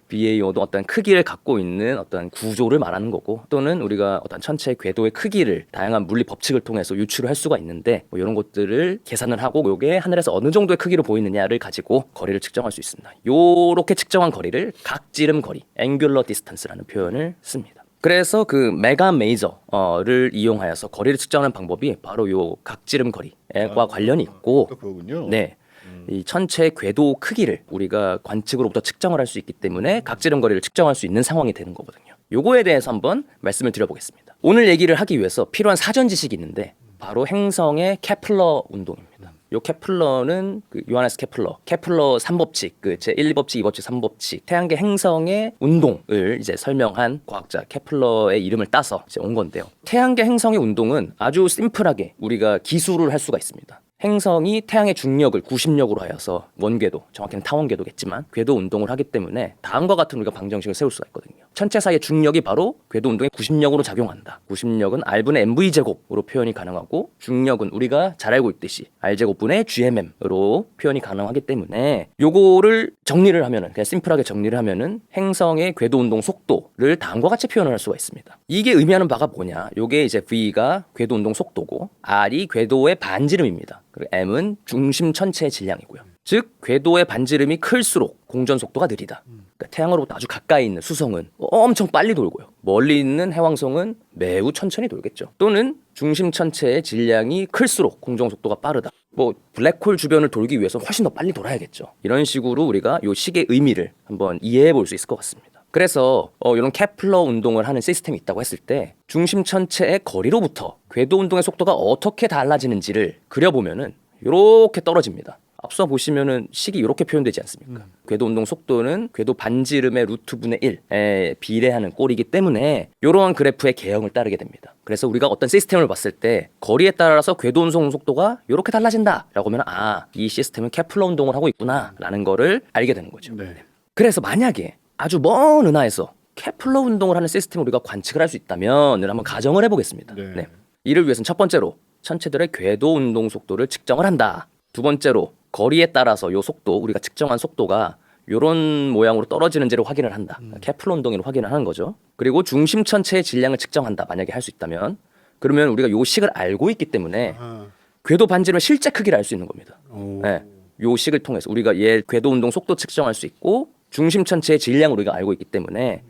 Speaker 3: BAO도 어떤 크기를 갖고 있는 어떤 구조를 말하는 거고 또는 우리가 어떤 천체의 궤도의 크기를 다양한 물리 법칙을 통해서 유추를 할 수가 있는데 뭐 이런 것들을 계산을 하고 요게 하늘에서 어느 정도의 크기로 보이느냐를 가지고 거리를 측정할 수 있습니다. 요렇게 측정한 거리를 각지름 거리, Angular Distance라는 표현을 씁니다. 그래서 그 메가 메이저를 이용하여서 거리를 측정하는 방법이 바로 요 각지름 거리과 관련이 있고
Speaker 1: 또 그거군요.
Speaker 3: 네. 이 천체의 궤도 크기를 우리가 관측으로부터 측정을 할 수 있기 때문에 각지름 거리를 측정할 수 있는 상황이 되는 거거든요. 요거에 대해서 한번 말씀을 드려보겠습니다. 오늘 얘기를 하기 위해서 필요한 사전 지식이 있는데 바로 행성의 케플러 운동입니다. 요 케플러는 그 요하네스 케플러 3법칙, 그 제 1, 2법칙, 2법칙, 3법칙, 태양계 행성의 운동을 이제 설명한 과학자 케플러의 이름을 따서 이제 온 건데요. 태양계 행성의 운동은 아주 심플하게 우리가 기술을 할 수가 있습니다. 행성이 태양의 중력을 구심력으로 하여서 원궤도, 정확히는 타원궤도겠지만 궤도 운동을 하기 때문에 다음과 같은 우리가 방정식을 세울 수가 있거든요. 천체 사이의 중력이 바로 궤도 운동의 구심력으로 작용한다. 구심력은 R분의 mv 제곱으로 표현이 가능하고 중력은 우리가 잘 알고 있듯이 R 제곱분의 gmm으로 표현이 가능하기 때문에 요거를 정리를 하면은 그냥 심플하게 정리를 하면은 행성의 궤도 운동 속도를 다음과 같이 표현을 할 수가 있습니다. 이게 의미하는 바가 뭐냐? 요게 이제 V가 궤도 운동 속도고 R이 궤도의 반지름입니다. 그리고 m은 중심 천체의 질량이고요. 즉 궤도의 반지름이 클수록 공전 속도가 느리다. 그러니까 태양으로부터 아주 가까이 있는 수성은 엄청 빨리 돌고요. 멀리 있는 해왕성은 매우 천천히 돌겠죠. 또는 중심 천체의 질량이 클수록 공전 속도가 빠르다. 뭐 블랙홀 주변을 돌기 위해서 훨씬 더 빨리 돌아야겠죠. 이런 식으로 우리가 이 식의 의미를 한번 이해해 볼 수 있을 것 같습니다. 그래서 이런 케플러 운동을 하는 시스템이 있다고 했을 때 중심 천체의 거리로부터 궤도 운동의 속도가 어떻게 달라지는지를 그려보면은 이렇게 떨어집니다. 앞서 보시면은 식이 이렇게 표현되지 않습니까? 궤도 운동 속도는 궤도 반지름의 루트분의 1에 비례하는 꼴이기 때문에 이러한 그래프의 개형을 따르게 됩니다. 그래서 우리가 어떤 시스템을 봤을 때 거리에 따라서 궤도 운동 속도가 이렇게 달라진다 라고 하면 이 시스템은 케플러 운동을 하고 있구나 라는 거를 알게 되는 거죠.
Speaker 1: 네.
Speaker 3: 그래서 만약에 아주 먼 은하에서 케플러 운동을 하는 시스템을 우리가 관측을 할 수 있다면 한번 가정을 해보겠습니다.
Speaker 1: 네.
Speaker 3: 네. 이를 위해서는 첫 번째로 천체들의 궤도 운동 속도를 측정을 한다. 두 번째로 거리에 따라서 요 속도, 우리가 측정한 속도가 요런 모양으로 떨어지는지를 확인을 한다. 케플러 운동으로 확인을 하는 거죠. 그리고 중심 천체의 질량을 측정한다. 만약에 할 수 있다면 그러면 우리가 요 식을 알고 있기 때문에 궤도 반지름의 실제 크기를 알 수 있는 겁니다. 네. 요 식을 통해서 우리가 얘 궤도 운동 속도 측정할 수 있고 중심 천체의 질량을 우리가 알고 있기 때문에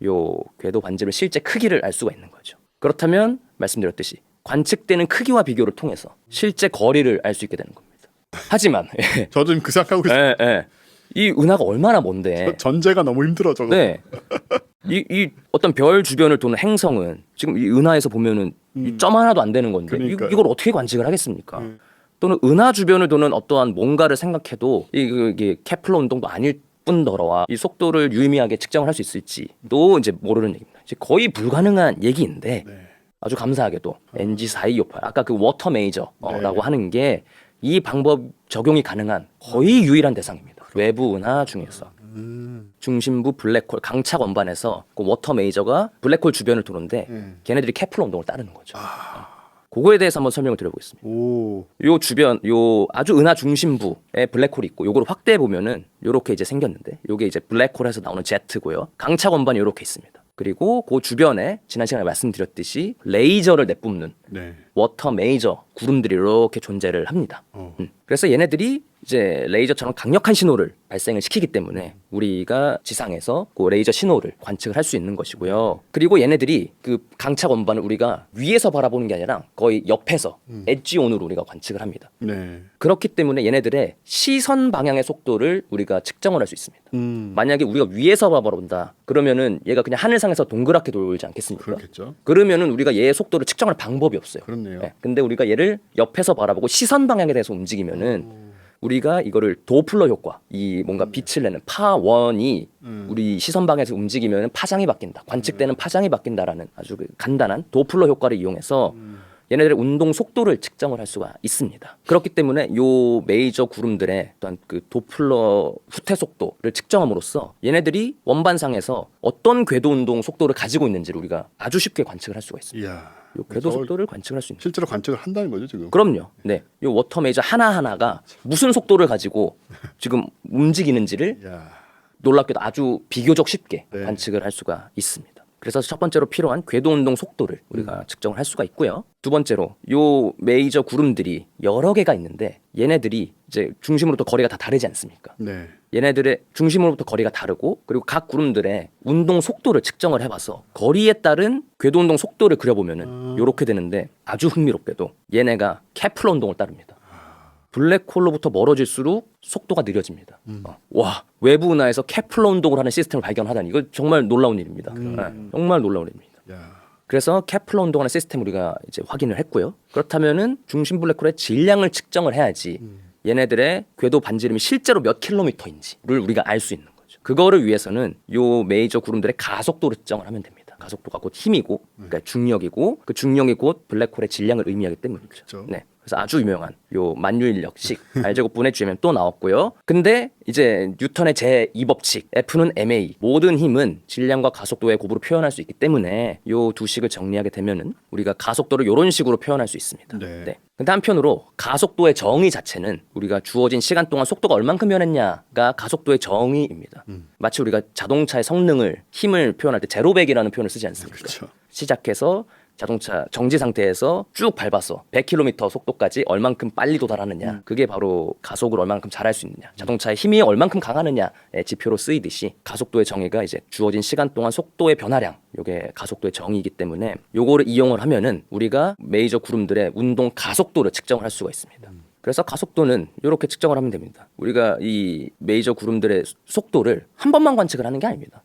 Speaker 3: 요 궤도 반지름의 실제 크기를 알 수가 있는 거죠. 그렇다면 말씀드렸듯이 관측되는 크기와 비교를 통해서 실제 거리를 알 수 있게 되는 겁니다. 하지만
Speaker 1: 저도 지금 그 생각하고 있어요.
Speaker 3: 이 은하가 얼마나 먼데
Speaker 1: 전제가 너무 힘들어 저거.
Speaker 3: 네. 이 어떤 별 주변을 도는 행성은 지금 이 은하에서 보면은 이 점 하나도 안 되는 건데
Speaker 1: 그러니까요.
Speaker 3: 이걸 어떻게 관측을 하겠습니까? 또는 은하 주변을 도는 어떠한 뭔가를 생각해도 이게 케플러 운동도 아닐 뿐더러와 이 속도를 유의미하게 측정을 할 수 있을지도 이제 모르는 얘기입니다. 이제 거의 불가능한 얘기인데
Speaker 1: 네.
Speaker 3: 아주 감사하게도 NG4258 아까 그 워터 메이저라고
Speaker 1: 네.
Speaker 3: 하는 게 이 방법 적용이 가능한 거의 유일한 대상입니다. 외부 은하 중에서 중심부 블랙홀 강착 원반에서 그 워터 메이저가 블랙홀 주변을 도는데 걔네들이 케플러 운동을 따르는 거죠. 그거에 대해서 한번 설명을 드려보겠습니다.
Speaker 1: 오.
Speaker 3: 요 주변 요 아주 은하 중심부에 블랙홀이 있고 요거를 확대해 보면은 요렇게 이제 생겼는데 요게 이제 블랙홀에서 나오는 제트고요. 강착 원반이 요렇게 있습니다. 그리고 그 주변에 지난 시간에 말씀드렸듯이 레이저를 내뿜는
Speaker 1: 네.
Speaker 3: 워터 메이저 구름들이 이렇게 존재를 합니다. 그래서 얘네들이 이제 레이저처럼 강력한 신호를 발생을 시키기 때문에 우리가 지상에서 그 레이저 신호를 관측을 할 수 있는 것이고요. 그리고 얘네들이 그 강착 원반을 우리가 위에서 바라보는 게 아니라 거의 옆에서 엣지온으로 우리가 관측을 합니다.
Speaker 1: 네.
Speaker 3: 그렇기 때문에 얘네들의 시선 방향의 속도를 우리가 측정을 할 수 있습니다. 만약에 우리가 위에서 바라본다 그러면은 얘가 그냥 하늘상에서 동그랗게 돌지 않겠습니까?
Speaker 1: 그렇겠죠.
Speaker 3: 그러면은 우리가 얘의 속도를 측정할 방법이 없어요.
Speaker 1: 그렇네요.
Speaker 3: 네. 근데 우리가 얘를 옆에서 바라보고 시선 방향에 대해서 움직이면은 우리가 이거를 도플러 효과, 이 뭔가 빛을 내는 파원이 우리 시선 방향에서 움직이면 파장이 바뀐다. 관측되는 파장이 바뀐다라는 아주 그 간단한 도플러 효과를 이용해서 얘네들의 운동 속도를 측정을 할 수가 있습니다. 그렇기 때문에 요 메이저 구름들의 어떤 그 도플러 후퇴 속도를 측정함으로써 얘네들이 원반상에서 어떤 궤도 운동 속도를 가지고 있는지를 우리가 아주 쉽게 관측을 할 수가 있습니다.
Speaker 1: 이야.
Speaker 3: 요 궤도
Speaker 1: 저걸
Speaker 3: 속도를 관측할 수 있는.
Speaker 1: 실제로 관측을 한다는 거죠 지금.
Speaker 3: 그럼요. 네. 요 워터 메이저 하나하나가 무슨 속도를 가지고 지금 움직이는지를
Speaker 1: 이야.
Speaker 3: 놀랍게도 아주 비교적 쉽게
Speaker 1: 네.
Speaker 3: 관측을 할 수가 있습니다. 그래서 첫 번째로 필요한 궤도 운동 속도를 우리가 측정을 할 수가 있고요. 두 번째로 요 메이저 구름들이 여러 개가 있는데 얘네들이 이제 중심으로부터 거리가 다 다르지 않습니까?
Speaker 1: 네.
Speaker 3: 얘네들의 중심으로부터 거리가 다르고 그리고 각 구름들의 운동 속도를 측정을 해봐서 거리에 따른 궤도 운동 속도를 그려보면은 요렇게 되는데 아주 흥미롭게도 얘네가 케플러 운동을 따릅니다. 블랙홀로부터 멀어질수록 속도가 느려집니다. 와, 외부 은하에서 케플러 운동을 하는 시스템을 발견하다니 이거 정말 놀라운 일입니다. 네, 정말 놀라운 일입니다.
Speaker 1: 야.
Speaker 3: 그래서 케플러 운동하는 시스템 우리가 이제 확인을 했고요. 그렇다면은 중심 블랙홀의 질량을 측정을 해야지 얘네들의 궤도 반지름이 실제로 몇 킬로미터인지를 우리가 알 수 있는 거죠. 그거를 위해서는 요 메이저 구름들의 가속도를 측정을 하면 됩니다. 가속도가 곧 힘이고, 그러니까 중력이고, 그 중력이 곧 블랙홀의 질량을 의미하기 때문이죠.
Speaker 1: 그렇죠.
Speaker 3: 네. 그래서 아주 유명한 요 만유인력식 R제곱분의 G면 또 나왔고요. 근데 이제 뉴턴의 제2법칙 F는 ma 모든 힘은 질량과 가속도의 곱으로 표현할 수 있기 때문에 요 두 식을 정리하게 되면은 우리가 가속도를 이런 식으로 표현할 수 있습니다.
Speaker 1: 네.
Speaker 3: 근데 한편으로 가속도의 정의 자체는 우리가 주어진 시간 동안 속도가 얼만큼 변했냐가 가속도의 정의입니다. 마치 우리가 자동차의 성능을 힘을 표현할 때 제로백이라는 표현을 쓰지 않습니까?
Speaker 1: 그렇죠.
Speaker 3: 시작해서 자동차 정지 상태에서 쭉 밟아서 100km 속도까지 얼만큼 빨리 도달하느냐 그게 바로 가속을 얼만큼 잘할 수 있느냐 자동차의 힘이 얼만큼 강하느냐의 지표로 쓰이듯이 가속도의 정의가 이제 주어진 시간 동안 속도의 변화량 요게 가속도의 정의이기 때문에 요거를 이용을 하면은 우리가 메이저 구름들의 운동 가속도를 측정을 할 수가 있습니다. 그래서 가속도는 이렇게 측정을 하면 됩니다. 우리가 이 메이저 구름들의 속도를 한 번만 관측을 하는 게 아닙니다.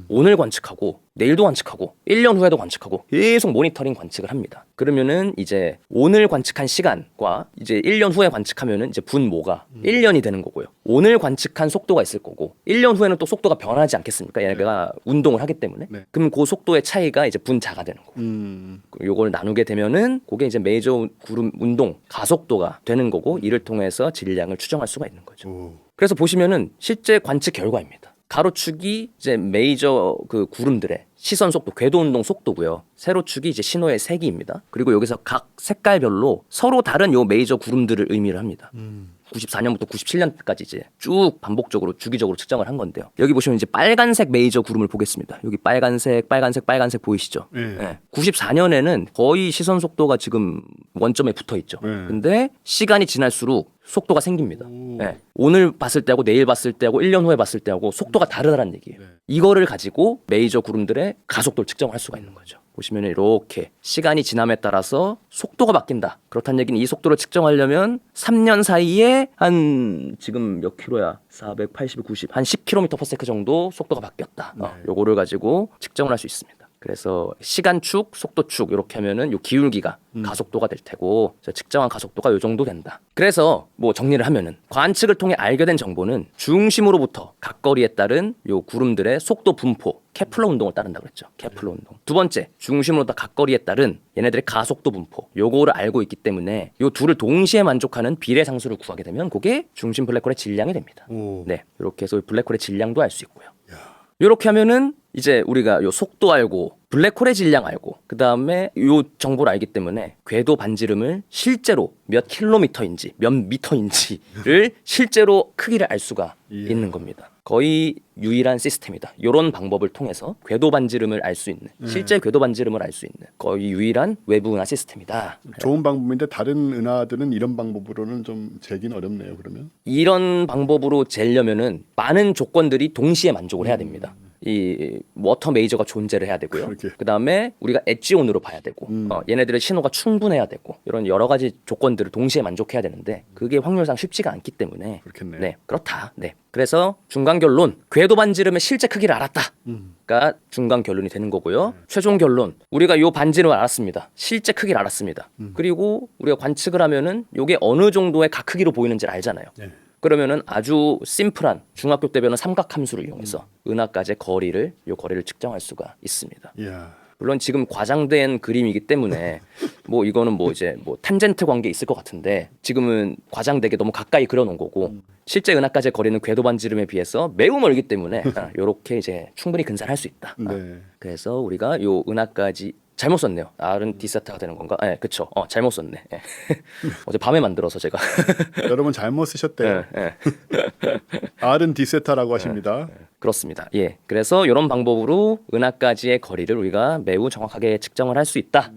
Speaker 3: 오늘 관측하고 내일도 관측하고 1년 후에도 관측하고 계속 모니터링 관측을 합니다. 그러면은 이제 오늘 관측한 시간과 이제 1년 후에 관측하면은 이제 분모가 1년이 되는 거고요. 오늘 관측한 속도가 있을 거고 1년 후에는 또 속도가 변하지 않겠습니까? 얘가 운동을 하기 때문에.
Speaker 1: 네.
Speaker 3: 그럼 그 속도의 차이가 이제 분자가 되는 거고. 요걸 나누게 되면은 그게 이제 메이저 구름 운동 가속도가 되는 거고 이를 통해서 질량을 추정할 수가 있는 거죠.
Speaker 1: 오.
Speaker 3: 그래서 보시면은 실제 관측 결과입니다. 가로축이 이제 메이저 그 구름들의 시선 속도, 궤도 운동 속도고요. 세로축이 이제 신호의 세기입니다. 그리고 여기서 각 색깔별로 서로 다른 요 메이저 구름들을 의미를 합니다. 94년부터 97년까지 이제 쭉 반복적으로 주기적으로 측정을 한 건데요. 여기 보시면 이제 빨간색 메이저 구름을 보겠습니다. 여기 빨간색 보이시죠?
Speaker 1: 네.
Speaker 3: 94년에는 거의 시선 속도가 지금 원점에 붙어 있죠.
Speaker 1: 네.
Speaker 3: 근데 시간이 지날수록 속도가 생깁니다. 네. 오늘 봤을 때하고 내일 봤을 때하고 1년 후에 봤을 때하고 속도가 다르다는 얘기예요. 이거를 가지고 메이저 구름들의 가속도를 측정할 수가 있는 거죠. 보시면 이렇게 시간이 지남에 따라서 속도가 바뀐다. 그렇다는 얘기는 이 속도를 측정하려면 3년 사이에 한 지금 몇 킬로야? 480, 90, 한 10km/s 정도 속도가 바뀌었다. 요거를 가지고 측정을 할 수 있습니다. 그래서 시간축, 속도축 이렇게 하면은 요 기울기가 가속도가 될 테고 측정한 가속도가 요 정도 된다. 그래서 뭐 정리를 하면은 관측을 통해 알게 된 정보는 중심으로부터 각거리에 따른 요 구름들의 속도 분포 케플러 운동을 따른다고 그랬죠. 케플러 운동. 두 번째, 중심으로부터 각거리에 따른 얘네들의 가속도 분포 요거를 알고 있기 때문에 요 둘을 동시에 만족하는 비례 상수를 구하게 되면 그게 중심 블랙홀의 질량이 됩니다.
Speaker 1: 오.
Speaker 3: 네, 이렇게 해서 블랙홀의 질량도 알 수 있고요. 이렇게 하면은 이제 우리가 요 속도 알고 블랙홀의 질량 알고 그 다음에 요 정보를 알기 때문에 궤도 반지름을 실제로 몇 킬로미터인지 몇 미터인지를 실제로 크기를 알 수가 있는 겁니다. 거의 유일한 시스템이다. 이런 방법을 통해서 궤도 반지름을 알 수 있는 실제 궤도 반지름을 알 수 있는 거의 유일한 외부 은하 시스템이다.
Speaker 1: 좋은 방법인데 다른 은하들은 이런 방법으로는 좀 재기는 어렵네요. 그러면
Speaker 3: 이런 방법으로 재려면은 많은 조건들이 동시에 만족을 해야 됩니다. 이 워터 메이저가 존재를 해야 되고요.
Speaker 1: 그렇게.
Speaker 3: 그다음에 우리가 엣지온으로 봐야 되고 얘네들의 신호가 충분해야 되고 이런 여러 가지 조건들을 동시에 만족해야 되는데 그게 확률상 쉽지가 않기 때문에
Speaker 1: 그렇겠네.
Speaker 3: 네, 그렇다. 네. 그래서 중간 결론 궤도 반지름의 실제 크기를 알았다가 중간 결론이 되는 거고요. 최종 결론 우리가 요 반지름을 알았습니다. 실제 크기를 알았습니다. 그리고 우리가 관측을 하면은 요게 어느 정도의 각 크기로 보이는지를 알잖아요.
Speaker 1: 네.
Speaker 3: 그러면은 아주 심플한 중학교 때 배우는 삼각함수를 이용해서 은하까지의 거리를 측정할 수가 있습니다.
Speaker 1: 이야.
Speaker 3: 물론 지금 과장된 그림이기 때문에 뭐 이거는 뭐 이제 뭐 탄젠트 관계 있을 것 같은데 지금은 과장되게 너무 가까이 그려놓은 거고 실제 은하까지의 거리는 궤도 반지름에 비해서 매우 멀기 때문에 이렇게 이제 충분히 근사할 수 있다.
Speaker 1: 네.
Speaker 3: 그래서 우리가 요 은하까지 잘못 썼네요. R은 D세타가 되는 건가? 네, 그쵸. 잘못 썼네. 예. 어제 밤에 만들어서 제가.
Speaker 1: 여러분 잘못 쓰셨대요.
Speaker 3: 예.
Speaker 1: R은 D세타라고 하십니다.
Speaker 3: 그렇습니다. 예. 그래서 이런 방법으로 은하까지의 거리를 우리가 매우 정확하게 측정을 할 수 있다.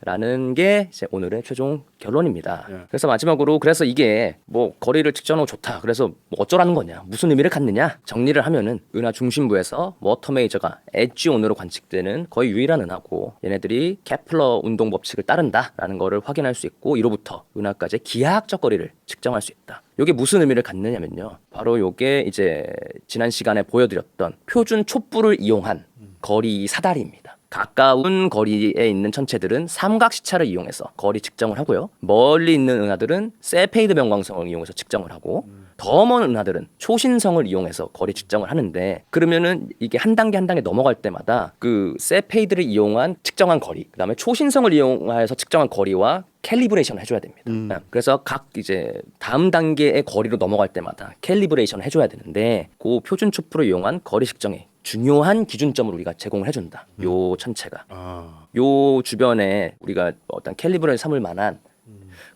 Speaker 3: 라는 게 이제 오늘의 최종 결론입니다.
Speaker 1: 예.
Speaker 3: 그래서 마지막으로 그래서 이게 뭐 거리를 측정하고 좋다. 그래서 뭐 어쩌라는 거냐? 무슨 의미를 갖느냐? 정리를 하면은 은하 중심부에서 워터 메이저가 엣지 온으로 관측되는 거의 유일한 은하고 얘네들이 케플러 운동 법칙을 따른다라는 거를 확인할 수 있고 이로부터 은하까지의 기하학적 거리를 측정할 수 있다. 이게 무슨 의미를 갖느냐면요. 바로 요게 이제 지난 시간에 보여드렸던 표준 촛불을 이용한 거리 사다리입니다. 가까운 거리에 있는 천체들은 삼각시차를 이용해서 거리 측정을 하고요. 멀리 있는 은하들은 세페이드 명광성을 이용해서 측정을 하고 더 먼 은하들은 초신성을 이용해서 거리 측정을 하는데 그러면은 이게 한 단계 한 단계 넘어갈 때마다 그 세페이드를 이용한 측정한 거리 그다음에 초신성을 이용해서 측정한 거리와 캘리브레이션을 해줘야 됩니다. 그래서 각 이제 다음 단계의 거리로 넘어갈 때마다 캘리브레이션을 해줘야 되는데 그 표준 촛불을 이용한 거리 측정에 중요한 기준점을 우리가 제공을 해준다. 요 천체가. 요 주변에 우리가 어떤 캘리브레이션 삼을 만한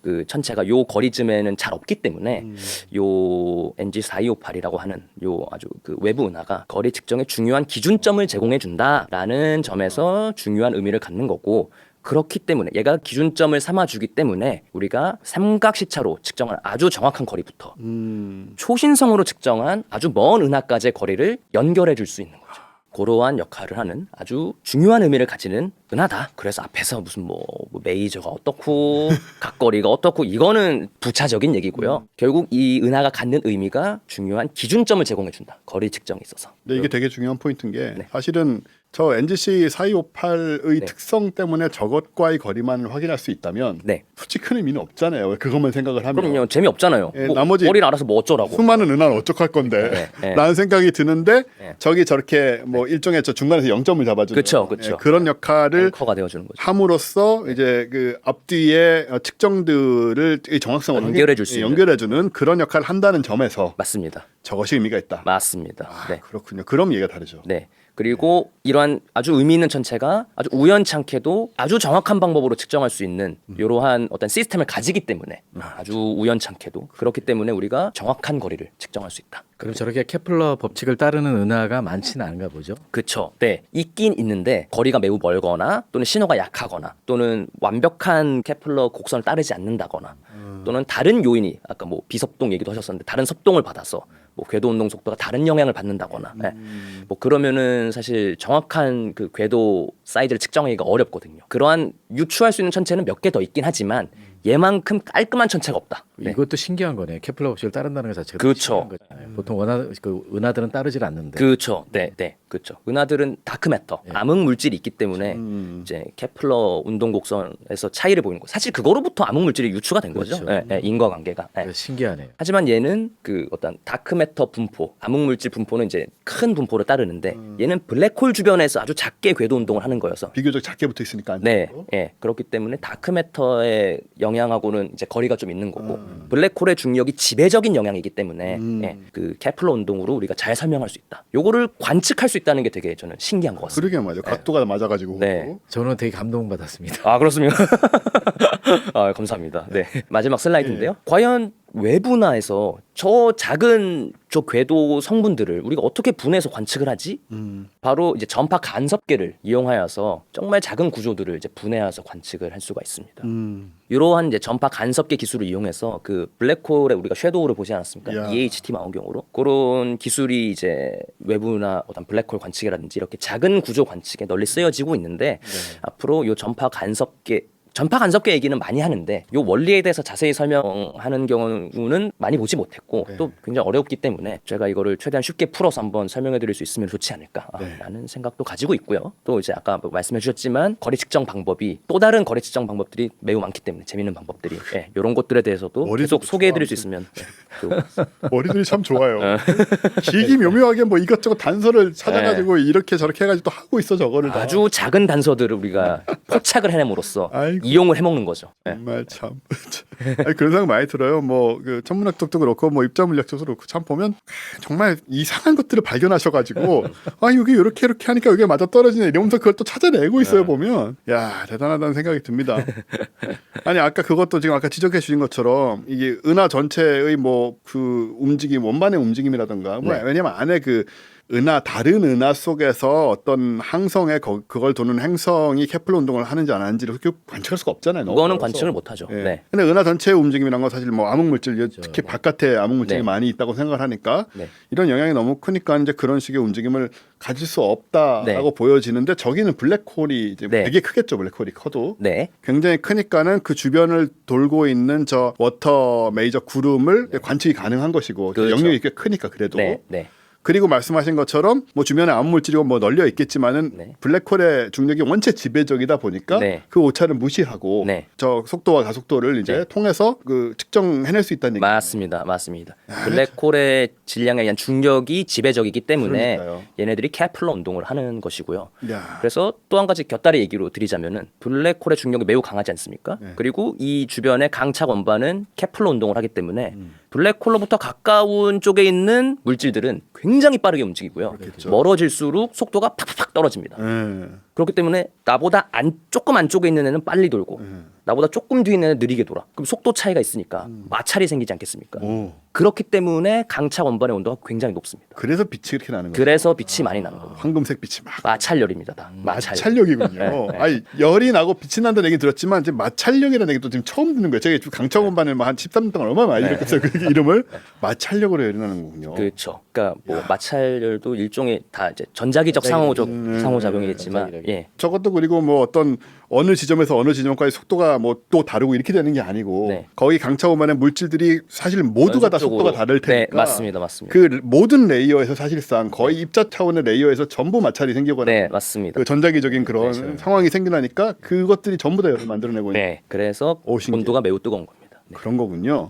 Speaker 3: 그 천체가 요 거리쯤에는 잘 없기 때문에 요 NG4258이라고 하는 요 아주 그 외부 은하가 거리 측정에 중요한 기준점을 제공해 준다라는 점에서 중요한 의미를 갖는 거고 그렇기 때문에 얘가 기준점을 삼아주기 때문에 우리가 삼각시차로 측정한 아주 정확한 거리부터 초신성으로 측정한 아주 먼 은하까지의 거리를 연결해 줄 수 있는 거죠. 그러한 역할을 하는 아주 중요한 의미를 가지는 은하다. 그래서 앞에서 무슨 뭐 메이저가 어떻고 각거리가 어떻고 이거는 부차적인 얘기고요. 결국 이 은하가 갖는 의미가 중요한 기준점을 제공해 준다. 거리 측정에 있어서.
Speaker 1: 근데 이게 되게 중요한 포인트인 게
Speaker 3: 네.
Speaker 1: 사실은 저 NGC 4258의
Speaker 3: 네.
Speaker 1: 특성 때문에 저것과의 거리만 확인할 수 있다면
Speaker 3: 네.
Speaker 1: 솔직히 큰 의미는 없잖아요. 그것만 생각을 하면.
Speaker 3: 그럼요. 재미없잖아요.
Speaker 1: 예,
Speaker 3: 뭐
Speaker 1: 나머지
Speaker 3: 거리를 알아서 뭐 어쩌라고.
Speaker 1: 수많은 은하는 어떡할 건데
Speaker 3: 네, 네.
Speaker 1: 라는 생각이 드는데
Speaker 3: 네.
Speaker 1: 저기 저렇게 뭐 일종의 저 중간에서 0점을 잡아주는
Speaker 3: 그쵸, 그쵸.
Speaker 1: 그런 역할을
Speaker 3: 앵커가 되어주는 거죠.
Speaker 1: 함으로써 이제 그 앞뒤의 측정들을 이 정확성을
Speaker 3: 연결해 줄수 있는.
Speaker 1: 연결해주는 그런 역할을 한다는 점에서
Speaker 3: 맞습니다.
Speaker 1: 저것이 의미가 있다.
Speaker 3: 맞습니다. 네.
Speaker 1: 그렇군요. 그럼 얘기가 다르죠.
Speaker 3: 네. 그리고 이러한 아주 의미 있는 천체가 아주 우연찮게도 아주 정확한 방법으로 측정할 수 있는 이러한 어떤 시스템을 가지기 때문에 아주 우연찮게도 그렇기 때문에 우리가 정확한 거리를 측정할 수 있다.
Speaker 2: 그럼 저렇게 케플러 법칙을 따르는 은하가 많지는 않은가 보죠.
Speaker 3: 그렇죠. 네, 있긴 있는데 거리가 매우 멀거나 또는 신호가 약하거나 또는 완벽한 케플러 곡선을 따르지 않는다거나 또는 다른 요인이 아까 뭐 비섭동 얘기도 하셨었는데 다른 섭동을 받아서 뭐 궤도 운동 속도가 다른 영향을 받는다거나 네. 뭐 그러면은 사실 정확한 그 궤도 사이즈를 측정하기가 어렵거든요. 그러한 유추할 수 있는 천체는 몇 개 더 있긴 하지만 얘만큼 깔끔한 천체가 없다. 네.
Speaker 2: 이것도 신기한 거네. 케플러 법칙을 따른다는 것 자체가
Speaker 3: 그렇죠.
Speaker 2: 신기한 거잖아요. 보통 은하들은 따르질 않는데.
Speaker 3: 그렇죠. 네, 네, 그렇죠. 은하들은 다크매터, 암흑 물질이 있기 때문에 이제 케플러 운동 곡선에서 차이를 보이는 거. 사실 그거로부터 암흑 물질이 유추가 된 거죠.
Speaker 2: 그렇죠.
Speaker 3: 네, 네, 인과관계가. 네.
Speaker 2: 신기하네요.
Speaker 3: 하지만 얘는 그 어떤 다크매터 분포, 암흑 물질 분포는 이제 큰 분포를 따르는데 얘는 블랙홀 주변에서 아주 작게 궤도 운동을 하는 거여서.
Speaker 1: 비교적 작게 붙어 있으니까.
Speaker 3: 네, 예, 그렇기 때문에 다크매터의 영향하고는 이제 거리가 좀 있는 거고 블랙홀의 중력이 지배적인 영향이기 때문에 예, 그 케플러 운동으로 우리가 잘 설명할 수 있다. 요거를 관측할 수 있다는 게 되게 저는 신기한 것 같습니다.
Speaker 1: 그러게 말이죠. 각도가 맞아가지고.
Speaker 3: 네.
Speaker 2: 저는 되게 감동받았습니다.
Speaker 3: 아 그렇습니까? 아 감사합니다. 네 마지막 슬라이드인데요. 과연 외부나에서 저 작은 저 궤도 성분들을 우리가 어떻게 분해해서 관측을 하지? 바로 이제 전파 간섭계를 이용하여서 정말 작은 구조들을 이제 분해해서 관측을 할 수가 있습니다. 이러한 이제 전파 간섭계 기술을 이용해서 그 블랙홀에 우리가 섀도우를 보지 않았습니까?
Speaker 1: 야.
Speaker 3: EHT 망원경으로 그런 기술이 이제 외부나 어떤 블랙홀 관측이라든지 이렇게 작은 구조 관측에 널리 쓰여지고 있는데 앞으로 이 전파 간섭계 전파 간섭계 얘기는 많이 하는데 요 원리에 대해서 자세히 설명하는 경우는 많이 보지 못했고
Speaker 1: 네.
Speaker 3: 또 굉장히 어렵기 때문에 제가 이거를 최대한 쉽게 풀어서 한번 설명해 드릴 수 있으면 좋지
Speaker 1: 네.
Speaker 3: 않을까라는 생각도 가지고 있고요. 또 이제 아까 말씀해 주셨지만 거리 측정 방법이 또 다른 거리 측정 방법들이 매우 많기 때문에 재밌는 방법들이 이런 것들에 대해서도 계속 소개해 드릴 수 있으면
Speaker 1: 머리들이 참 좋아요. 기기묘묘하게 뭐 이것저것 단서를 찾아가지고 이렇게 저렇게 해가지고 또 하고 있어 저거를 다.
Speaker 3: 아주 작은 단서들을 우리가 포착을 해냄으로써
Speaker 1: 아이고.
Speaker 3: 이용을 해먹는 거죠.
Speaker 1: 정말 참 아니, 그런 생각 많이 들어요. 뭐 그 천문학 쪽도 그렇고 뭐 입자물리학 쪽도 그렇고 참 보면 정말 이상한 것들을 발견하셔가지고 아 여기 이렇게 하니까 여기 맞아 떨어지네 이러면서 그걸 또 찾아내고 있어요. 보면 야 대단하다는 생각이 듭니다. 아니 아까 그것도 지금 아까 지적해 주신 것처럼 이게 은하 전체의 뭐 그 움직임 원반의 움직임이라든가 뭐
Speaker 3: 네.
Speaker 1: 왜냐면 안에 그 다른 은하 속에서 어떤 항성에 그걸 도는 행성이 케플러 운동을 하는지 안 하는지를 그렇게 관측할 수가 없잖아요. 너무
Speaker 3: 그거는
Speaker 1: 멀어서.
Speaker 3: 관측을 못 하죠.
Speaker 1: 예.
Speaker 3: 네.
Speaker 1: 근데 은하 전체의 움직임이란 건 사실 뭐 암흑물질 특히
Speaker 2: 뭐.
Speaker 1: 바깥에 암흑물질이
Speaker 3: 네.
Speaker 1: 많이 있다고 생각을 하니까
Speaker 3: 네.
Speaker 1: 이런 영향이 너무 크니까 이제 그런 식의 움직임을 가질 수 없다라고
Speaker 3: 네.
Speaker 1: 보여지는데 저기는 블랙홀이 이제
Speaker 3: 네.
Speaker 1: 되게 크겠죠. 블랙홀이 커도
Speaker 3: 네.
Speaker 1: 굉장히 크니까는 그 주변을 돌고 있는 저 워터 메이저 구름을 관측이 가능한 것이고
Speaker 3: 그렇죠.
Speaker 1: 영역이 꽤 크니까 그래도
Speaker 3: 네. 네.
Speaker 1: 그리고 말씀하신 것처럼 뭐 주변에 암물질이고 뭐 널려 있겠지만은
Speaker 3: 네.
Speaker 1: 블랙홀의 중력이 원체 지배적이다 보니까
Speaker 3: 네.
Speaker 1: 그 오차를 무시하고
Speaker 3: 네.
Speaker 1: 저 속도와 가속도를 이제
Speaker 3: 네.
Speaker 1: 통해서 그 측정해낼 수 있다는 얘기.
Speaker 3: 맞습니다. 블랙홀의 질량에 의한 중력이 지배적이기 때문에
Speaker 1: 그러니까요.
Speaker 3: 얘네들이 케플러 운동을 하는 것이고요.
Speaker 1: 야.
Speaker 3: 그래서 또 한 가지 곁다리 얘기로 드리자면은 블랙홀의 중력이 매우 강하지 않습니까?
Speaker 1: 네.
Speaker 3: 그리고 이 주변의 강착 원반은 케플러 운동을 하기 때문에 블랙홀로부터 가까운 쪽에 있는 물질들은 굉장히 빠르게 움직이고요.
Speaker 1: 그렇겠죠.
Speaker 3: 멀어질수록 속도가 팍팍 떨어집니다.
Speaker 1: 예.
Speaker 3: 그렇기 때문에 나보다 조금 안쪽에 있는 애는 빨리 돌고 나보다 조금 뒤에 있는 애는 느리게 돌아. 그럼 속도 차이가 있으니까 마찰이 생기지 않겠습니까?
Speaker 1: 오.
Speaker 3: 그렇기 때문에 강착 원반의 온도가 굉장히 높습니다.
Speaker 1: 그래서 빛이 이렇게 나는 거예요.
Speaker 3: 그래서 빛이 많이 나는 거예요.
Speaker 1: 황금색 빛이 막
Speaker 3: 마찰열입니다. 다. 마찰.
Speaker 1: 마찰력이군요.
Speaker 3: 네.
Speaker 1: 아니 열이 나고 빛이 난다는 얘기 들었지만 지금 마찰력이라는 얘기도 지금 처음 듣는 거예요. 제가 강철원반을 한 13년 동안 얼마나 많이 들었겠어요. 그 이름을 마찰력으로 열이 나는 거군요.
Speaker 3: 그렇죠. 그러니까 뭐 마찰열도 일종의 다 이제 전자기적 상호작용이겠지만
Speaker 2: 전자기력.
Speaker 3: 예.
Speaker 1: 저것도 그리고 뭐 어떤 어느 지점에서 어느 지점까지 속도가 뭐 또 다르고 이렇게 되는 게 아니고
Speaker 3: 네.
Speaker 1: 거기 강차오만의 물질들이 사실 모두가 다 속도가 다를 테니까
Speaker 3: 네, 맞습니다.
Speaker 1: 그 모든 레이어에서 사실상 거의 입자 차원의 레이어에서 전부 마찰이 생기거나
Speaker 3: 네, 맞습니다.
Speaker 1: 그 전자기적인 그런 상황이 생기나니까 그것들이 전부 다 열을 만들어내고 있는
Speaker 3: 네. 그래서
Speaker 1: 오, 신기해.
Speaker 3: 온도가 매우 뜨거운 겁니다. 네.
Speaker 1: 그런 거군요.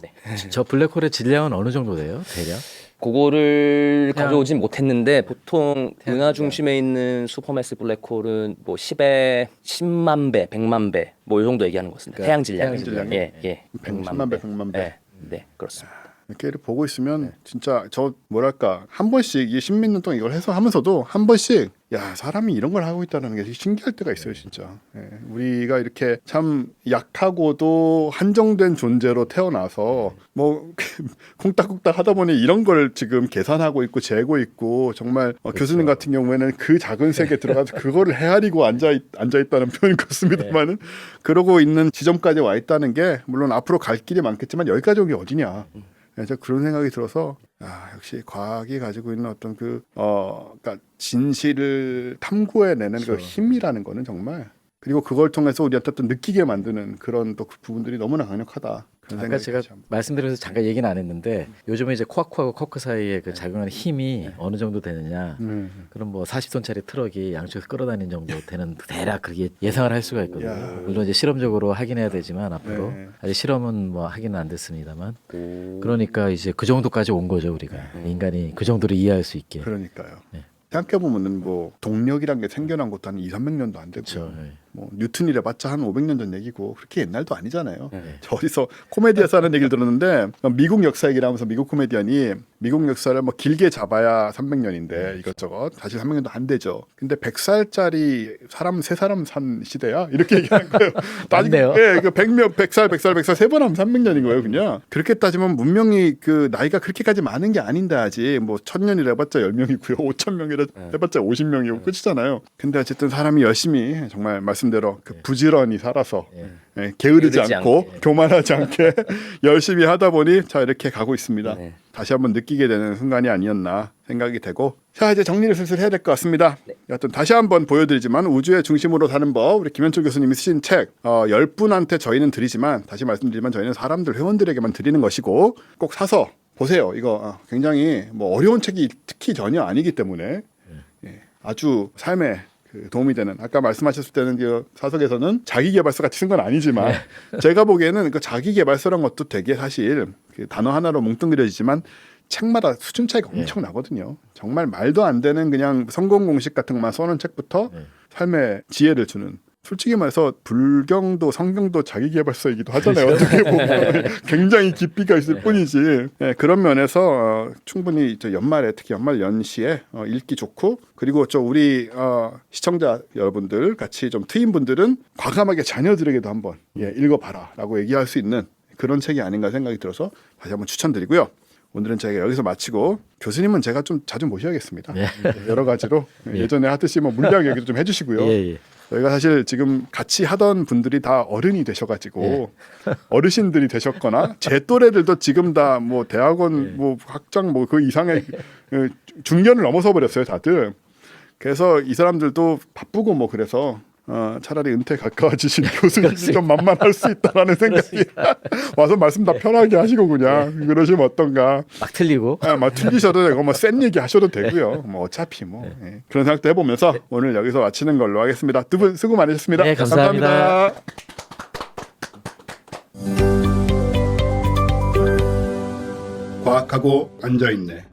Speaker 2: 저 블랙홀의 질량은 어느 정도 돼요? 대략?
Speaker 3: 그거를
Speaker 2: 그냥-
Speaker 3: 가져오진 못했는데 보통
Speaker 2: 그냥-
Speaker 3: 은하 중심에 있는 슈퍼매스 블랙홀은 뭐 10에 10만 배, 100만 배 뭐 이 정도 얘기하는 것 같습니다.
Speaker 2: 그러니까
Speaker 3: 태양 질량.
Speaker 1: 태양 질량이?
Speaker 3: 예, 예.
Speaker 1: 10만 배, 100만 배.
Speaker 3: 네, 네, 그렇습니다.
Speaker 1: 이렇게 보고 있으면 진짜 저 뭐랄까 한 번씩 이 십몇 년 동안 이걸 해서 하면서도 한 번씩 야 사람이 이런 걸 하고 있다는 게 신기할 때가 있어요 진짜. 예, 우리가 이렇게 참 약하고도 한정된 존재로 태어나서 뭐 콩닥콩닥 하다 보니 이런 걸 지금 계산하고 있고 재고 있고 정말 교수님 같은 경우에는 그 작은 세계에 들어가서 그거를 헤아리고 앉아 있다는 표현이 그렇습니다만은 그러고 있는 지점까지 와 있다는 게 물론 앞으로 갈 길이 많겠지만 여기까지 온 게 어디냐. 그래서 그런 생각이 들어서 역시 과학이 가지고 있는 어떤 그러니까 진실을 탐구해내는 그 힘이라는 거는 정말 그리고 그걸 통해서 우리한테 또 느끼게 만드는 그런 또 그 부분들이 너무나 강력하다. 그런
Speaker 2: 아까
Speaker 1: 생각이
Speaker 2: 제가
Speaker 1: 참.
Speaker 2: 말씀드려서 잠깐 얘기는 안 했는데 요즘은 이제 코아크하고 커크 사이에 그 작용하는 힘이 어느 정도 되느냐. 그럼 뭐 40톤짜리 트럭이 양쪽에서 끌어다니는 정도 되는 대략 그게 예상을 할 수가 있거든요.
Speaker 1: 야.
Speaker 2: 물론 이제 실험적으로 확인해야 되지만 앞으로
Speaker 1: 네.
Speaker 2: 아직 실험은 뭐 하기는 안 됐습니다만 그러니까 이제 그 정도까지 온 거죠 우리가 인간이 그 정도로 이해할 수 있게.
Speaker 1: 그러니까요.
Speaker 2: 네.
Speaker 1: 생각해보면은 뭐 동력이란 게 생겨난 것도 한 2, 300년도 안 되고
Speaker 2: 그렇죠. 네.
Speaker 1: 뭐 뉴턴이래 봤자 한 500년 전 얘기고 그렇게 옛날도 아니잖아요.
Speaker 3: 네.
Speaker 1: 저 어디서 코미디에서 하는 얘기를 들었는데 미국 역사 얘기를 하면서 미국 코미디언이 미국 역사를 뭐 길게 잡아야 300년인데 이것저것 사실 300년도 안 되죠. 근데 100살짜리 사람 세 사람 산 시대야 이렇게 얘기하는 거예요.
Speaker 2: 맞네요.
Speaker 1: 예, 그 100살 세 번 하면 300년인 거예요, 그냥. 그렇게 따지면 문명이 그 나이가 그렇게까지 많은 게 아닌데 아직 뭐 1000년이라 해봤자 10명이고요, 5000명이라 해봤자 50명이고 끝이잖아요. 근데 어쨌든 사람이 열심히 정말 말씀대로 그 부지런히 살아서 게으르지
Speaker 3: 게으르지
Speaker 1: 않고
Speaker 3: 않게.
Speaker 1: 교만하지 않게 열심히 하다 보니 자 이렇게 가고 있습니다.
Speaker 3: 네.
Speaker 1: 다시 한번 느끼게 되는 순간이 아니었나 생각이 되고 자 이제 정리를 슬슬 해야 될 것 같습니다. 여하튼 다시 한번 보여드리지만 우주의 중심으로 사는 법 우리 김현철 교수님이 쓰신 책 10분한테 저희는 드리지만 다시 말씀드리지만 저희는 사람들 회원들에게만 드리는 것이고 꼭 사서 보세요. 이거 굉장히 뭐 어려운 책이 특히 전혀 아니기 때문에 아주 삶에 도움이 되는 아까 말씀하셨을 때는 그 사석에서는 자기계발서 같이 쓴 건 아니지만 제가 보기에는 그 자기계발서란 것도 되게 사실 그 단어 하나로 뭉뚱그려지지만 책마다 수준 차이가 엄청 나거든요. 정말 말도 안 되는 그냥 성공 공식 같은 것만 써놓은 책부터 삶의 지혜를 주는 솔직히 말해서 불경도 성경도 자기계발서이기도 하잖아요. 어떻게 보면 굉장히 깊이가 있을 뿐이지. 그런 면에서 충분히 저 연말에 특히 연말 연시에 읽기 좋고 그리고 저 우리 시청자 여러분들 같이 좀 트인 분들은 과감하게 자녀들에게도 한번 읽어봐라라고 얘기할 수 있는 그런 책이 아닌가 생각이 들어서 다시 한번 추천드리고요. 오늘은 저희가 여기서 마치고 교수님은 제가 좀 자주 모셔야겠습니다. 여러 가지로 예전에 하듯이 뭐 물리학 얘기도 좀 해주시고요. 저희가 사실 지금 같이 하던 분들이 다 어른이 되셔가지고 어르신들이 되셨거나 제 또래들도 지금 다 뭐 대학원 뭐 학장 뭐 그 이상의 중년을 넘어서 버렸어요 다들. 그래서 이 사람들도 바쁘고 뭐 그래서 차라리 은퇴 가까워지신 교수님이 좀 만만할 수 있다라는 생각이 와서 말씀 다 편하게 하시고 그냥 그러시면 어떤가.
Speaker 2: 막 틀리고.
Speaker 1: 막 틀리셔도 되고 뭐 센 얘기 하셔도 되고요. 뭐 어차피 뭐 그런 생각도 해보면서 오늘 여기서 마치는 걸로 하겠습니다. 두 분 수고 많으셨습니다.
Speaker 2: 네, 감사합니다.
Speaker 1: 과학하고 앉아있네.